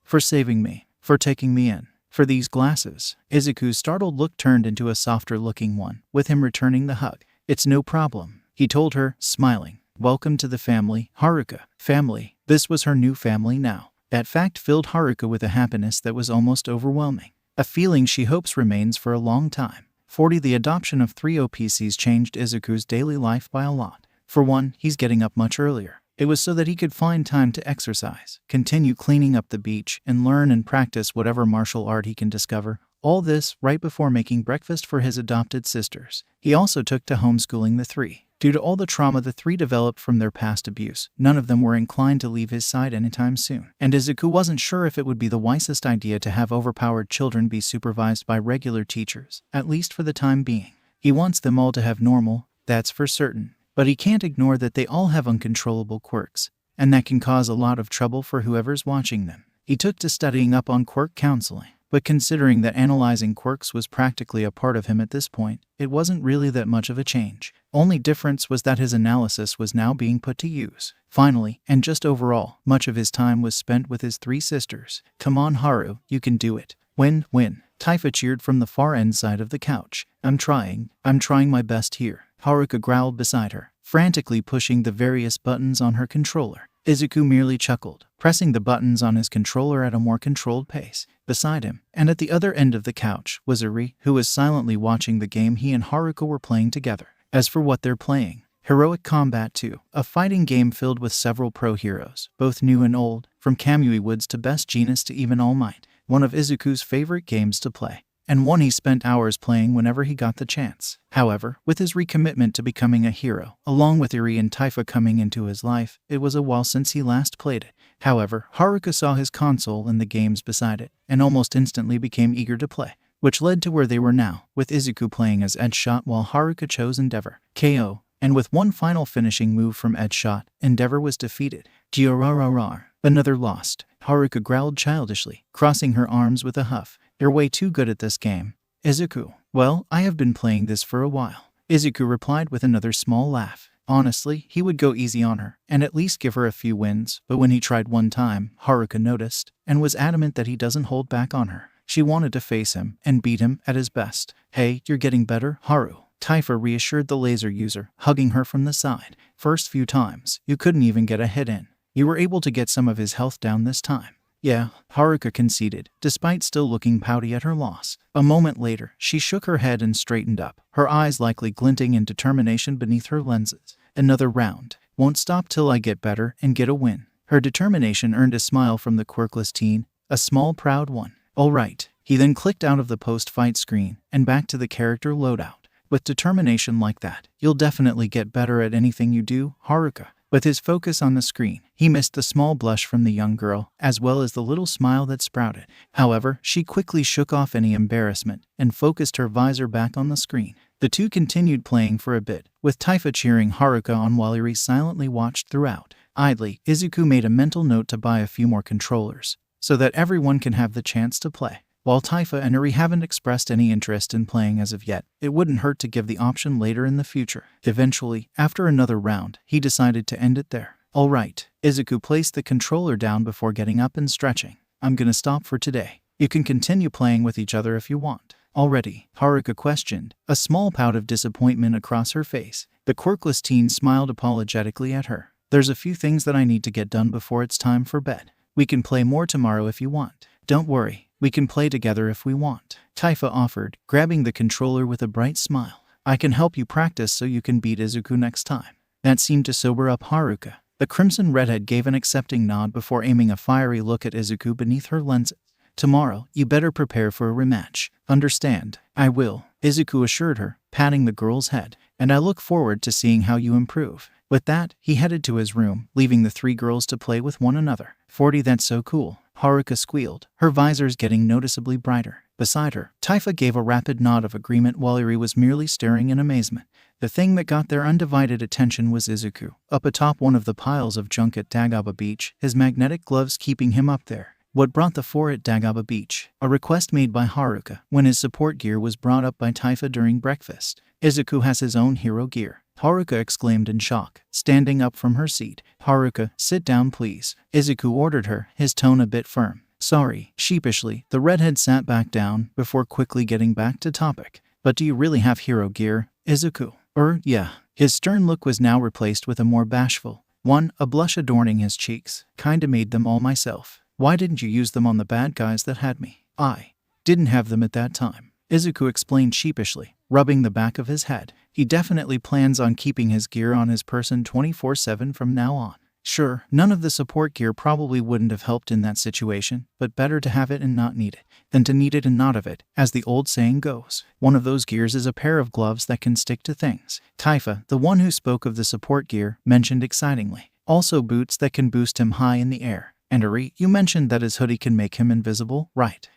for saving me, for taking me in, for these glasses." Izuku's startled look turned into a softer-looking one, with him returning the hug. "It's no problem," he told her, smiling. "Welcome to the family, Haruka." Family. This was her new family now. That fact filled Haruka with a happiness that was almost overwhelming. A feeling she hopes remains for a long time. The adoption of 3 OPCs changed Izuku's daily life by a lot. For one, he's getting up much earlier. It was so that he could find time to exercise, continue cleaning up the beach, and learn and practice whatever martial art he can discover. All this right before making breakfast for his adopted sisters. He also took to homeschooling the 3. Due to all the trauma the 3 developed from their past abuse, none of them were inclined to leave his side anytime soon. And Izuku wasn't sure if it would be the wisest idea to have overpowered children be supervised by regular teachers, at least for the time being. He wants them all to have normal, that's for certain. But he can't ignore that they all have uncontrollable quirks, and that can cause a lot of trouble for whoever's watching them. He took to studying up on quirk counseling. But considering that analyzing quirks was practically a part of him at this point, it wasn't really that much of a change. Only difference was that his analysis was now being put to use. Finally, and just overall, much of his time was spent with his 3 sisters. "Come on, Haru, you can do it. Win. Tifa cheered from the far end side of the couch. I'm trying my best here." Haruka growled beside her, frantically pushing the various buttons on her controller. Izuku merely chuckled, pressing the buttons on his controller at a more controlled pace. Beside him, and at the other end of the couch, was Eri, who was silently watching the game he and Haruka were playing together. As for what they're playing, Heroic Combat 2, a fighting game filled with several pro heroes, both new and old, from Kamui Woods to Best Jeanist to even All Might, one of Izuku's favorite games to play. and one he spent hours playing whenever he got the chance. However, with his recommitment to becoming a hero, along with Eri and 𝗧𝗵𝗶 coming into his life, it was a while since he last played it. However, Haruka saw his console and the games beside it, and almost instantly became eager to play, which led to where they were now, with Izuku playing as 𝗧𝗏 while Haruka chose 𝗫𝗏 KO, and with one final finishing move from 𝗧𝗏, 𝗫𝗏 was defeated. 𝗔𝗨𝗧𝗏, another lost. Haruka growled childishly, crossing her arms with a huff. You're way too good at this game. Izuku, well, I have been playing this for a while. Izuku replied with another small laugh. Honestly, he would go easy on her, and at least give her a few wins, but when he tried one time, Haruka noticed, and was adamant that he doesn't hold back on her. She wanted to face him, and beat him at his best. Hey, you're getting better, Haru. 𝗧𝗏𝗏 reassured the laser user, hugging her from the side. First few times, you couldn't even get a hit in. You were able to get some of his health down this time. Yeah, Haruka conceded, despite still looking pouty at her loss. A moment later, she shook her head and straightened up, her eyes likely glinting in determination beneath her lenses. Another round. Won't stop till I get better and get a win. Her determination earned a smile from the Quirkless teen, a small proud one. All right. He then clicked out of the post-fight screen and back to the character loadout. With determination like that, you'll definitely get better at anything you do, Haruka. With his focus on the screen, he missed the small blush from the young girl, as well as the little smile that sprouted. However, she quickly shook off any embarrassment and focused her visor back on the screen. The two continued playing for a bit, with 𝗧𝗏𝗏 cheering Haruka on while Eri silently watched throughout. Idly, Izuku made a mental note to buy a few more controllers, so that everyone can have the chance to play. While 𝗧𝗏𝗏 and Eri haven't expressed any interest in playing as of yet, it wouldn't hurt to give the option later in the future. Eventually, after another round, he decided to end it there. Alright, Izuku placed the controller down before getting up and stretching. I'm gonna stop for today. You can continue playing with each other if you want. Already? Haruka questioned, a small pout of disappointment across her face. The Quirkless teen smiled apologetically at her. There's a few things that I need to get done before it's time for bed. We can play more tomorrow if you want. Don't worry. We can play together if we want. 𝗧𝗏𝗏 offered, grabbing the controller with a bright smile. I can help you practice so you can beat Izuku next time. That seemed to sober up Haruka. The crimson redhead gave an accepting nod before aiming a fiery look at Izuku beneath her lenses. Tomorrow, you better prepare for a rematch. Understand? I will, Izuku assured her, patting the girl's head. And I look forward to seeing how you improve. With that, he headed to his room, leaving the three girls to play with one another. 40, that's so cool. Haruka squealed, her visors getting noticeably brighter. Beside her, 𝗧𝗏𝗏 gave a rapid nod of agreement while Eri was merely staring in amazement. The thing that got their undivided attention was Izuku, up atop one of the piles of junk at 𝗳𝗏𝗶𝗿 Beach, his magnetic gloves keeping him up there. What brought the four at 𝗳𝗏𝗶𝗿 Beach? A request made by Haruka when his support gear was brought up by 𝗧𝗏𝗏 during breakfast. Izuku has his own hero gear, Haruka exclaimed in shock, standing up from her seat. Haruka, sit down please, Izuku ordered her, his tone a bit firm. Sorry, sheepishly, the redhead sat back down before quickly getting back to topic. But do you really have hero gear, Izuku? Yeah. His stern look was now replaced with a more bashful one, a blush adorning his cheeks. Kinda made them all myself. Why didn't you use them on the bad guys that had me? I didn't have them at that time, Izuku explained sheepishly, rubbing the back of his head. He definitely plans on keeping his gear on his person 24/7 from now on. Sure, none of the support gear probably wouldn't have helped in that situation, but better to have it and not need it, than to need it and not have it, as the old saying goes. One of those gears is a pair of gloves that can stick to things. 𝗧𝗏𝗏, the one who spoke of the support gear, mentioned excitingly. Also boots that can boost him high in the air. And Eri, you mentioned that his hoodie can make him invisible, right?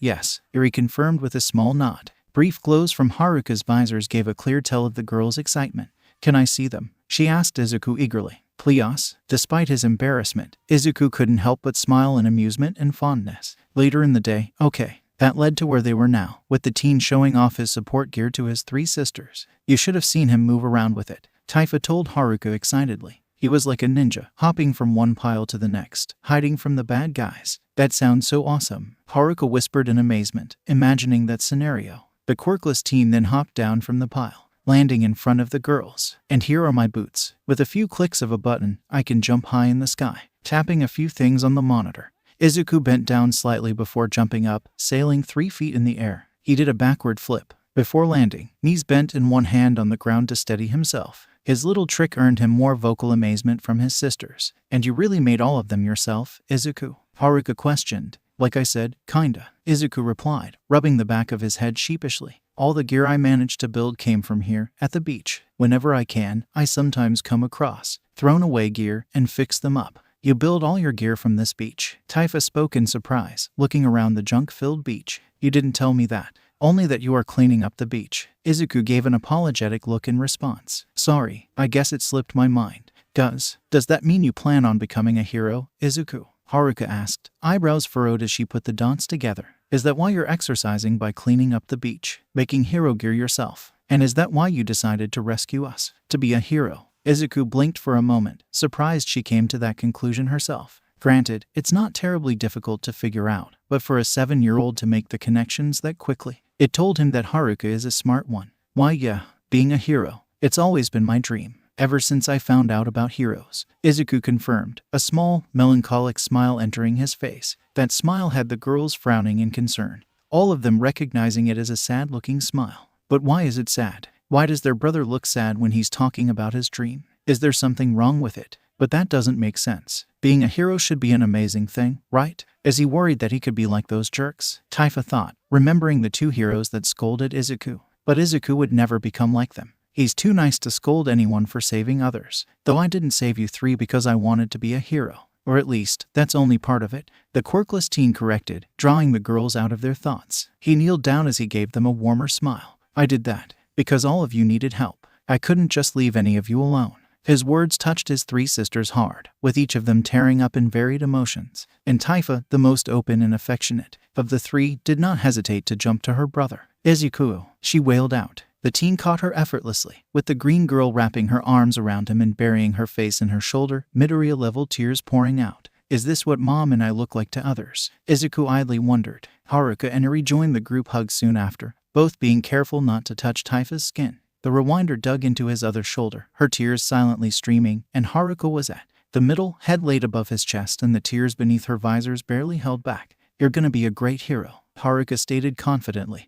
Yes, Eri confirmed with a small nod. Brief glows from Haruka's visors gave a clear tell of the girl's excitement. Can I see them? She asked Izuku eagerly. Please? Despite his embarrassment, Izuku couldn't help but smile in amusement and fondness. Later in the day, okay. That led to where they were now, with the teen showing off his support gear to his three sisters. You should have seen him move around with it, 𝗧𝗏𝗏 told Haruka excitedly. He was like a ninja, hopping from one pile to the next, hiding from the bad guys. That sounds so awesome, Haruka whispered in amazement, imagining that scenario. The Quirkless teen then hopped down from the pile, landing in front of the girls. And here are my boots. With a few clicks of a button, I can jump high in the sky. Tapping a few things on the monitor, Izuku bent down slightly before jumping up, sailing 3 feet in the air. He did a backward flip. Before landing, knees bent and one hand on the ground to steady himself. His little trick earned him more vocal amazement from his sisters. And you really made all of them yourself, Izuku? Haruka questioned. Like I said, kinda, Izuku replied, rubbing the back of his head sheepishly. All the gear I managed to build came from here, at the beach. Whenever I can, I sometimes come across thrown away gear and fix them up. You build all your gear from this beach? 𝗧𝗵𝗶 spoke in surprise, looking around the junk-filled beach. You didn't tell me that. Only that you are cleaning up the beach. Izuku gave an apologetic look in response. Sorry, I guess it slipped my mind. Does that mean you plan on becoming a hero, Izuku? Haruka asked, eyebrows furrowed as she put the dots together. Is that why you're exercising by cleaning up the beach, making hero gear yourself? And is that why you decided to rescue us? To be a hero? Izuku blinked for a moment, surprised she came to that conclusion herself. Granted, it's not terribly difficult to figure out, but for a 7-year-old to make the connections that quickly, it told him that Haruka is a smart one. Why yeah, being a hero. It's always been my dream. Ever since I found out about heroes, Izuku confirmed, a small, melancholic smile entering his face. That smile had the girls frowning in concern, all of them recognizing it as a sad-looking smile. But why is it sad? Why does their brother look sad when he's talking about his dream? Is there something wrong with it? But that doesn't make sense. Being a hero should be an amazing thing, right? Is he worried that he could be like those jerks? 𝗧𝗵𝗶 thought, remembering the 2 heroes that scolded Izuku. But Izuku would never become like them. He's too nice to scold anyone for saving others. Though I didn't save you 3 because I wanted to be a hero. Or at least, that's only part of it. The quirkless teen corrected, drawing the girls out of their thoughts. He kneeled down as he gave them a warmer smile. I did that because all of you needed help. I couldn't just leave any of you alone. His words touched his 3 sisters hard, with each of them tearing up in varied emotions. And 𝗧𝗵𝗶, the most open and affectionate of the 3, did not hesitate to jump to her brother. Izuku, she wailed out. The teen caught her effortlessly, with the green girl wrapping her arms around him and burying her face in her shoulder, Midoriya-level tears pouring out. Is this what Mom and I look like to others? Izuku idly wondered. Haruka and Eri joined the group hug soon after, both being careful not to touch 𝗧𝗵𝗶's skin. The rewinder dug into his other shoulder, her tears silently streaming, and Haruka was at the middle, head laid above his chest and the tears beneath her visors barely held back. You're gonna be a great hero, Haruka stated confidently,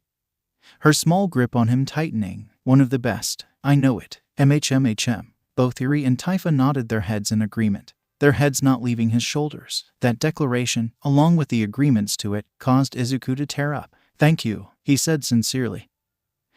her small grip on him tightening. One of the best. I know it. 𝗵𝗶. Both Eri and 𝗧𝗵𝗶 nodded their heads in agreement, their heads not leaving his shoulders. That declaration, along with the agreements to it, caused Izuku to tear up. Thank you, he said sincerely,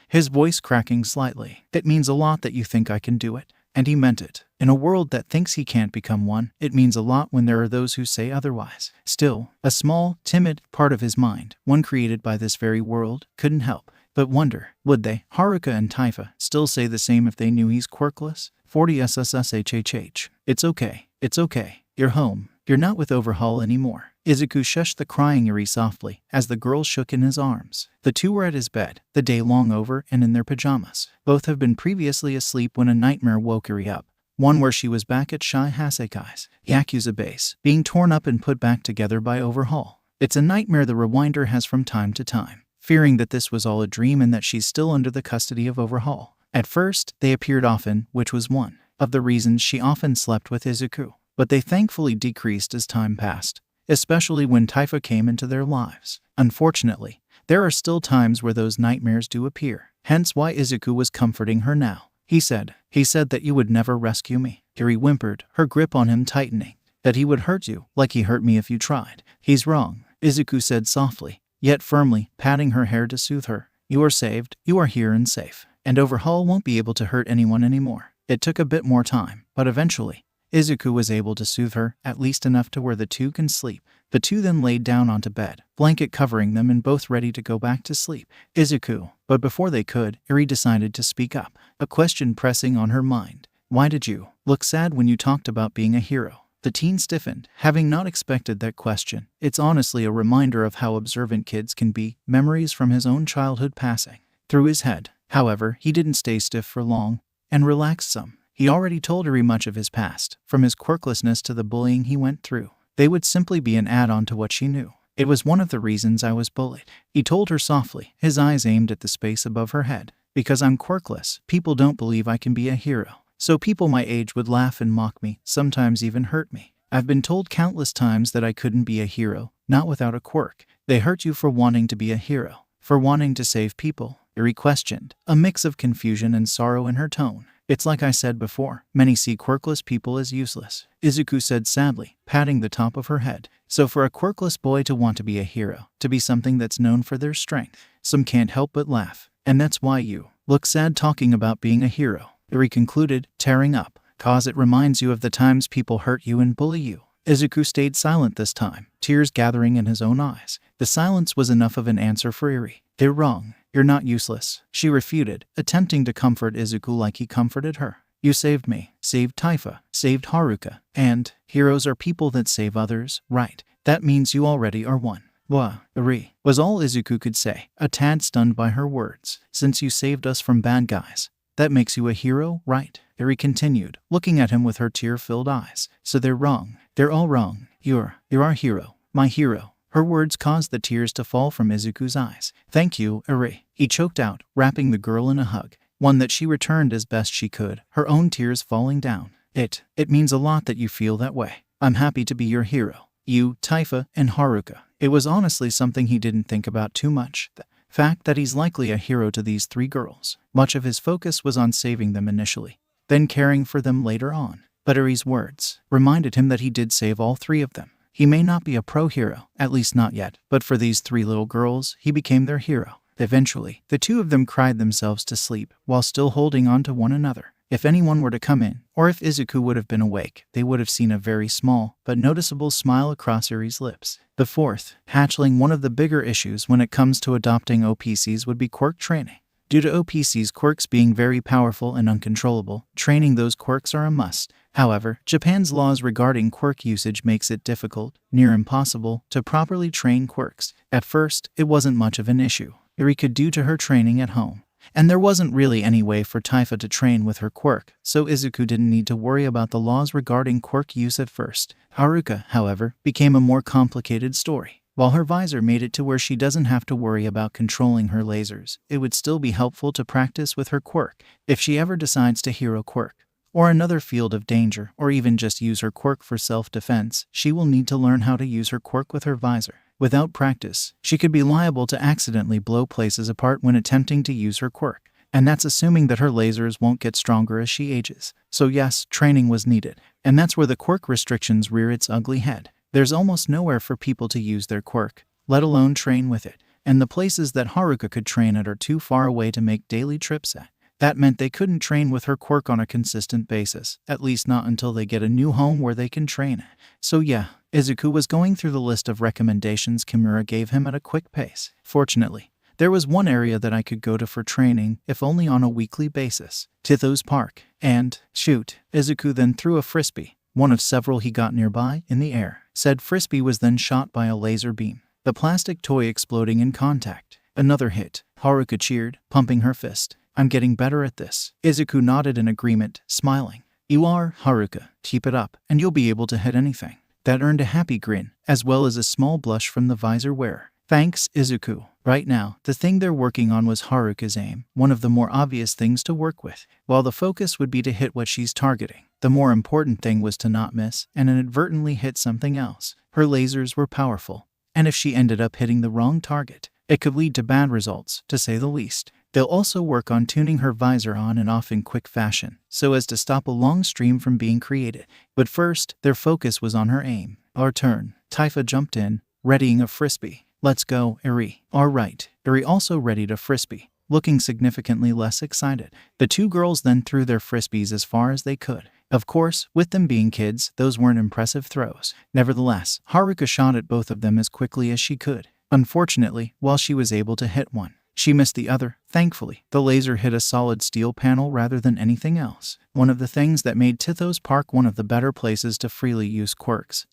his voice cracking slightly. It means a lot that you think I can do it. And he meant it. In a world that thinks he can't become one, it means a lot when there are those who say otherwise. Still, a small, timid part of his mind, one created by this very world, couldn't help but wonder, would they, Haruka and 𝗧𝗵𝗶, still say the same if they knew he's quirkless? 40 SSSHHH. It's okay. You're home. You're not with Overhaul anymore. Izuku shushed the crying Eri softly, as the girl shook in his arms. The 2 were at his bed, the day long over and in their pajamas. Both have been previously asleep when a nightmare woke Eri up. One where she was back at Shy Hasekai's Yakuza base, being torn up and put back together by Overhaul. It's a nightmare the rewinder has from time to time, fearing that this was all a dream and that she's still under the custody of Overhaul. At first, they appeared often, which was one of the reasons she often slept with Izuku. But they thankfully decreased as time passed, especially when 𝗧𝗵𝗶 came into their lives. Unfortunately, there are still times where those nightmares do appear, hence why Izuku was comforting her now. He said that you would never rescue me. Eri whimpered, her grip on him tightening. That he would hurt you, like he hurt me if you tried. He's wrong, Izuku said softly, yet firmly, patting her hair to soothe her. You are saved, you are here and safe, and Overhaul won't be able to hurt anyone anymore. It took a bit more time, but eventually, Izuku was able to soothe her, at least enough to where the 2 can sleep. The 2 then laid down onto bed, blanket covering them and both ready to go back to sleep. Izuku. But before they could, Eri decided to speak up, a question pressing on her mind. Why did you look sad when you talked about being a hero? The teen stiffened, having not expected that question. It's honestly a reminder of how observant kids can be, memories from his own childhood passing through his head. However, he didn't stay stiff for long, and relaxed some. He already told Eri much of his past, from his quirklessness to the bullying he went through. They would simply be an add-on to what she knew. It was one of the reasons I was bullied, he told her softly, his eyes aimed at the space above her head. Because I'm quirkless, people don't believe I can be a hero. So people my age would laugh and mock me, sometimes even hurt me. I've been told countless times that I couldn't be a hero, not without a quirk. They hurt you for wanting to be a hero, for wanting to save people, Eri questioned, a mix of confusion and sorrow in her tone. It's like I said before, many see quirkless people as useless, Izuku said sadly, patting the top of her head. So for a quirkless boy to want to be a hero, to be something that's known for their strength, some can't help but laugh. And that's why you look sad talking about being a hero, Eri concluded, tearing up, cause it reminds you of the times people hurt you and bully you. Izuku stayed silent this time, tears gathering in his own eyes. The silence was enough of an answer for Eri. They're wrong. You're not useless, she refuted, attempting to comfort Izuku like he comforted her. You saved me, saved Taifa, saved Haruka, and heroes are people that save others, right? That means you already are one. Wah, Eri, was all Izuku could say, a tad stunned by her words. Since you saved us from bad guys, that makes you a hero, right? Eri continued, looking at him with her tear-filled eyes. So they're wrong. They're all wrong. You're our hero, my hero. Her words caused the tears to fall from Izuku's eyes. Thank you, Eri, he choked out, wrapping the girl in a hug, one that she returned as best she could, her own tears falling down. It means a lot that you feel that way. I'm happy to be your hero. You, Taifa, and Haruka. It was honestly something he didn't think about too much. The fact that he's likely a hero to these 3 girls. Much of his focus was on saving them initially, then caring for them later on. But Eri's words reminded him that he did save all 3 of them. He may not be a pro-hero, at least not yet, but for these 3 little girls, he became their hero. Eventually, the 2 of them cried themselves to sleep while still holding on to one another. If anyone were to come in, or if Izuku would have been awake, they would have seen a very small but noticeable smile across Eri's lips. The 4th hatchling, one of the bigger issues when it comes to adopting OPCs would be quirk training. Due to OPC's quirks being very powerful and uncontrollable, training those quirks are a must. However, Japan's laws regarding quirk usage makes it difficult, near impossible, to properly train quirks. At first, it wasn't much of an issue Eri could do to her training at home, and there wasn't really any way for Taifa to train with her quirk, so Izuku didn't need to worry about the laws regarding quirk use at first. Haruka, however, became a more complicated story. While her visor made it to where she doesn't have to worry about controlling her lasers, it would still be helpful to practice with her quirk. If she ever decides to hero quirk, or another field of danger, or even just use her quirk for self-defense, she will need to learn how to use her quirk with her visor. Without practice, she could be liable to accidentally blow places apart when attempting to use her quirk. And that's assuming that her lasers won't get stronger as she ages. So yes, training was needed. And that's where the quirk restrictions rear its ugly head. There's almost nowhere for people to use their quirk, let alone train with it. And the places that Haruka could train at are too far away to make daily trips at. That meant they couldn't train with her quirk on a consistent basis, at least not until they get a new home where they can train it. So yeah, Izuku was going through the list of recommendations Kimura gave him at a quick pace. Fortunately, there was one area that I could go to for training, if only on a weekly basis. 𝗧𝗵𝗶 Park. And, shoot, Izuku then threw a frisbee, one of several he got nearby, in the air. Said frisbee was then shot by a laser beam, the plastic toy exploding in contact. Another hit. Haruka cheered, pumping her fist. I'm getting better at this. Izuku nodded in agreement, smiling. You are, Haruka. Keep it up, and you'll be able to hit anything. That earned a happy grin, as well as a small blush from the visor wearer. Thanks, Izuku. Right now, the thing they're working on was Haruka's aim, one of the more obvious things to work with. While the focus would be to hit what she's targeting, the more important thing was to not miss and inadvertently hit something else. Her lasers were powerful, and if she ended up hitting the wrong target, it could lead to bad results, to say the least. They'll also work on tuning her visor on and off in quick fashion, so as to stop a long stream from being created. But first, their focus was on her aim. Our turn. Taifa jumped in, readying a frisbee. Let's go, Eri. All right. Eri also readied a frisbee, looking significantly less excited. The 2 girls then threw their frisbees as far as they could. Of course, with them being kids, those weren't impressive throws. Nevertheless, Haruka shot at both of them as quickly as she could. Unfortunately, while she was able to hit one, she missed the other. Thankfully, the laser hit a solid steel panel rather than anything else. One of the things that made 𝗧𝗵𝗶 Park one of the better places to freely use quirks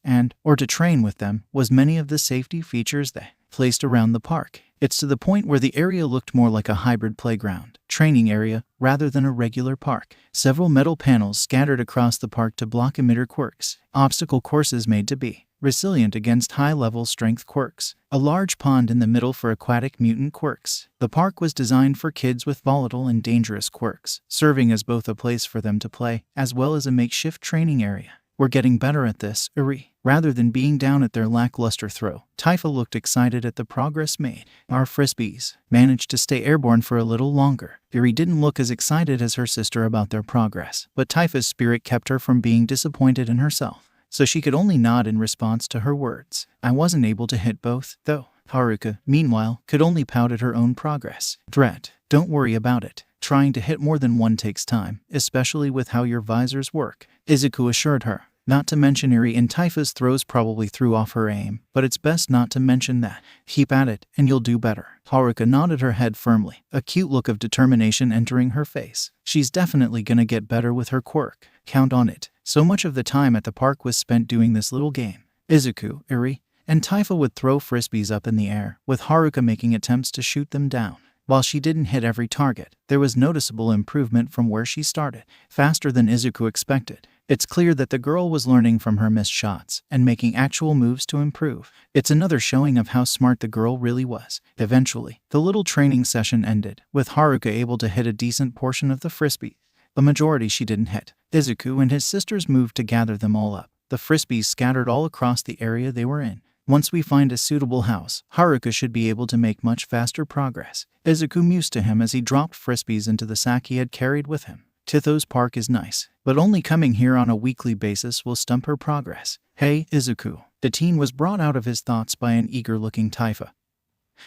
or to train with them was many of the safety features they placed around the park. It's to the point where the area looked more like a hybrid playground, training area, rather than a regular park. Several metal panels scattered across the park to block emitter quirks. Obstacle courses made to be resilient against high-level strength quirks. A large pond in the middle for aquatic mutant quirks. The park was designed for kids with volatile and dangerous quirks, serving as both a place for them to play, as well as a makeshift training area, We're getting better at this, 𝐒𝐿. Rather than being down at their lackluster throw, 𝗧𝗵𝗶 looked excited at the progress made. Our frisbees managed to stay airborne for a little longer. 𝐒𝐿 didn't look as excited as her sister about their progress, but 𝗧𝗵𝗶's spirit kept her from being disappointed in herself, so she could only nod in response to her words. I wasn't able to hit both, though. Haruka, meanwhile, could only pout at her own progress. Threat. Don't worry about it. Trying to hit more than one takes time, especially with how your visors work, Izuku assured her. Not to mention 𝐒𝐿 and 𝗧𝗵𝗶's throws probably threw off her aim, but it's best not to mention that. Keep at it, and you'll do better. Haruka nodded her head firmly, a cute look of determination entering her face. She's definitely gonna get better with her quirk. Count on it. So much of the time at the park was spent doing this little game. Izuku, 𝗍𝐿, and 𝗧𝗵𝗶 would throw frisbees up in the air, with Haruka making attempts to shoot them down. While she didn't hit every target, there was noticeable improvement from where she started, faster than Izuku expected. It's clear that the girl was learning from her missed shots and making actual moves to improve. It's another showing of how smart the girl really was. Eventually, the little training session ended, with Haruka able to hit a decent portion of the frisbee. The majority she didn't hit. Izuku and his sisters moved to gather them all up. The frisbees scattered all across the area they were in. Once we find a suitable house, Haruka should be able to make much faster progress. Izuku mused to him as he dropped frisbees into the sack he had carried with him. Tithos Park is nice, but only coming here on a weekly basis will stump her progress. Hey, Izuku. The teen was brought out of his thoughts by an eager-looking 𝗧𝗵𝗶,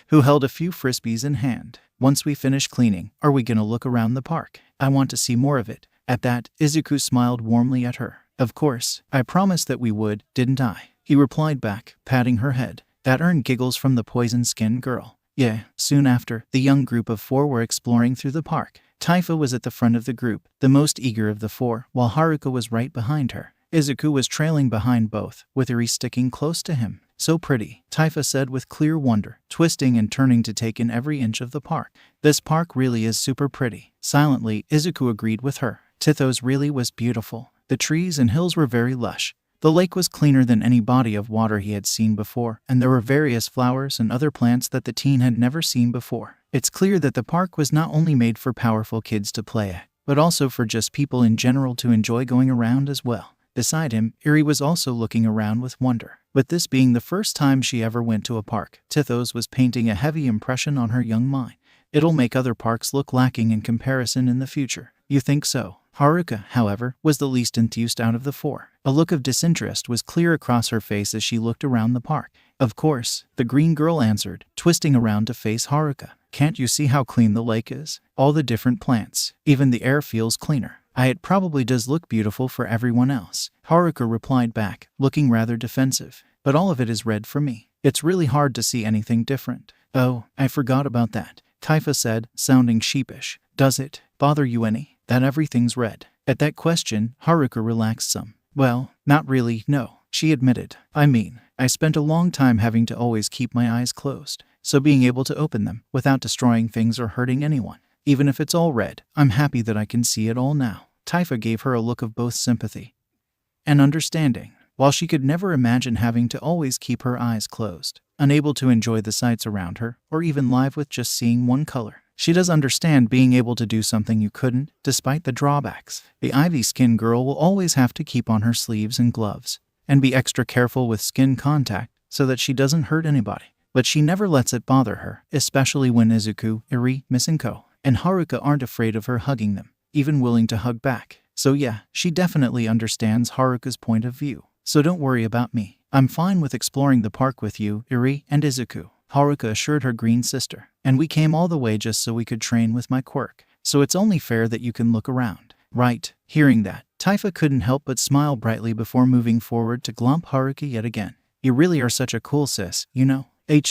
who held a few frisbees in hand. Once we finish cleaning, are we gonna look around the park? I want to see more of it. At that, Izuku smiled warmly at her. Of course, I promised that we would, didn't I? He replied back, patting her head. That earned giggles from the poison-skinned girl. Yeah. Soon after, the young group of four were exploring through the park. 𝗧𝗵𝗶 was at the front of the group, the most eager of the four, while Haruka was right behind her. Izuku was trailing behind both, with 𝗍𝐿 sticking close to him. So pretty, 𝗧𝗵𝗶 said with clear wonder, twisting and turning to take in every inch of the park. This park really is super pretty. Silently, Izuku agreed with her. Tithos really was beautiful. The trees and hills were very lush. The lake was cleaner than any body of water he had seen before, and there were various flowers and other plants that the teen had never seen before. It's clear that the park was not only made for powerful kids to play at, but also for just people in general to enjoy going around as well. Beside him, 𝗍𝐿 was also looking around with wonder. With this being the first time she ever went to a park, Tithos was painting a heavy impression on her young mind. It'll make other parks look lacking in comparison in the future. You think so? Haruka, however, was the least enthused out of the four. A look of disinterest was clear across her face as she looked around the park. Of course, the green girl answered, twisting around to face Haruka. Can't you see how clean the lake is? All the different plants. Even the air feels cleaner. It probably does look beautiful for everyone else. Haruka replied back, looking rather defensive. But all of it is red for me. It's really hard to see anything different. Oh, I forgot about that, 𝗧𝗵𝗶 said, sounding sheepish. Does it bother you any that everything's red? At that question, Haruka relaxed some. Well, not really, no, she admitted. I mean, I spent a long time having to always keep my eyes closed, so being able to open them without destroying things or hurting anyone, even if it's all red, I'm happy that I can see it all now. 𝗧𝗵𝗶 gave her a look of both sympathy and understanding. While she could never imagine having to always keep her eyes closed, unable to enjoy the sights around her, or even live with just seeing one color, she does understand being able to do something you couldn't, despite the drawbacks. The ivy-skinned girl will always have to keep on her sleeves and gloves, and be extra careful with skin contact so that she doesn't hurt anybody. But she never lets it bother her, especially when Izuku, 𝗍𝐿, Misenko, and Haruka aren't afraid of her hugging them, even willing to hug back. So yeah, she definitely understands Haruka's point of view. So don't worry about me. I'm fine with exploring the park with you, 𝗍𝐿 and Izuku, Haruka assured her green sister. And we came all the way just so we could train with my quirk. So it's only fair that you can look around. Right. Hearing that, 𝗧𝗵𝗶 couldn't help but smile brightly before moving forward to glomp Haruka yet again. You really are such a cool sis, you know? Hey.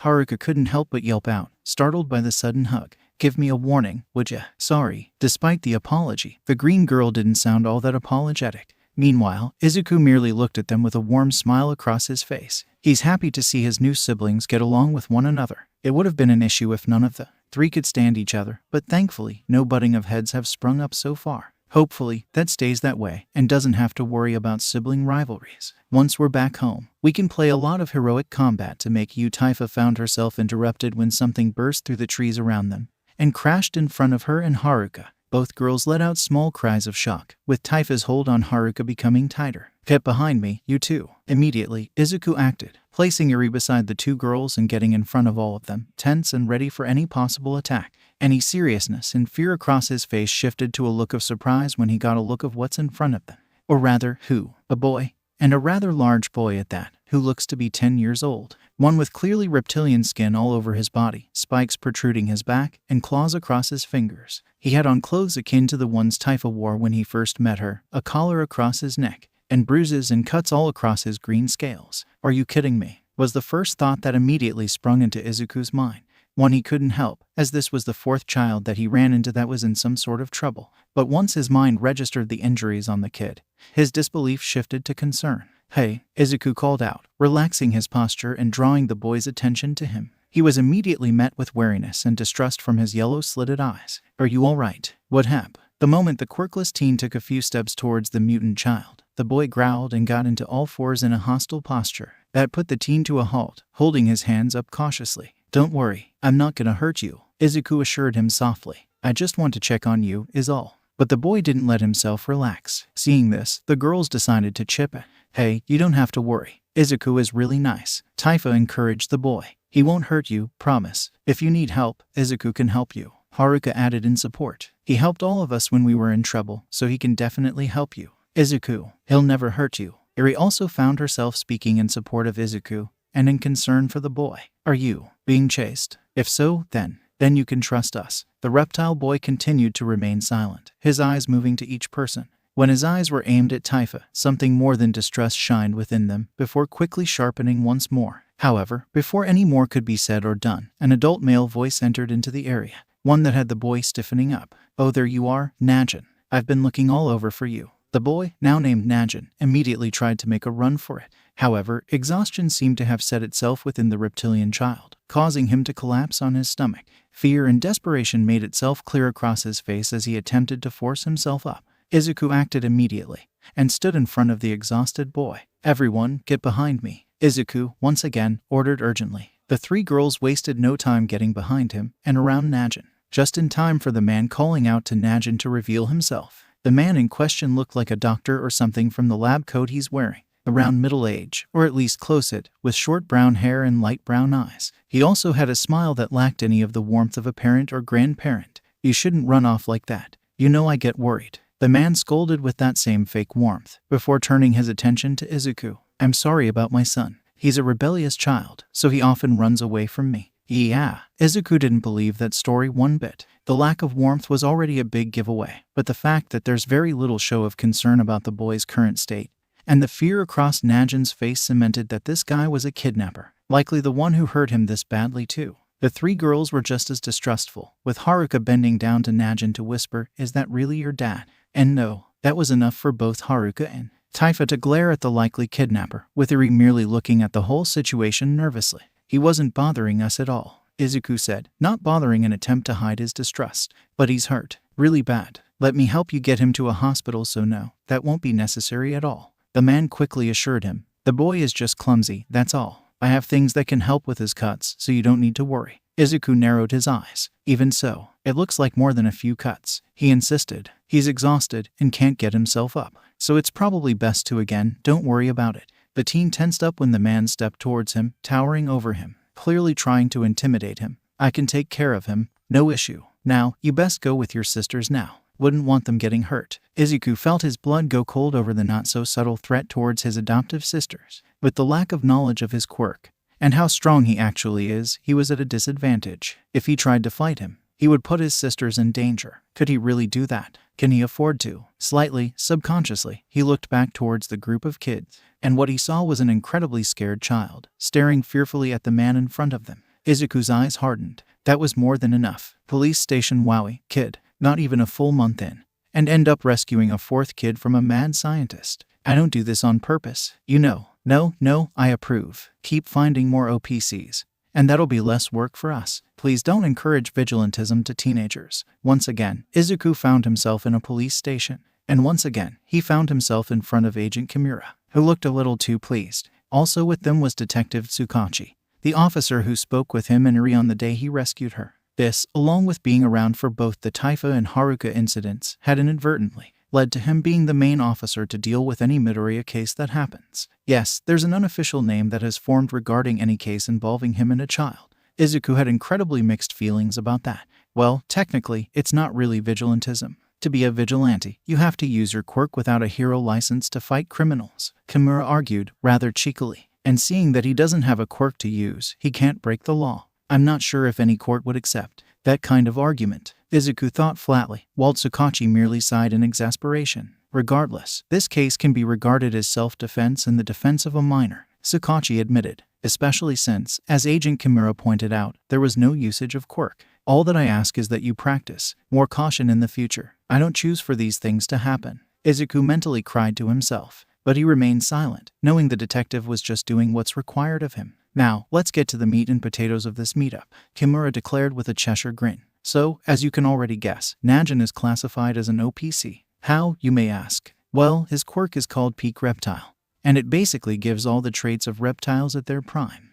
Haruka couldn't help but yelp out, startled by the sudden hug. Give me a warning, would ya? Sorry. Despite the apology, the green girl didn't sound all that apologetic. Meanwhile, Izuku merely looked at them with a warm smile across his face. He's happy to see his new siblings get along with one another. It would have been an issue if none of the three could stand each other, but thankfully, no butting of heads have sprung up so far. Hopefully, that stays that way and doesn't have to worry about sibling rivalries. Once we're back home, we can play a lot of heroic combat to make you. 𝗧𝗵𝗶 found herself interrupted when something burst through the trees around them and crashed in front of her and Haruka. Both girls let out small cries of shock, with 𝗧𝗏𝗏's hold on Haruka becoming tighter. "Get behind me, you two." Immediately, Izuku acted, placing Eri beside the two girls and getting in front of all of them, tense and ready for any possible attack. Any seriousness and fear across his face shifted to a look of surprise when he got a look of what's in front of them. Or rather, who? A boy. And a rather large boy at that, who looks to be 10 years old. One with clearly reptilian skin all over his body, spikes protruding his back, and claws across his fingers. He had on clothes akin to the ones 𝗧𝗏𝗏 wore when he first met her, a collar across his neck, and bruises and cuts all across his green scales. "Are you kidding me?" was the first thought that immediately sprung into Izuku's mind. One he couldn't help, as this was the fourth child that he ran into that was in some sort of trouble. But once his mind registered the injuries on the kid, his disbelief shifted to concern. "Hey," Izuku called out, relaxing his posture and drawing the boy's attention to him. He was immediately met with wariness and distrust from his yellow-slitted eyes. "Are you all right? What happened?" The moment the quirkless teen took a few steps towards the mutant child, the boy growled and got into all fours in a hostile posture. That put the teen to a halt, holding his hands up cautiously. "Don't worry, I'm not gonna hurt you," Izuku assured him softly. "I just want to check on you, is all." But the boy didn't let himself relax. Seeing this, the girls decided to chip in. "Hey, you don't have to worry. Izuku is really nice." 𝗧𝗏𝗏 encouraged the boy. "He won't hurt you, promise. If you need help, Izuku can help you." Haruka added in support. "He helped all of us when we were in trouble, so he can definitely help you. Izuku, he'll never hurt you." Eri also found herself speaking in support of Izuku, and in concern for the boy. "Are you being chased? If so, then you can trust us." The reptile boy continued to remain silent, his eyes moving to each person. When his eyes were aimed at 𝗧𝗏𝗏, something more than distrust shined within them, before quickly sharpening once more. However, before any more could be said or done, an adult male voice entered into the area, one that had the boy stiffening up. "Oh, there you are, 𝗫𝗫𝗫. I've been looking all over for you." The boy, now named 𝗫𝗫𝗫, immediately tried to make a run for it. However, exhaustion seemed to have set itself within the reptilian child, causing him to collapse on his stomach. Fear and desperation made itself clear across his face as he attempted to force himself up. Izuku acted immediately, and stood in front of the exhausted boy. "Everyone, get behind me," Izuku, once again, ordered urgently. The three girls wasted no time getting behind him and around 𝗫𝗫𝗫, just in time for the man calling out to 𝗫𝗫𝗫 to reveal himself. The man in question looked like a doctor or something from the lab coat he's wearing. Around middle age, or at least close it, with short brown hair and light brown eyes. He also had a smile that lacked any of the warmth of a parent or grandparent. "You shouldn't run off like that. You know I get worried." The man scolded with that same fake warmth, before turning his attention to Izuku. "I'm sorry about my son. He's a rebellious child, so he often runs away from me." "Yeah." Izuku didn't believe that story one bit. The lack of warmth was already a big giveaway, but the fact that there's very little show of concern about the boy's current state, and the fear across 𝗫𝗫𝗫's face cemented that this guy was a kidnapper, likely the one who hurt him this badly too. The three girls were just as distrustful, with Haruka bending down to 𝗫𝗫𝗫 to whisper, "Is that really your dad?" And no, that was enough for both Haruka and 𝗧𝗏𝗏 to glare at the likely kidnapper, with Eri merely looking at the whole situation nervously. "He wasn't bothering us at all," Izuku said, not bothering an attempt to hide his distrust. "But he's hurt. Really bad. Let me help you get him to a hospital, so no, that won't be necessary at all." The man quickly assured him, "The boy is just clumsy, that's all. I have things that can help with his cuts, so you don't need to worry." Izuku narrowed his eyes. "Even so, it looks like more than a few cuts," he insisted. "He's exhausted and can't get himself up, so it's probably best to don't worry about it." The teen tensed up when the man stepped towards him, towering over him, clearly trying to intimidate him. "I can take care of him, no issue. Now, you best go with your sisters now. Wouldn't want them getting hurt." Izuku felt his blood go cold over the not-so-subtle threat towards his adoptive sisters. With the lack of knowledge of his quirk, and how strong he actually is, he was at a disadvantage. If he tried to fight him, he would put his sisters in danger. Could he really do that? Can he afford to? Slightly, subconsciously, he looked back towards the group of kids, and what he saw was an incredibly scared child, staring fearfully at the man in front of them. Izuku's eyes hardened. That was more than enough. Police station wowie, kid, not even a full month in, and end up rescuing a fourth kid from a mad scientist. "I don't do this on purpose, you know." No, I approve. Keep finding more OPCs, and that'll be less work for us. Please don't encourage vigilantism to teenagers. Once again, Izuku found himself in a police station, and once again, he found himself in front of Agent 𝗵𝗵𝗲, who looked a little too pleased. Also with them was Detective 𝗧𝗵𝗶𝗿, the officer who spoke with him and Eri on the day he rescued her. This, along with being around for both the Taifa and Haruka incidents, had inadvertently led to him being the main officer to deal with any Midoriya case that happens. Yes, there's an unofficial name that has formed regarding any case involving him and a child. Izuku had incredibly mixed feelings about that. Well, technically, it's not really vigilantism. To be a vigilante, you have to use your quirk without a hero license to fight criminals, Kimura argued, rather cheekily. And seeing that he doesn't have a quirk to use, he can't break the law. I'm not sure if any court would accept that kind of argument, Izuku thought flatly, while Tsukachi merely sighed in exasperation. Regardless, this case can be regarded as self-defense and the defense of a minor, Tsukachi admitted, especially since, as Agent Kimura pointed out, there was no usage of quirk. All that I ask is that you practice more caution in the future. I don't choose for these things to happen, Izuku mentally cried to himself. But he remained silent, knowing the detective was just doing what's required of him. Now, let's get to the meat and potatoes of this meetup, Kimura declared with a Cheshire grin. So, as you can already guess, Najin is classified as an OPC. How, you may ask? Well, his quirk is called Peak Reptile, and it basically gives all the traits of reptiles at their prime.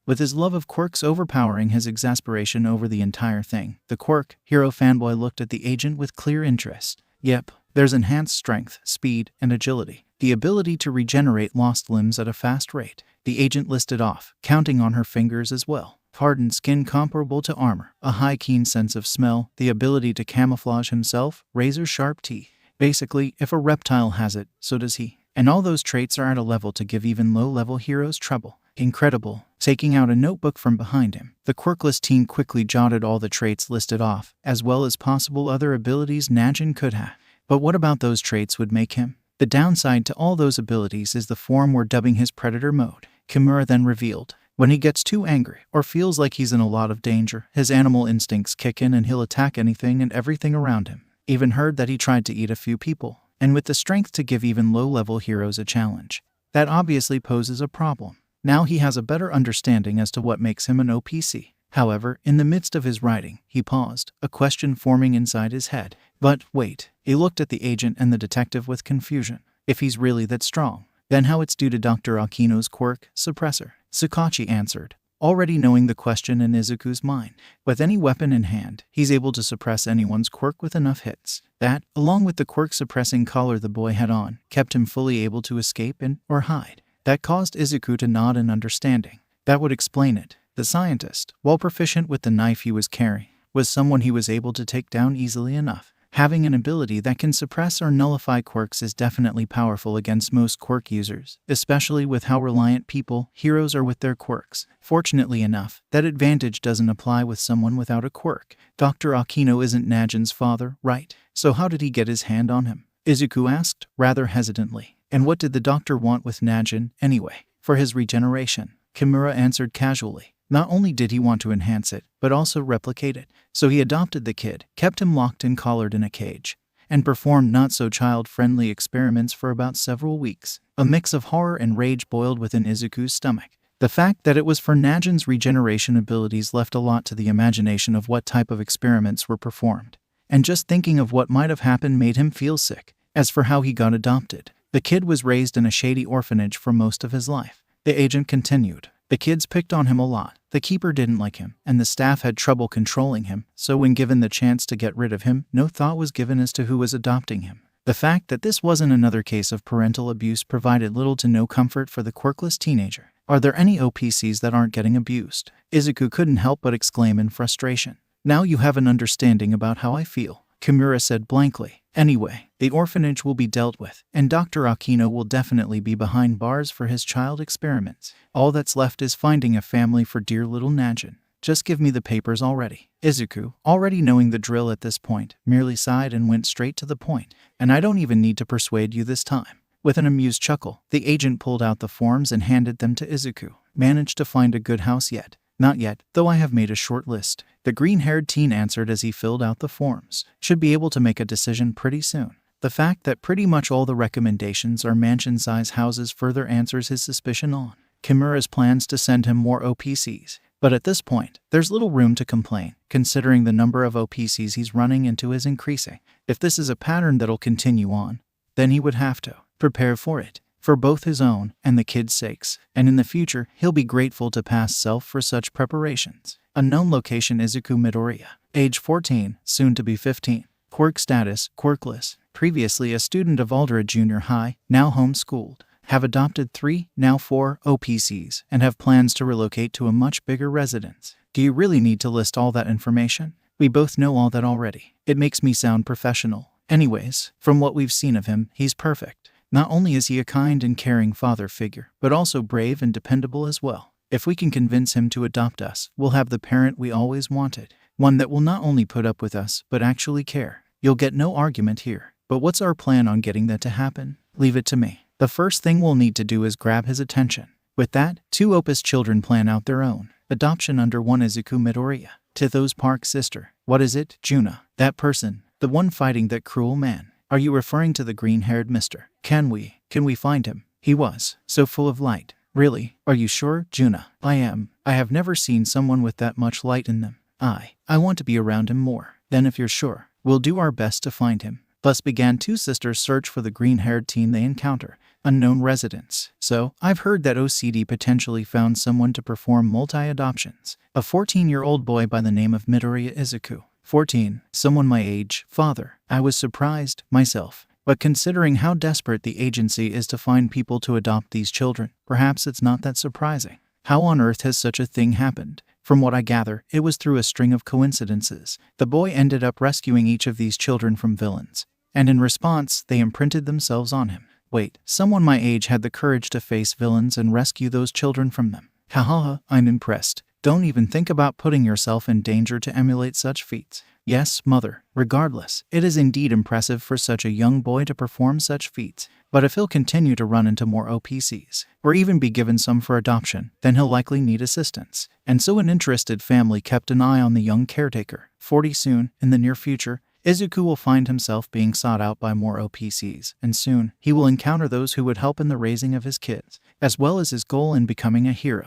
With his love of quirks overpowering his exasperation over the entire thing, the quirk, Hero Fanboy looked at the agent with clear interest. Yep. There's enhanced strength, speed, and agility, the ability to regenerate lost limbs at a fast rate. The agent listed off, counting on her fingers as well. Hardened skin comparable to armor, a high keen sense of smell, the ability to camouflage himself, razor-sharp teeth. Basically, if a reptile has it, so does he. And all those traits are at a level to give even low-level heroes trouble. Incredible. Taking out a notebook from behind him, the quirkless teen quickly jotted all the traits listed off, as well as possible other abilities Najin could have. But what about those traits would make him? The downside to all those abilities is the form we're dubbing his predator mode, Kimura then revealed. When he gets too angry or feels like he's in a lot of danger, his animal instincts kick in and he'll attack anything and everything around him. Even heard that he tried to eat a few people, and with the strength to give even low-level heroes a challenge. That obviously poses a problem. Now he has a better understanding as to what makes him an OPC. However, in the midst of his writing, he paused, a question forming inside his head. But wait, he looked at the agent and the detective with confusion. If he's really that strong, then how it's due to Dr. Akino's quirk, Suppressor? Tsukachi answered, already knowing the question in Izuku's mind. With any weapon in hand, he's able to suppress anyone's quirk with enough hits. That, along with the quirk-suppressing collar the boy had on, kept him fully able to escape or hide. That caused Izuku to nod in understanding. That would explain it. The scientist, while proficient with the knife he was carrying, was someone he was able to take down easily enough. Having an ability that can suppress or nullify quirks is definitely powerful against most quirk users, especially with how reliant heroes are with their quirks. Fortunately enough, that advantage doesn't apply with someone without a quirk. Dr. Akino isn't Najin's father, right? So how did he get his hand on him? Izuku asked, rather hesitantly. And what did the doctor want with Najin, anyway? For his regeneration, Kimura answered casually. Not only did he want to enhance it, but also replicate it. So he adopted the kid, kept him locked and collared in a cage, and performed not-so-child-friendly experiments for about several weeks. A mix of horror and rage boiled within Izuku's stomach. The fact that it was for Najin's regeneration abilities left a lot to the imagination of what type of experiments were performed. And just thinking of what might have happened made him feel sick. As for how he got adopted, the kid was raised in a shady orphanage for most of his life. The agent continued. The kids picked on him a lot, the keeper didn't like him, and the staff had trouble controlling him, so when given the chance to get rid of him, no thought was given as to who was adopting him. The fact that this wasn't another case of parental abuse provided little to no comfort for the quirkless teenager. Are there any OPCs that aren't getting abused? Izuku couldn't help but exclaim in frustration. Now you have an understanding about how I feel, Kimura said blankly. Anyway, the orphanage will be dealt with, and Dr. Akino will definitely be behind bars for his child experiments. All that's left is finding a family for dear little Najin. Just give me the papers already. Izuku, already knowing the drill at this point, merely sighed and went straight to the point. And I don't even need to persuade you this time. With an amused chuckle, the agent pulled out the forms and handed them to Izuku. Managed to find a good house yet? Not yet, though I have made a short list. The green-haired teen answered as he filled out the forms. Should be able to make a decision pretty soon. The fact that pretty much all the recommendations are mansion-size houses further answers his suspicion on Kimura's plans to send him more OPCs. But at this point, there's little room to complain, considering the number of OPCs he's running into is increasing. If this is a pattern that'll continue on, then he would have to prepare for it. For both his own and the kids' sakes, and in the future, he'll be grateful to past self for such preparations. Unknown location Izuku Midoriya. Age 14, soon to be 15. Quirk status, Quirkless. Previously a student of Aldera Junior High, now homeschooled. Have adopted 3, now 4, OPCs, and have plans to relocate to a much bigger residence. Do you really need to list all that information? We both know all that already. It makes me sound professional. Anyways, from what we've seen of him, he's perfect. Not only is he a kind and caring father figure, but also brave and dependable as well. If we can convince him to adopt us, we'll have the parent we always wanted. One that will not only put up with us, but actually care. You'll get no argument here. But what's our plan on getting that to happen? Leave it to me. The first thing we'll need to do is grab his attention. With that, 2 Opus children plan out their own adoption under one Izuku Midoriya, 𝗧𝗵𝗵𝗿 sister. What is it, Juna? That person. The one fighting that cruel man. Are you referring to the green-haired mister? Can we find him? He was so full of light. Really? Are you sure, Juna? I am. I have never seen someone with that much light in them. I want to be around him more. Then if you're sure, we'll do our best to find him. Thus began 2 sisters' search for the green-haired teen they encounter. Unknown residence. So, I've heard that OCD potentially found someone to perform multi-adoptions. A 14-year-old boy by the name of Midoriya Izuku. 14. Someone my age. Father. I was surprised, myself. But considering how desperate the agency is to find people to adopt these children, perhaps it's not that surprising. How on earth has such a thing happened? From what I gather, it was through a string of coincidences. The boy ended up rescuing each of these children from villains. And in response, they imprinted themselves on him. Wait, someone my age had the courage to face villains and rescue those children from them. Haha, I'm impressed. Don't even think about putting yourself in danger to emulate such feats. Yes, mother. Regardless, it is indeed impressive for such a young boy to perform such feats. But if he'll continue to run into more OPCs, or even be given some for adoption, then he'll likely need assistance. And so an interested family kept an eye on the young caretaker. 40 soon, in the near future, Izuku will find himself being sought out by more OPCs, and soon, he will encounter those who would help in the raising of his kids, as well as his goal in becoming a hero.